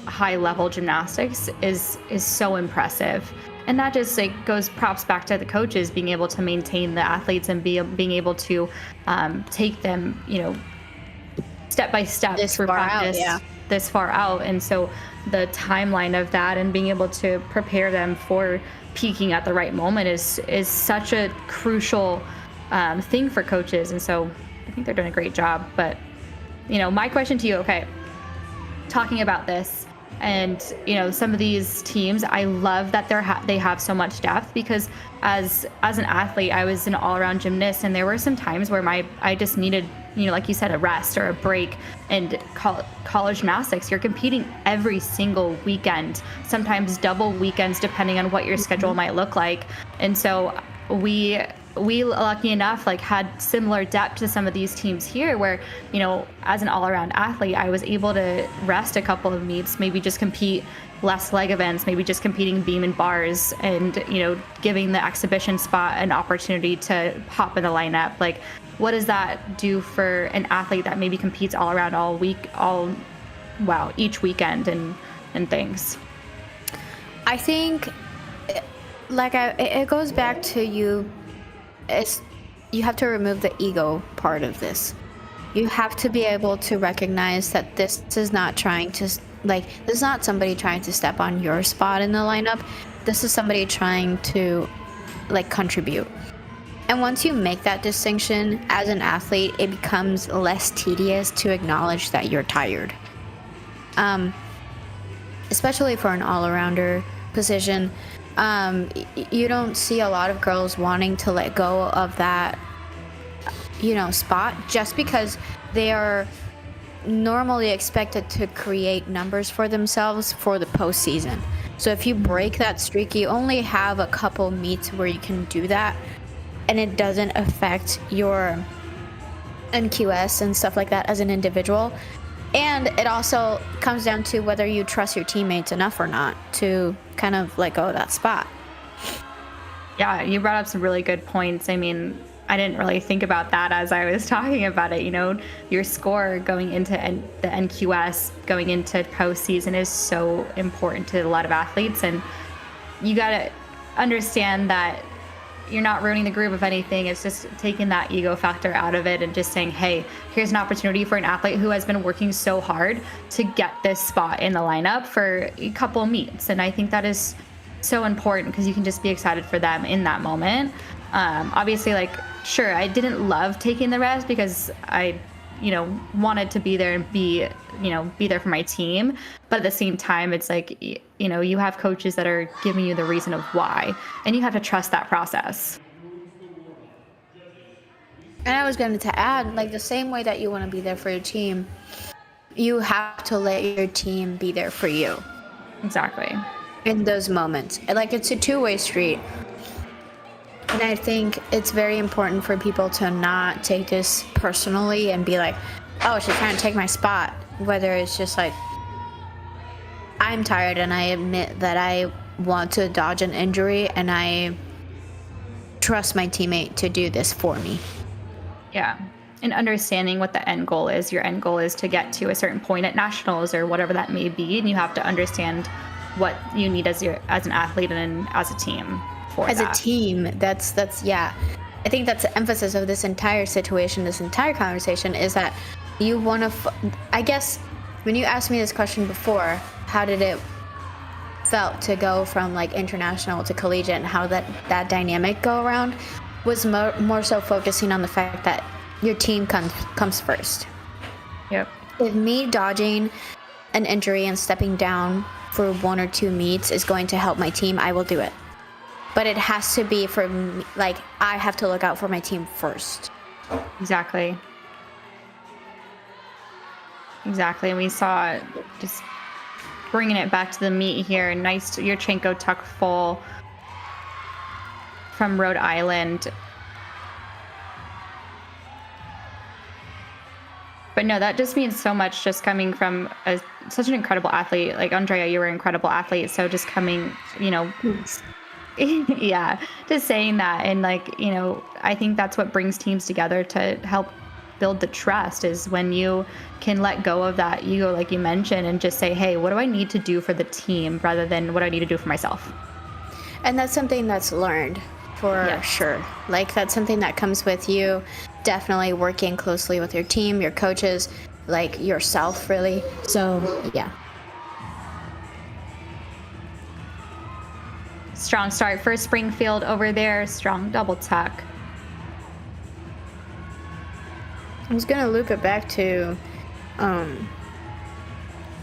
high level gymnastics is so impressive. And that just like goes props back to the coaches being able to maintain the athletes and being able to take them, step by step through practice this far out. And so the timeline of that and being able to prepare them for peaking at the right moment is such a crucial thing for coaches. And so I think they're doing a great job. But, my question to you, okay, talking about this, and some of these teams, I love that they have so much depth, because as an athlete, I was an all-around gymnast, and there were some times where I just needed, like you said, a rest or a break. And college gymnastics, you're competing every single weekend, sometimes double weekends depending on what your schedule might look like. And so we lucky enough had similar depth to some of these teams here, where as an all-around athlete, I was able to rest a couple of meets, maybe just compete less leg events, maybe just competing beam and bars, and giving the exhibition spot an opportunity to hop in the lineup. Like, what does that do for an athlete that maybe competes all around each weekend and things? I think it goes back to you have to remove the ego part of this. You have to be able to recognize that this is not this is not somebody trying to step on your spot in the lineup. This is somebody trying to contribute. And once you make that distinction as an athlete, it becomes less tedious to acknowledge that you're tired. Especially for an all-arounder position. You don't see a lot of girls wanting to let go of that, spot, just because they are normally expected to create numbers for themselves for the postseason. So if you break that streak, you only have a couple meets where you can do that, and it doesn't affect your NQS and stuff like that as an individual. And it also comes down to whether you trust your teammates enough or not to kind of let go of that spot. Yeah, you brought up some really good points. I mean, I didn't really think about that as I was talking about it. Your score going into the NQS, going into postseason is so important to a lot of athletes. And you got to understand that you're not ruining the groove of anything. It's just taking that ego factor out of it and just saying, hey, here's an opportunity for an athlete who has been working so hard to get this spot in the lineup for a couple meets. And I think that is so important because you can just be excited for them in that moment. Obviously, like, sure, I didn't love taking the rest because I, wanted to be there and be there for my team. But at the same time, it's like, you have coaches that are giving you the reason of why, and you have to trust that process. And I was going to add, like, the same way that you want to be there for your team, you have to let your team be there for you. Exactly. In those moments. Like, it's a two-way street. And I think it's very important for people to not take this personally and be like, oh, she's trying to take my spot. Whether it's just like, I'm tired and I admit that I want to dodge an injury and I trust my teammate to do this for me. Yeah. And understanding what the end goal is. Your end goal is to get to a certain point at nationals or whatever that may be. And you have to understand what you need as an athlete and as a team. As a team, that's yeah. I think that's the emphasis of this entire situation, this entire conversation, is that you want to. I guess when you asked me this question before, how did it felt to go from like international to collegiate, and how that dynamic go around, was more so focusing on the fact that your team comes first. Yep. If me dodging an injury and stepping down for 1 or 2 meets is going to help my team, I will do it. But it has to be for me, like, I have to look out for my team first. Exactly. And we saw, just bringing it back to the meet here, nice Yurchenko tuck full from Rhode Island. But no, that just means so much, just coming from such an incredible athlete. Like, Andrea, you were an incredible athlete. So just coming, yeah, just saying that. And like, I think that's what brings teams together to help build the trust, is when you can let go of that ego, like you mentioned, and just say, hey, what do I need to do for the team rather than what I need to do for myself? And that's something that's learned for sure. Like, that's something that comes with you definitely working closely with your team, your coaches, like yourself, really. So yeah. Strong start for Springfield over there. Strong double tuck. I was going to loop it back to,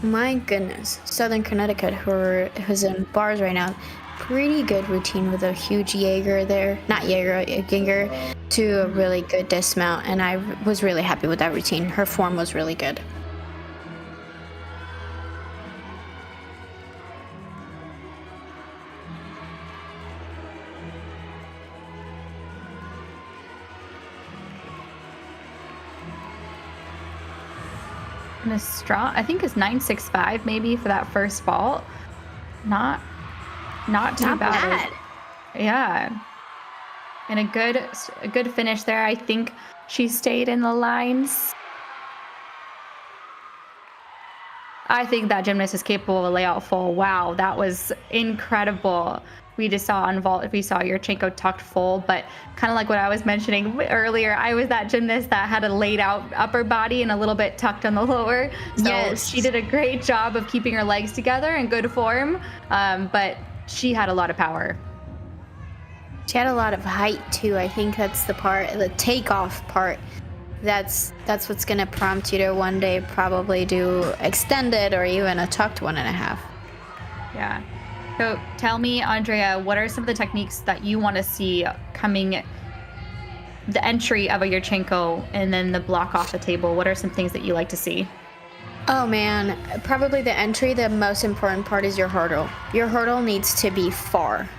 my goodness, Southern Connecticut, who's in bars right now. Pretty good routine with a huge Jaeger there. Not Jaeger, a Ginger, to a really good dismount. And I was really happy with that routine. Her form was really good. And a strong, I think it's 965 maybe for that first vault. Not too bad. Yeah. And a good finish there. I think she stayed in the lines. I think that gymnast is capable of a layout full. Wow, that was incredible. We just saw on vault, we saw Yurchenko tucked full, but kind of like what I was mentioning earlier, I was that gymnast that had a laid out upper body and a little bit tucked on the lower. So yes, she did a great job of keeping her legs together in good form, but she had a lot of power. She had a lot of height too. I think that's the takeoff part. That's what's gonna prompt you to one day probably do extended or even a tucked 1.5. Yeah. So tell me, Andrea, what are some of the techniques that you want to see coming, the entry of a Yurchenko and then the block off the table? What are some things that you like to see? Oh man, probably the entry, the most important part is your hurdle. Your hurdle needs to be far.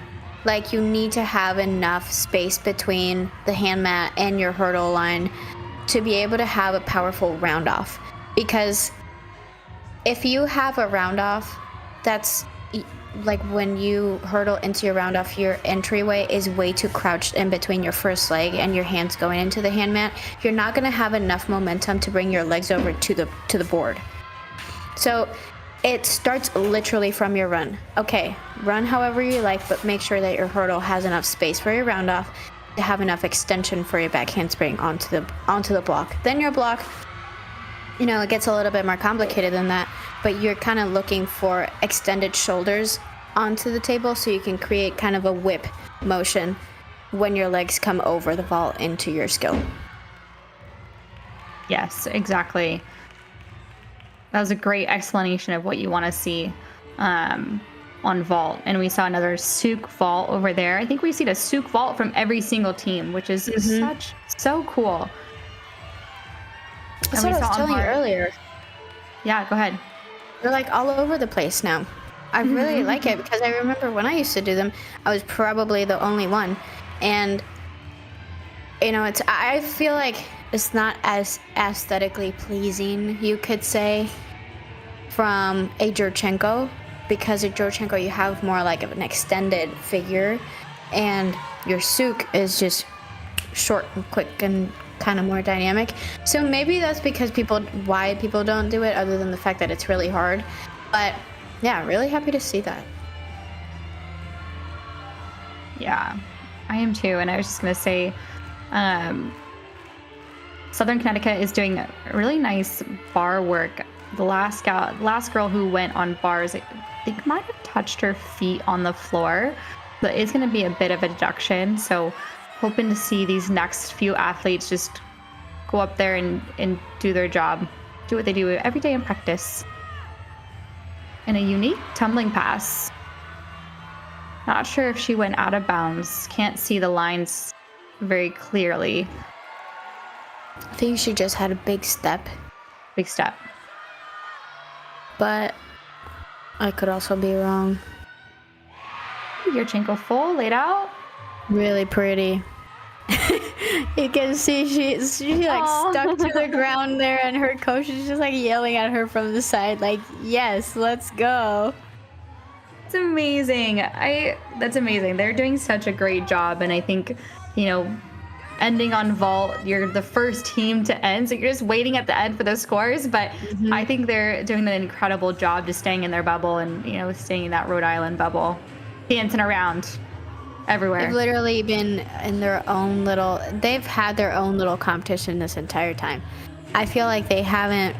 Like, you need to have enough space between the hand mat and your hurdle line to be able to have a powerful round off. Because if you have a round off, that's like when you hurdle into your round off, your entryway is way too crouched in between your first leg and your hands going into the hand mat. You're not going to have enough momentum to bring your legs over to the board. So It starts literally from your run. Okay, run however you like, but make sure that your hurdle has enough space for your round off to have enough extension for your back handspring onto the block. Then your block, it gets a little bit more complicated than that, but you're kind of looking for extended shoulders onto the table so you can create kind of a whip motion when your legs come over the vault into your skill. Yes, exactly. That was a great explanation of what you want to see on vault. And we saw another Souk vault over there. I think we've seen a Souk vault from every single team, which is so cool. That's what I was telling you earlier. Yeah, go ahead. They're like all over the place now. I really like it because I remember when I used to do them, I was probably the only one. And, I feel like it's not as aesthetically pleasing, you could say, from a Jurchenko, because at Jurchenko you have more like of an extended figure, and your Souk is just short and quick and kind of more dynamic. So maybe that's because why people don't do it, other than the fact that it's really hard. But yeah, really happy to see that. Yeah, I am too. And I was just going to say, Southern Connecticut is doing really nice bar work. The last girl who went on bars, I think might have touched her feet on the floor. But it's going to be a bit of a deduction. So hoping to see these next few athletes just go up there and do their job, do what they do every day in practice. And a unique tumbling pass. Not sure if she went out of bounds. Can't see the lines very clearly. I think she just had a big step. Big step. But I could also be wrong. Yurchenko full, laid out. Really pretty. You can see she stuck to the ground there, and her coach is just like yelling at her from the side, like, yes, let's go. It's amazing. That's amazing. They're doing such a great job, and I think, ending on vault, you're the first team to end, so you're just waiting at the end for the scores, but I think they're doing an incredible job just staying in their bubble and, staying in that Rhode Island bubble, dancing around everywhere. They've literally been in they've had their own little competition this entire time. I feel like they haven't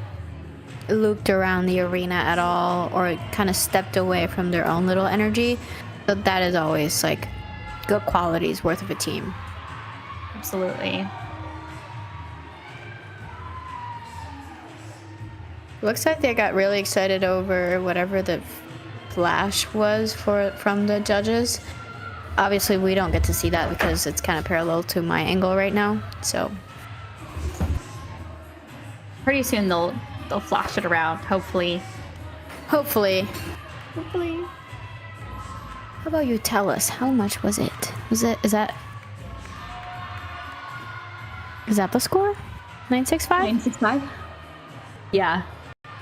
looped around the arena at all or kind of stepped away from their own little energy. So that is always like good qualities worth of a team. Absolutely. Looks like they got really excited over whatever the flash was from the judges. Obviously, we don't get to see that because it's kind of parallel to my angle right now. So pretty soon they'll flash it around. Hopefully. How about you tell us, how much was it? Is that the score? 965? 965? Yeah.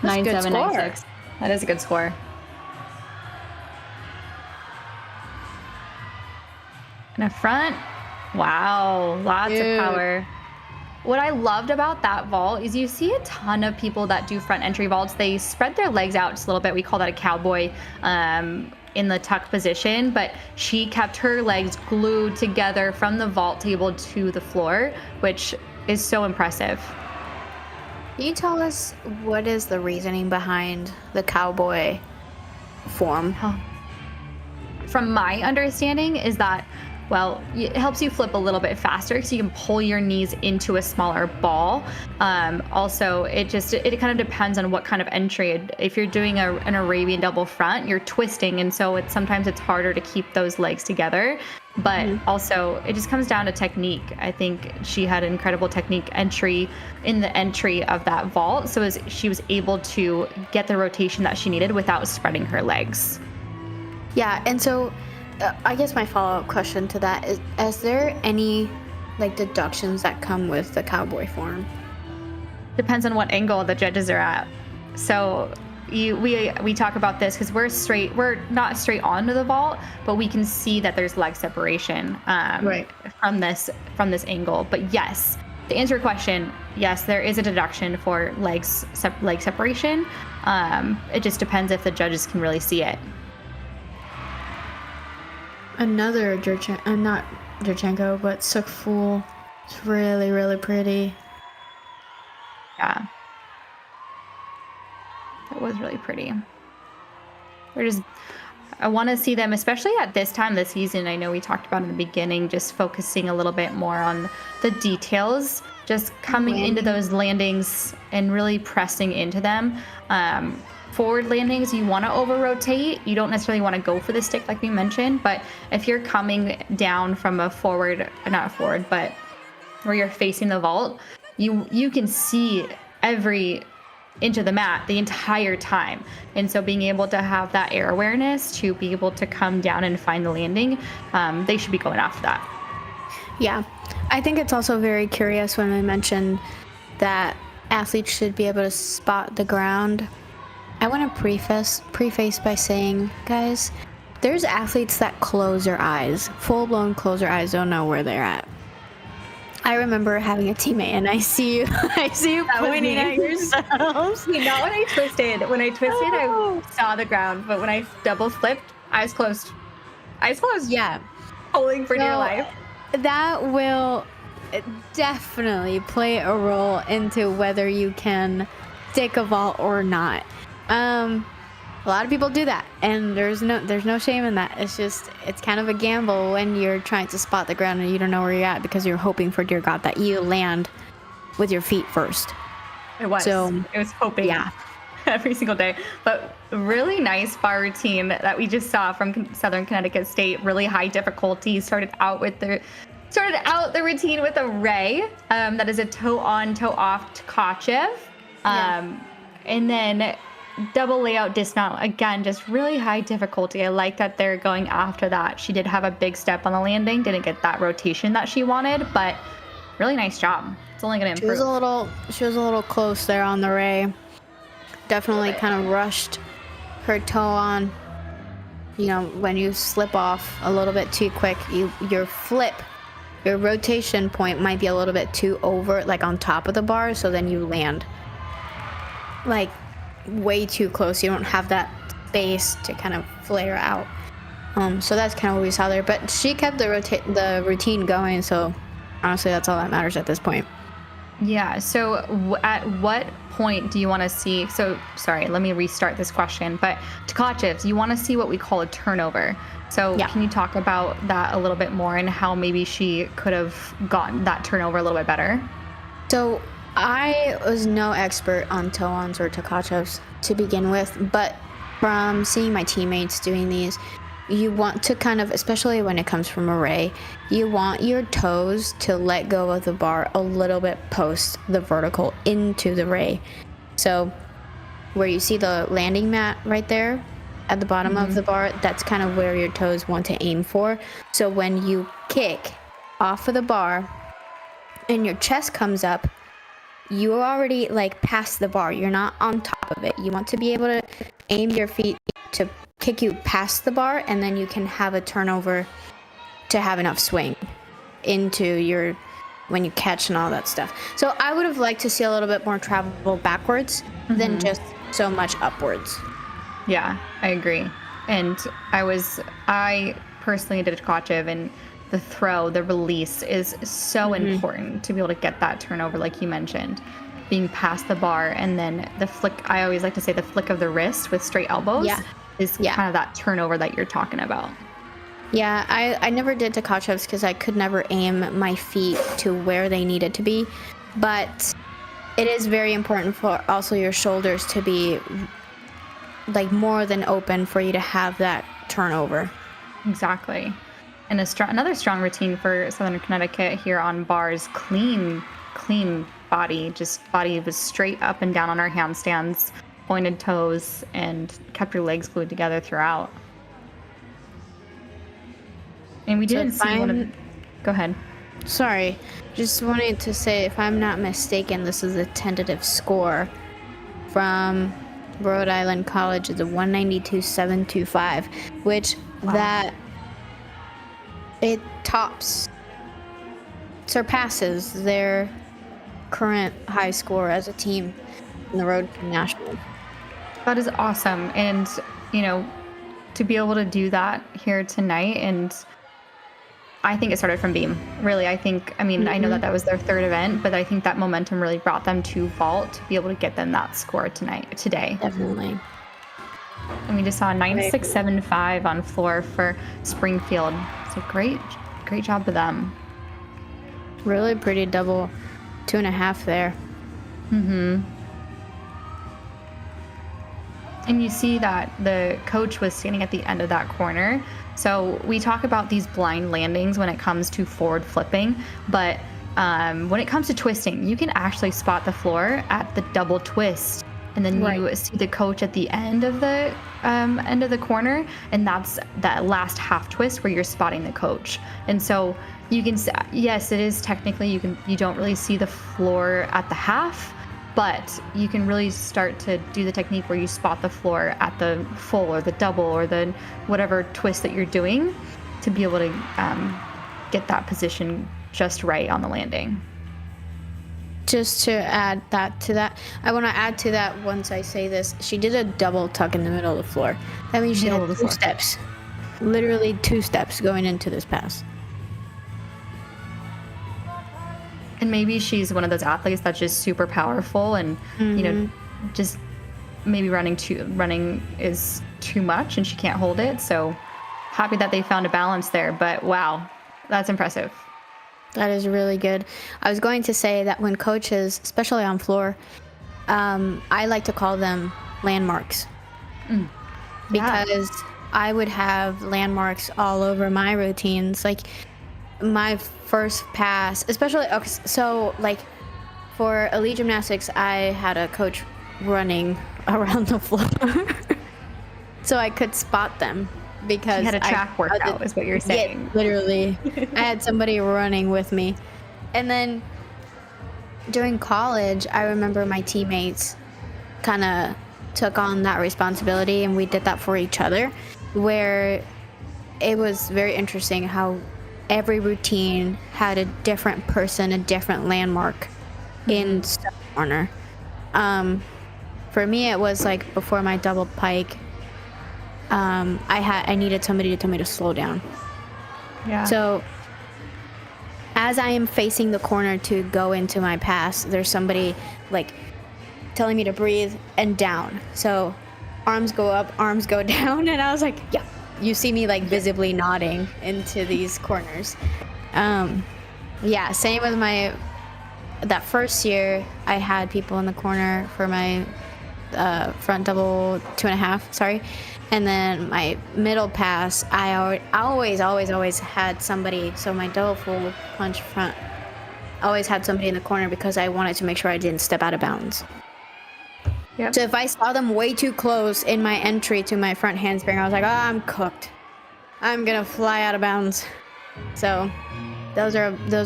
9796. That is a good score. In the front, wow, lots of power. What I loved about that vault is you see a ton of people that do front entry vaults. They spread their legs out just a little bit. We call that a cowboy in the tuck position, but she kept her legs glued together from the vault table to the floor, which is so impressive. Can you tell us what is the reasoning behind the cowboy form? From my understanding is that, well, it helps you flip a little bit faster so you can pull your knees into a smaller ball. Also, it kind of depends on what kind of entry. If you're doing an Arabian double front, you're twisting, and so sometimes it's harder to keep those legs together. But also, it just comes down to technique. I think she had incredible technique in the entry of that vault, so she was able to get the rotation that she needed without spreading her legs. Yeah, and so I guess my follow-up question to that is there any deductions that come with the cowboy form? Depends on what angle the judges are at. So we talk about this because we're not straight onto the vault, but we can see that there's leg separation from this angle. But yes, to answer your question, yes, there is a deduction for leg separation. It just depends if the judges can really see it. Another not Jurchenko, but Sukful. It's really, really pretty. Yeah. That was really pretty. I want to see them, especially at this time of the season. I know we talked about in the beginning, just focusing a little bit more on the details, just coming into those landings and really pressing into them. Forward landings, you want to over rotate. You don't necessarily want to go for the stick like we mentioned, but if you're coming down from a not forward, but where you're facing the vault, you can see every inch of the mat the entire time. And so being able to have that air awareness to be able to come down and find the landing, they should be going after that. Yeah. I think it's also very curious when we mentioned that athletes should be able to spot the ground. I want to preface by saying, guys, there's athletes that close their eyes, full-blown close their eyes, don't know where they're at. I remember having a teammate, and I see you pointing at yourselves. Not when I twisted. I saw the ground, but when I double flipped, eyes closed. Yeah. Pulling for dear life. That will definitely play a role into whether you can stick a vault or not. A lot of people do that, and there's no shame in that. It's kind of a gamble when you're trying to spot the ground and you don't know where you're at because you're hoping for dear God that you land with your feet first. It was hoping. Yeah. Every single day. But really nice bar routine that we just saw from Southern Connecticut State. Really high difficulty. Started out the routine with a ray. That is a toe on, toe off Tkachev. And then double layout dismount. Again, just really high difficulty. I like that they're going after that. She did have a big step on the landing. Didn't get that rotation that she wanted, but really nice job. It's only going to improve. She was a little close there on the ray. Definitely kind of rushed her toe on. You know, when you slip off a little bit too quick, your rotation point might be a little bit too over, like on top of the bar, so then you land like way too close. You don't have that space to kind of flare out. So that's kind of what we saw there. But she kept the routine going, so honestly, that's all that matters at this point. Yeah. So at what point do you want to see? So sorry, let me restart this question. But Tkachev, you want to see what we call a turnover. So Can you talk about that a little bit more and how maybe she could have gotten that turnover a little bit better? So I was no expert on toe-ons or Tkachevs to begin with, but from seeing my teammates doing these, you want to kind of, especially when it comes from a ray, you want your toes to let go of the bar a little bit post the vertical into the ray. So where you see the landing mat right there at the bottom of the bar, that's kind of where your toes want to aim for. So when you kick off of the bar and your chest comes up, you're already like past the bar. You're not on top of it. You want to be able to aim your feet to kick you past the bar, and then you can have a turnover to have enough swing into your when you catch and all that stuff. So I would have liked to see a little bit more travel backwards than just so much upwards. Yeah, I agree. And I personally did a Tkachev, and the throw, the release is so important to be able to get that turnover, like you mentioned, being past the bar, and then the flick. I always like to say the flick of the wrist with straight elbows is kind of that turnover that you're talking about. Yeah, I never did Tkachevs because I could never aim my feet to where they needed to be, but it is very important for also your shoulders to be like more than open for you to have that turnover. Exactly. And another strong routine for Southern Connecticut here on bars, clean body. Just body was straight up and down on our handstands, pointed toes, and kept your legs glued together throughout. And we didn't see one of... Go ahead. Sorry. Just wanted to say, if I'm not mistaken, this is a tentative score from Rhode Island College. It's a 192.725, which that... it surpasses their current high score as a team in the road to nationals. That is awesome. And, to be able to do that here tonight, and I think it started from beam. Really, I know that was their third event, but I think that momentum really brought them to vault to be able to get them that score today. Definitely. And we just saw 9675 on floor for Springfield. So great job to them. Really pretty double 2.5 there. And you see that the coach was standing at the end of that corner. So we talk about these blind landings when it comes to forward flipping, but when it comes to twisting, you can actually spot the floor at the double twist, and then you see the coach at the end of the corner, and that's that last half twist where you're spotting the coach. And so you can, yes, it is technically you don't really see the floor at the half, but you can really start to do the technique where you spot the floor at the full or the double or the whatever twist that you're doing to be able to get that position just right on the landing. Just to add that to that, I want to add to that once I say this. She did a double tuck in the middle of the floor. That means she had 2 steps. Literally 2 steps going into this pass. And maybe she's one of those athletes that's just super powerful and, just maybe running is too much and she can't hold it. So happy that they found a balance there. But wow, that's impressive. That is really good. I was going to say that when coaches, especially on floor, I like to call them landmarks. Because I would have landmarks all over my routines. Like my first pass, especially, okay, so like for elite gymnastics, I had a coach running around the floor. So I could spot them. Because you had a track workout is what you're saying. Yeah, literally. I had somebody running with me. And then during college, I remember my teammates kind of took on that responsibility, and we did that for each other, where it was very interesting how every routine had a different person, a different landmark in step corner. For me, it was like before my double pike, I needed somebody to tell me to slow down. Yeah. So as I am facing the corner to go into my pass, there's somebody like telling me to breathe and down. So arms go up, arms go down, and I was like, yeah. You see me like visibly nodding into these corners. Yeah, same with that first year, I had people in the corner for my front double 2.5, sorry. And then my middle pass, I always had somebody. So my double full punch front, always had somebody in the corner because I wanted to make sure I didn't step out of bounds. Yep. So if I saw them way too close in my entry to my front handspring, I was like, oh, I'm cooked. I'm gonna fly out of bounds. So those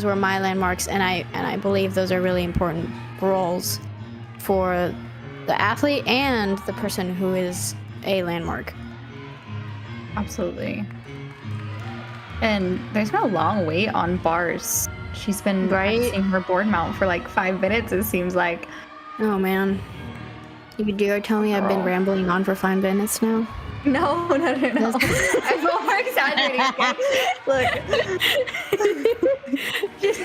were my landmarks, and I believe those are really important roles for the athlete and the person who is a landmark. Absolutely. And there's no long wait on bars. She's been practicing her board mount for like 5 minutes, it seems like. Oh man. You dare tell me I've been rambling on for 5 minutes now? No. I feel more exaggerating. Look,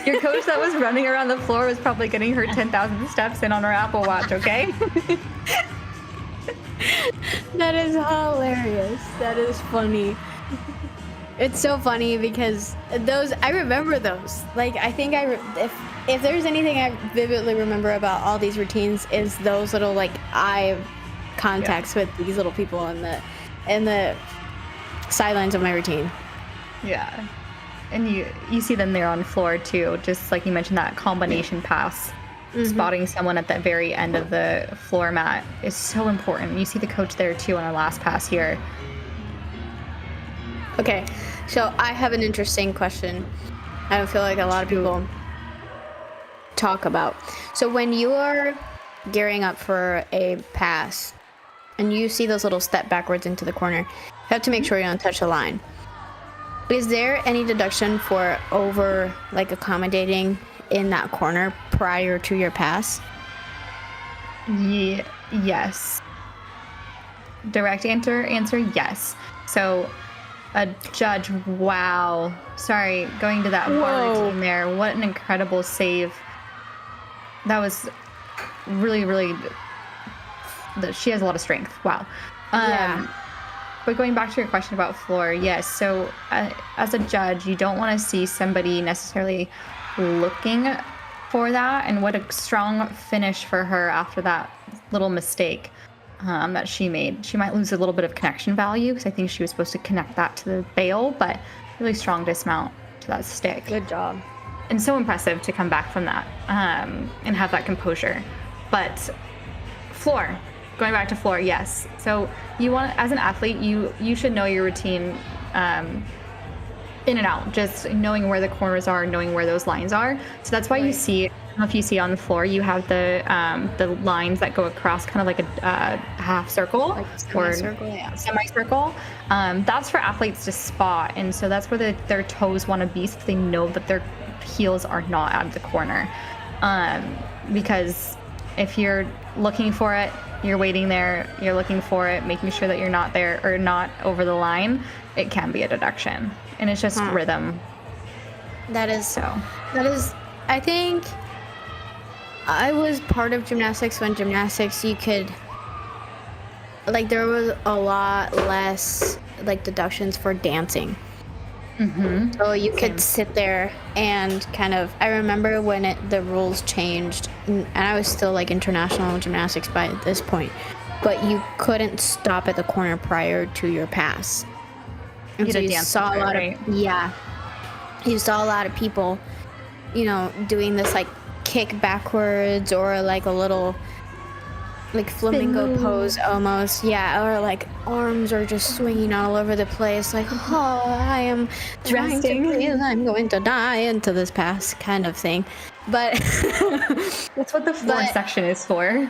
your coach that was running around the floor was probably getting her 10,000 steps in on her Apple Watch, okay? That is hilarious. That is funny. It's so funny because I remember those. Like, I think if there's anything I vividly remember about all these routines is those little like eye contacts with these little people in the sidelines of my routine. Yeah. And you see them there on the floor too, just like you mentioned, that combination pass. Spotting someone at the very end of the floor mat is so important. You see the coach there too on our last pass here. Okay, so I have an interesting question. I don't feel like a lot of people talk about. So when you are gearing up for a pass and you see those little step backwards into the corner, you have to make sure you don't touch the line. Is there any deduction for over like accommodating in that corner prior to your pass? Yes. Direct answer, yes. So a judge, wow. Sorry, going to that bar routine there. What an incredible save. That was really, really, she has a lot of strength. Wow. Yeah. But going back to your question about floor, yes. So as a judge, you don't want to see somebody necessarily looking for that. And what a strong finish for her after that little mistake that she made. She might lose a little bit of connection value because I think she was supposed to connect that to the bail, but really strong dismount to that stick. Good job. And so impressive to come back from that and have that composure. But floor, going back to floor, yes. So you want, as an athlete, you should know your routine in and out, just knowing where the corners are, knowing where those lines are. So that's why you see, I don't know if you see on the floor, you have the lines that go across kind of like a half circle, like or semicircle. That's for athletes to spot. And so that's where their toes want to be, so they know that their heels are not out of the corner. Because if you're looking for it, you're waiting there, you're looking for it, making sure that you're not there or not over the line, it can be a deduction. And it's just rhythm. That is, I think I was part of gymnastics when gymnastics, you could, like, there was a lot less, like, deductions for dancing. Mm-hmm. So you could sit there and kind of, I remember when the rules changed, and I was still, like, international gymnastics by this point, but you couldn't stop at the corner prior to your pass. And so you saw a lot of, you saw a lot of people, you know, doing this, like, kick backwards or, like, a little, like, flamingo pose almost. Yeah, or, like, arms are just swinging all over the place. Like, oh, I am trying to breathe. I'm going to die into this pass kind of thing. But that's what the floor section is for.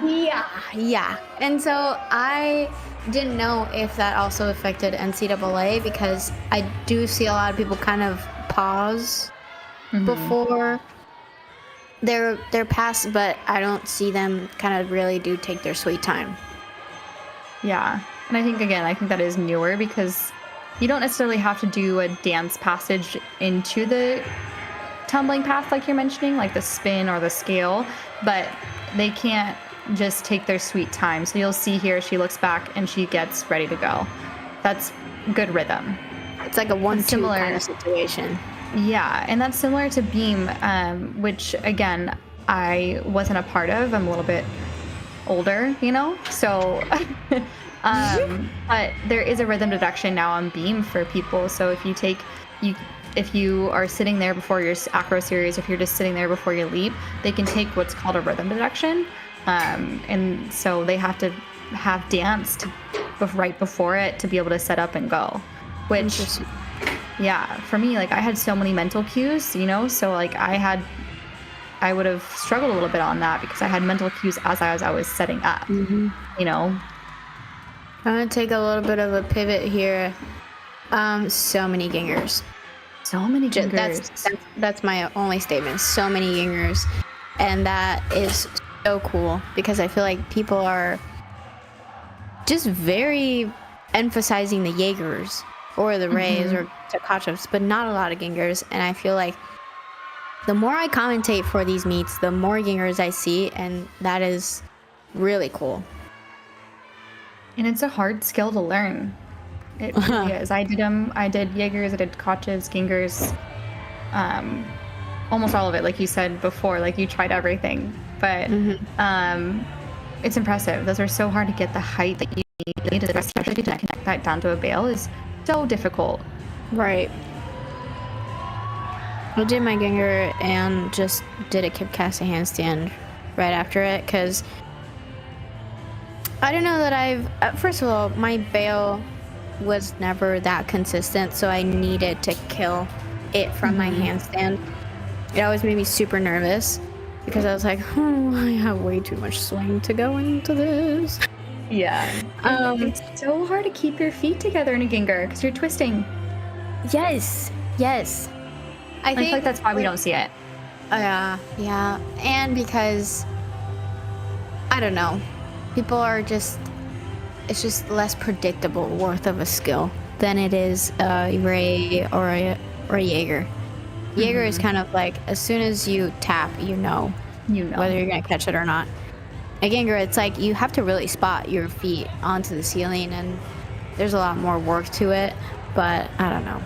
Yeah. And so I didn't know if that also affected NCAA, because I do see a lot of people kind of pause before their pass, but I don't see them kind of really do take their sweet time. Yeah. And I think that is newer, because you don't necessarily have to do a dance passage into the tumbling path like you're mentioning, like the spin or the scale, but they can't just take their sweet time. So you'll see here, she looks back and she gets ready to go. That's good rhythm. It's like a 1-2 kind of situation. Yeah, and that's similar to beam, which, again, I wasn't a part of. I'm a little bit older, you know? So, but there is a rhythm deduction now on beam for people. So if you are sitting there before your acro series, if you're just sitting there before you leap, they can take what's called a rhythm deduction. And so they have to have danced right before it to be able to set up and go, which... Yeah, for me, like, I had so many mental cues, you know, so, like, I would have struggled a little bit on that, because I had mental cues as I was setting up, you know. I'm going to take a little bit of a pivot here. So many gingers. So many gingers. That's my only statement. So many gingers. And that is so cool, because I feel like people are just very emphasizing the Jaegers or the Rays or Takachevs, but not a lot of gingers. And I feel like the more I commentate for these meets, the more gingers I see, and that is really cool. And it's a hard skill to learn. It really is. I did them. I did Jaegers, I did Takachevs, gingers, almost all of it. Like you said before, like, you tried everything, but it's impressive. Those are so hard to get the height that you need, especially to connect that down to a bail, is so difficult. Right. I did my ginger and just did a kip cast handstand right after it, because I don't know that first of all, my bail was never that consistent, so I needed to kill it from my handstand. It always made me super nervous, because I was like, I have way too much swing to go into this. Yeah. It's so hard to keep your feet together in a ginger, because you're twisting. Yes. I think like that's why we don't see it. Yeah. And because, I don't know, people are just, it's just less predictable worth of a skill than it is a Ray or a Jaeger. Jaeger is kind of like, as soon as you tap, you know whether you're gonna catch it or not. A Gengar, it's like you have to really spot your feet onto the ceiling, and there's a lot more work to it, but I don't know.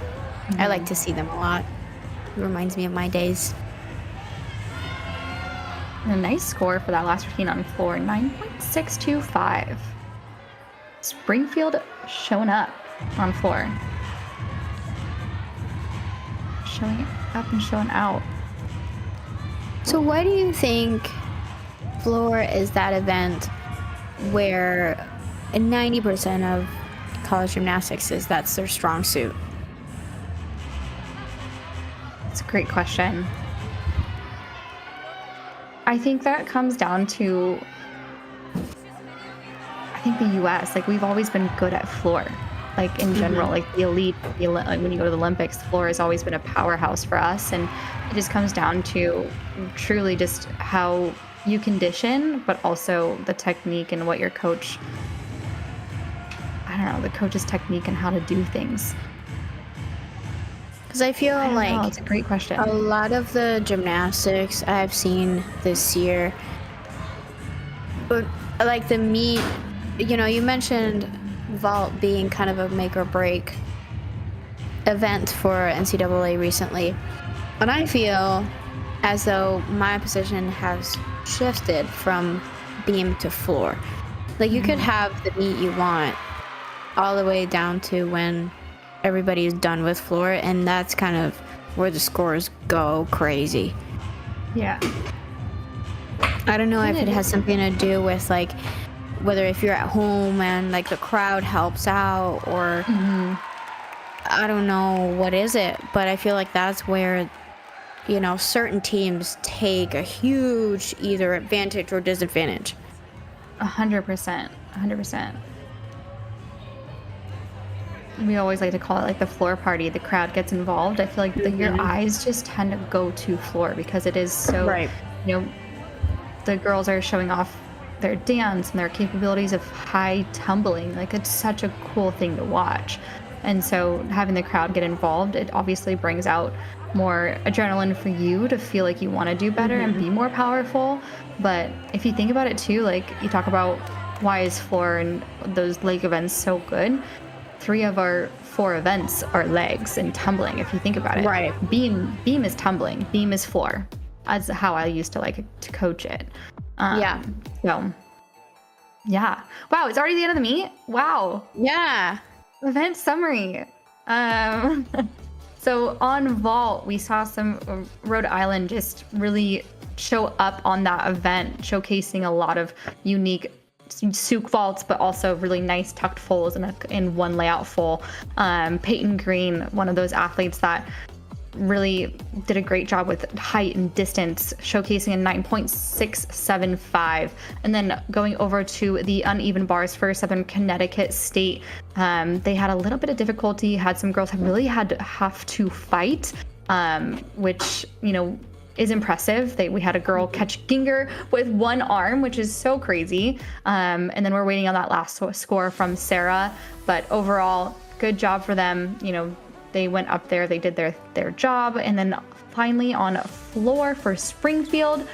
I like to see them a lot. It reminds me of my days. A nice score for that last routine on floor, 9.625. Springfield showing up on floor. Showing up and showing out. So why do you think floor is that event where 90% of college gymnastics that's their strong suit? It's a great question. I think that comes down to, I think the U.S., like we've always been good at floor, like in general, like the elite, like when you go to the Olympics, floor has always been a powerhouse for us. And it just comes down to truly just how you condition, but also the technique and what your coach, I don't know, the coach's technique and how to do things. Because I feel like it's a great question. A lot of the gymnastics I've seen this year, but like the meet, you know, you mentioned vault being kind of a make or break event for NCAA recently. And I feel as though my position has shifted from beam to floor. Like you could have the meet you want all the way down to when everybody's done with floor, and that's kind of where the scores go crazy. Yeah. I don't know if it has something to do with like whether if you're at home and like the crowd helps out, or I don't know what is it, but I feel like that's where, you know, certain teams take a huge either advantage or disadvantage. 100%. 100%. We always like to call it like the floor party. The crowd gets involved. I feel like your eyes just tend to go to floor because it is so, you know, the girls are showing off their dance and their capabilities of high tumbling. Like it's such a cool thing to watch. And so having the crowd get involved, it obviously brings out more adrenaline for you to feel like you want to do better and be more powerful. But if you think about it too, like you talk about why is floor and those leg events so good? 3 of our 4 events are legs and tumbling, if you think about it. Right. Beam is tumbling. Beam is floor. That's how I used to like to coach it. Yeah. So, yeah. Wow, it's already the end of the meet? Wow. Yeah. Event summary. So on vault, we saw some Rhode Island just really show up on that event, showcasing a lot of unique souk vaults, but also really nice tucked fulls in one layout full. Peyton Green, one of those athletes that really did a great job with height and distance, showcasing a 9.675. And then going over to the uneven bars for Southern Connecticut State, they had a little bit of difficulty. Had some girls really have to fight, which, you know, is impressive. We had a girl catch Ginger with one arm, which is so crazy. And then we're waiting on that last score from Sarah. But overall, good job for them. You know, they went up there, they did their job. And then finally on floor for Springfield,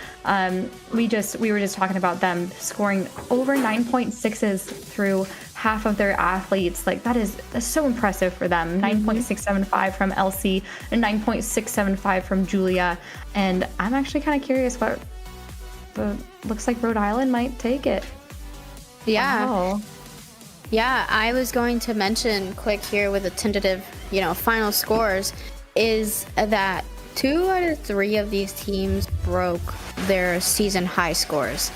we were just talking about them scoring over 9.6s through half of their athletes. Like that's so impressive for them. 9.675 from Elsie and 9.675 from Julia. And I'm actually kind of curious what looks like Rhode Island might take it. Yeah. Wow. Yeah, I was going to mention quick here with the tentative, you know, final scores is that 2 out of 3 of these teams broke their season high scores.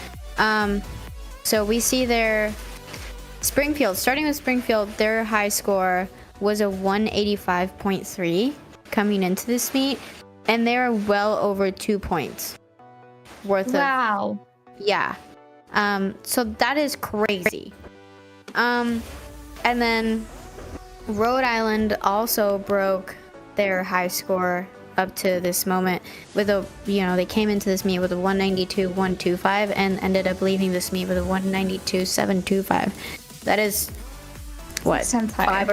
So we see their Springfield, starting with Springfield, their high score was a 185.3 coming into this meet, and they're well over 2 points worth Wow. Yeah. So that is crazy. And then Rhode Island also broke their high score up to this moment with they came into this meet with a 192.125 and ended up leaving this meet with a 192.725. That is what, 6 tenths higher. 5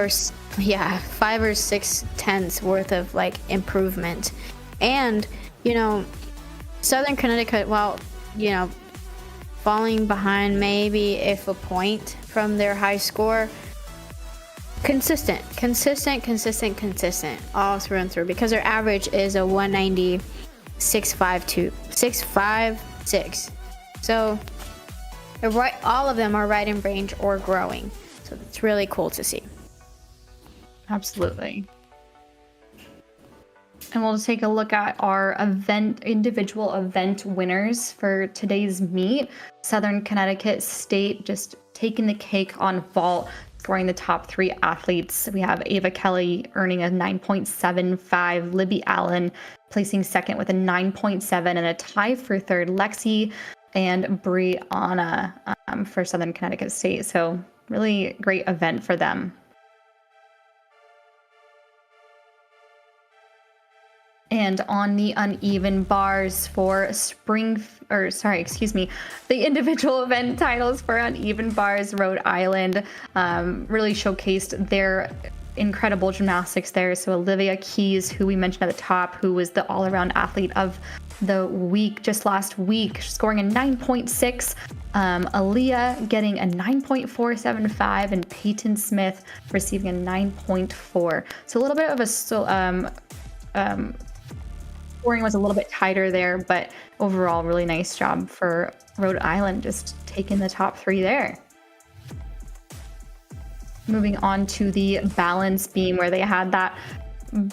or 6 tenths worth of like improvement. And Southern Connecticut, while falling behind maybe if a point from their high score, consistent all through and through, because their average is a 190.656. So all of them are right in range or growing. So it's really cool to see. Absolutely. And we'll take a look at our individual event winners for today's meet. Southern Connecticut State just taking the cake on vault, scoring the top 3 athletes. We have Ava Kelly earning a 9.75, Libby Allen placing second with a 9.7, and a tie for third, Lexi and Brianna for Southern Connecticut State. So really great event for them. And on the uneven bars for the individual event titles for uneven bars, Rhode Island really showcased their incredible gymnastics there. So Olivia Keys, who we mentioned at the top, who was the all-around athlete of the week just last week, scoring a 9.6. Aaliyah getting a 9.475, and Peyton Smith receiving a 9.4. So a little bit of a scoring was a little bit tighter there, but overall really nice job for Rhode Island, just taking the top 3 there. Moving on to the balance beam, where they had that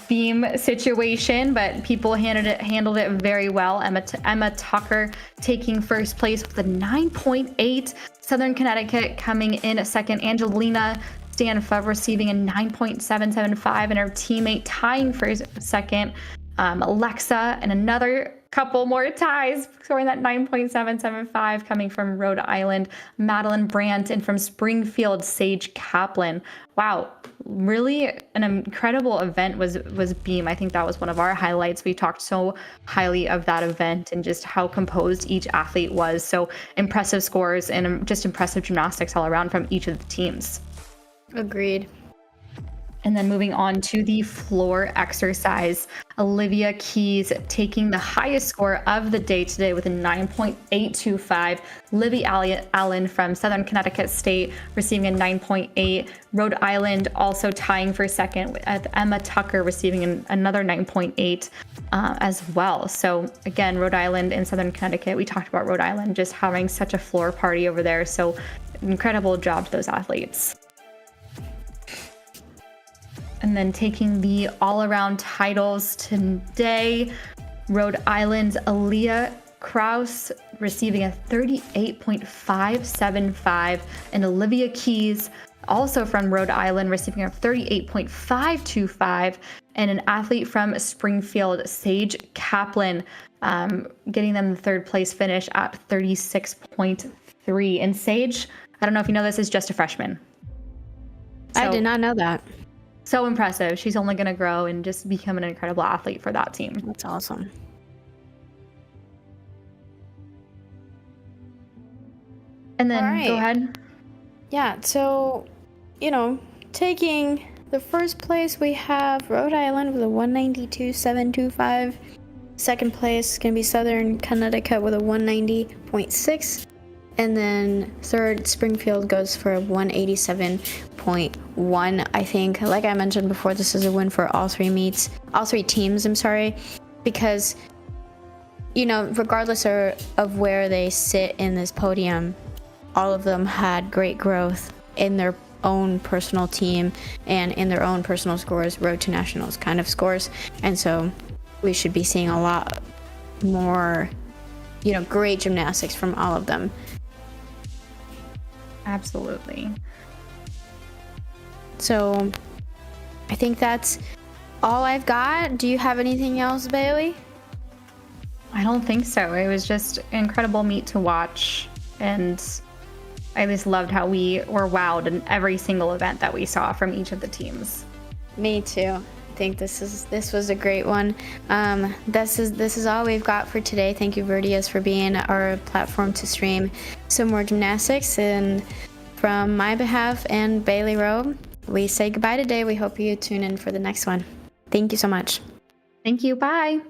beam situation, but people handled it very well. Emma Tucker taking first place with a 9.8. Southern Connecticut coming in second. Angelina Stanfa receiving a 9.775, and her teammate tying for second. Alexa and another couple more ties, scoring that 9.775, coming from Rhode Island, Madeline Brandt, and from Springfield, Sage Kaplan. Wow, really an incredible event was beam. I think that was one of our highlights. We talked so highly of that event and just how composed each athlete was. So impressive scores and just impressive gymnastics all around from each of the teams. Agreed. And then moving on to the floor exercise, Olivia Keys taking the highest score of the day today with a 9.825. Libby Allen from Southern Connecticut State receiving a 9.8. Rhode Island also tying for second, with Emma Tucker receiving another 9.8 as well. So again, Rhode Island and Southern Connecticut, we talked about Rhode Island just having such a floor party over there. So incredible job to those athletes. And then taking the all-around titles today, Rhode Island's Aaliyah Krause receiving a 38.575, and Olivia Keys, also from Rhode Island, receiving a 38.525, and an athlete from Springfield, Sage Kaplan, getting them the third place finish at 36.3. And Sage, I don't know if you know this, is just a freshman. So, I did not know that. So impressive. She's only going to grow and just become an incredible athlete for that team. That's awesome. And then Go ahead. Yeah, so, taking the first place, we have Rhode Island with a 192.725. Second place is going to be Southern Connecticut with a 190.6. And then third, Springfield goes for a 187.1, I think. Like I mentioned before, this is a win for all three teams, because, regardless of where they sit in this podium, all of them had great growth in their own personal team and in their own personal scores, road to nationals kind of scores. And so we should be seeing a lot more, great gymnastics from all of them. Absolutely. So I think that's all I've got. Do you have anything else, Baely? I don't think so. It was just an incredible meet to watch, and I just loved how we were wowed in every single event that we saw from each of the teams. Me too. I think this was a great one. This is all we've got for today. Thank you, Virtius, for being our platform to stream some more gymnastics. And from my behalf and Baely Rowe, we say goodbye today. We hope you tune in for the next one. Thank you so much. Thank you. Bye.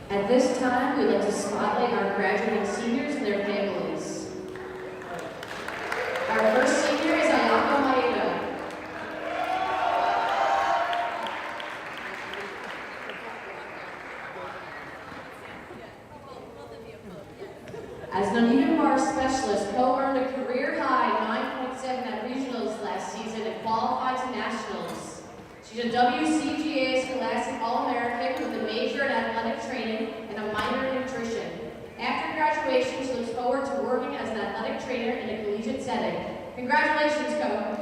At this time, we'd like to spotlight our graduating seniors and their families. Our first senior is Ayako Maeda. As an Anita Bar specialist, Poe earned a career-high 9.7 at regionals last season and qualified to nationals. She's a WCGA Scholastic All-American with a major in athletic training and a minor in nutrition. After graduation, she looks forward to working as an athletic trainer in a collegiate setting. Congratulations, Coach.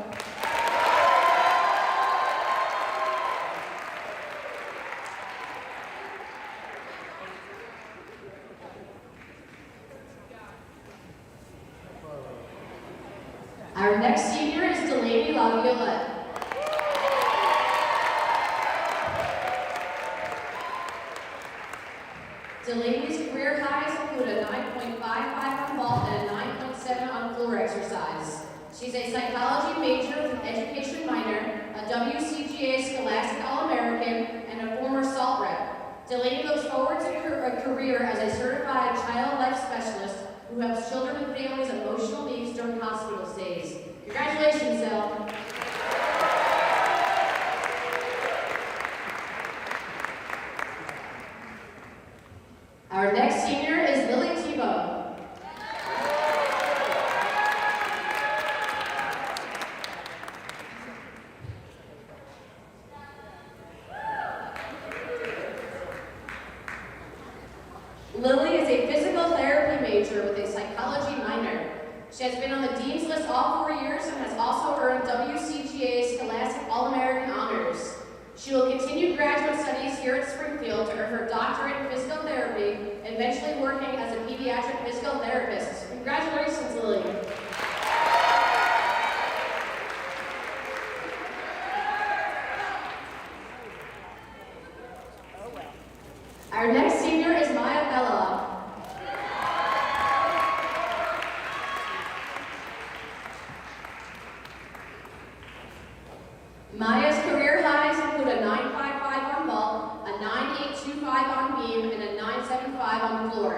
Our next senior is Delaney LaViolette. Delaney's career highs include a 9.55 on vault and a 9.7 on floor exercise. She's a psychology major with an education minor, a WCGA Scholastic All-American, and a former SALT rep. Delaney looks forward to a career as a certified child life specialist who helps children and families' emotional needs during hospital stays. Congratulations, Del. Our next senior is Lily Tebow. Lily is a physical therapy major with a psychology minor. She has been on the Dean's List all 4 years and has also earned WCGA Scholastic All-American honors. She will continue graduate studies here at Springfield to earn her doctorate in physical therapy, eventually working as a pediatric physical therapist. Congratulations, Lily. Our next senior is Maya Bella. Maya's career highs include a 9.55 on vault, a 9.825 on beam, and a 9.75 on floor.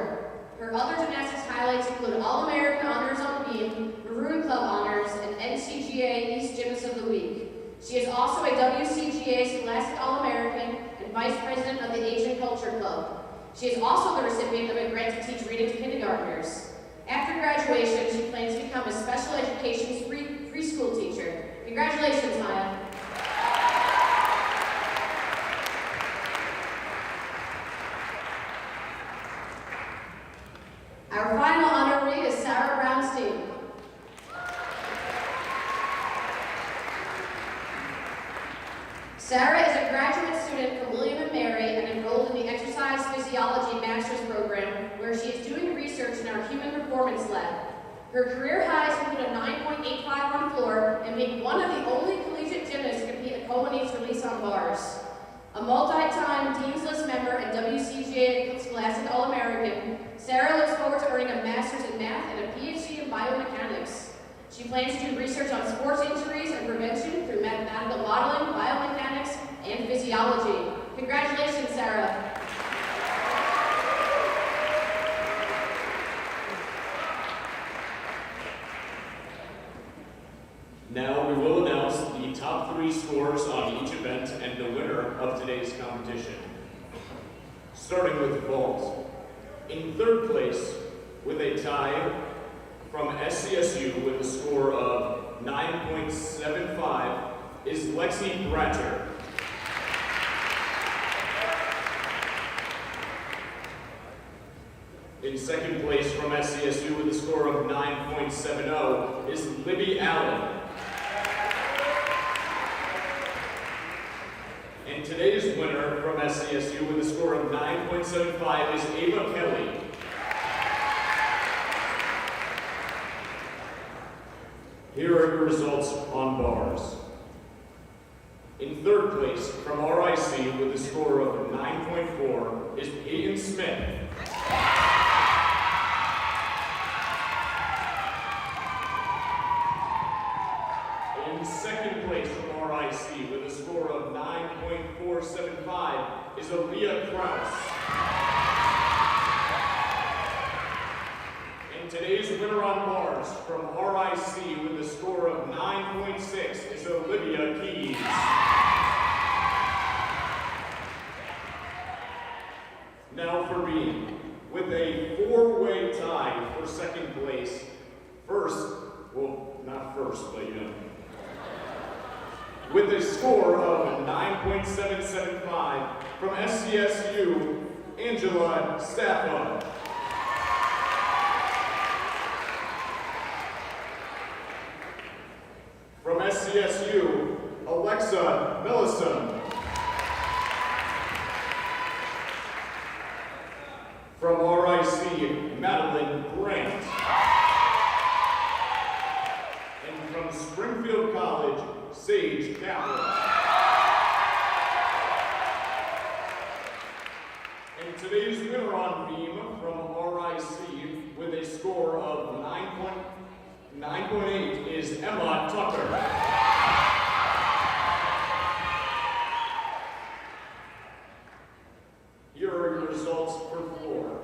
Her other gymnastics highlights include All-American honors on beam, Maroon Club honors, and NCAA East Gymnast of the Week. She is also a WCGA Scholastic All-American and Vice President of the Asian Culture Club. She is also the recipient of a grant to teach reading to kindergartners. After graduation, she plans to become a special education preschool teacher. Congratulations, Maya. Our final honoree is Sarah Brownstein. Sarah is a graduate student from William & Mary and enrolled in the Exercise Physiology Master's Program, where she is doing research in our Human Performance Lab. Her career highs include a 9.85 on floor and being one of the only collegiate gymnasts to compete at Cohen's release on bars. A multi-time Dean's List member and WCGA Scholastic All-American, Sarah looks forward to earning a master's in math and a PhD in biomechanics. She plans to do research on sports injuries and prevention through mathematical modeling, biomechanics, and physiology. Congratulations, Sarah. Now we will announce the top 3 3 scores on each event and the winner of today's competition. Starting with vault. In 3rd place, with a tie from SCSU with a score of 9.75, is Lexi Bratcher. In 2nd place from SCSU with a score of 9.70 is Libby Allen. And today's winner from SCSU with a score of 9.75 is Ava Kelly. Here are your results on bars. In 3rd place from RIC with a score of 9.4 is Peyton Smith. In 2nd place from RIC with a score of 9.475 is Aaliyah Krause. And today's winner on bars from RIC with a score of 9.6 is Olivia Keys. Now for beam, with a 4-way tie for 2nd place. Not first, but you know. With a score of 9.775 from SCSU, Angela Staffa. From SCSU, Alexa Mellison. From RIC, Madeline Grant. And from Springfield College, Sage Kaplan. And today's winner on beam from RIC with a score of 9.8 is Emma Tucker. Here are your results for floor.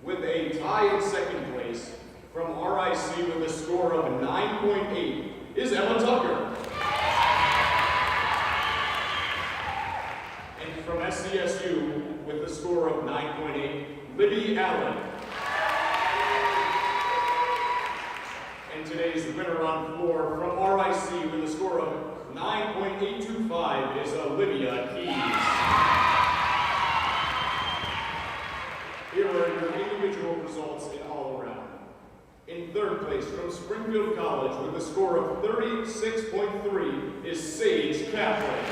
With a tie in 2nd place from RIC with a score of 9.8 is Emma Tucker. And from SCSU with a score of 9.8, Libby Allen. And today's winner on floor from RIC with a score of 9.825 is Olivia Keys. Here are your individual results in all around. In 3rd place from Springfield College with a score of 36.3 is Sage Kaplan.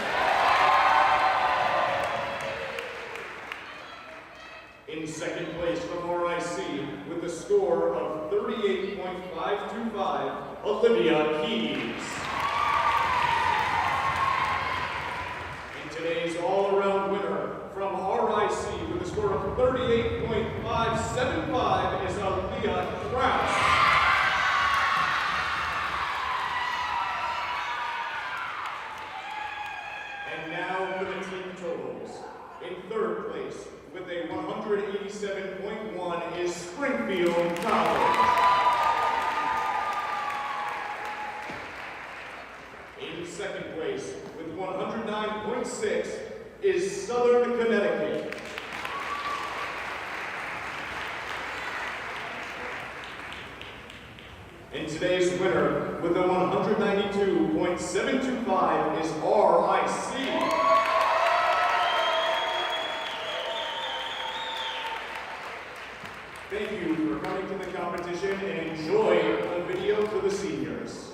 In 2nd place from RIC with a score of 38.525, Olivia Keys. And today's all-around winner from RIC with a score of 38.575 is Aaliyah Krause. And now for the team totals. In 3rd place with a 187.1 is Springfield College. In 2nd place with 109.6 is Southern Connecticut. And today's winner with a 192.725 is RIC. Thank you for coming to the competition and enjoy the video for the seniors.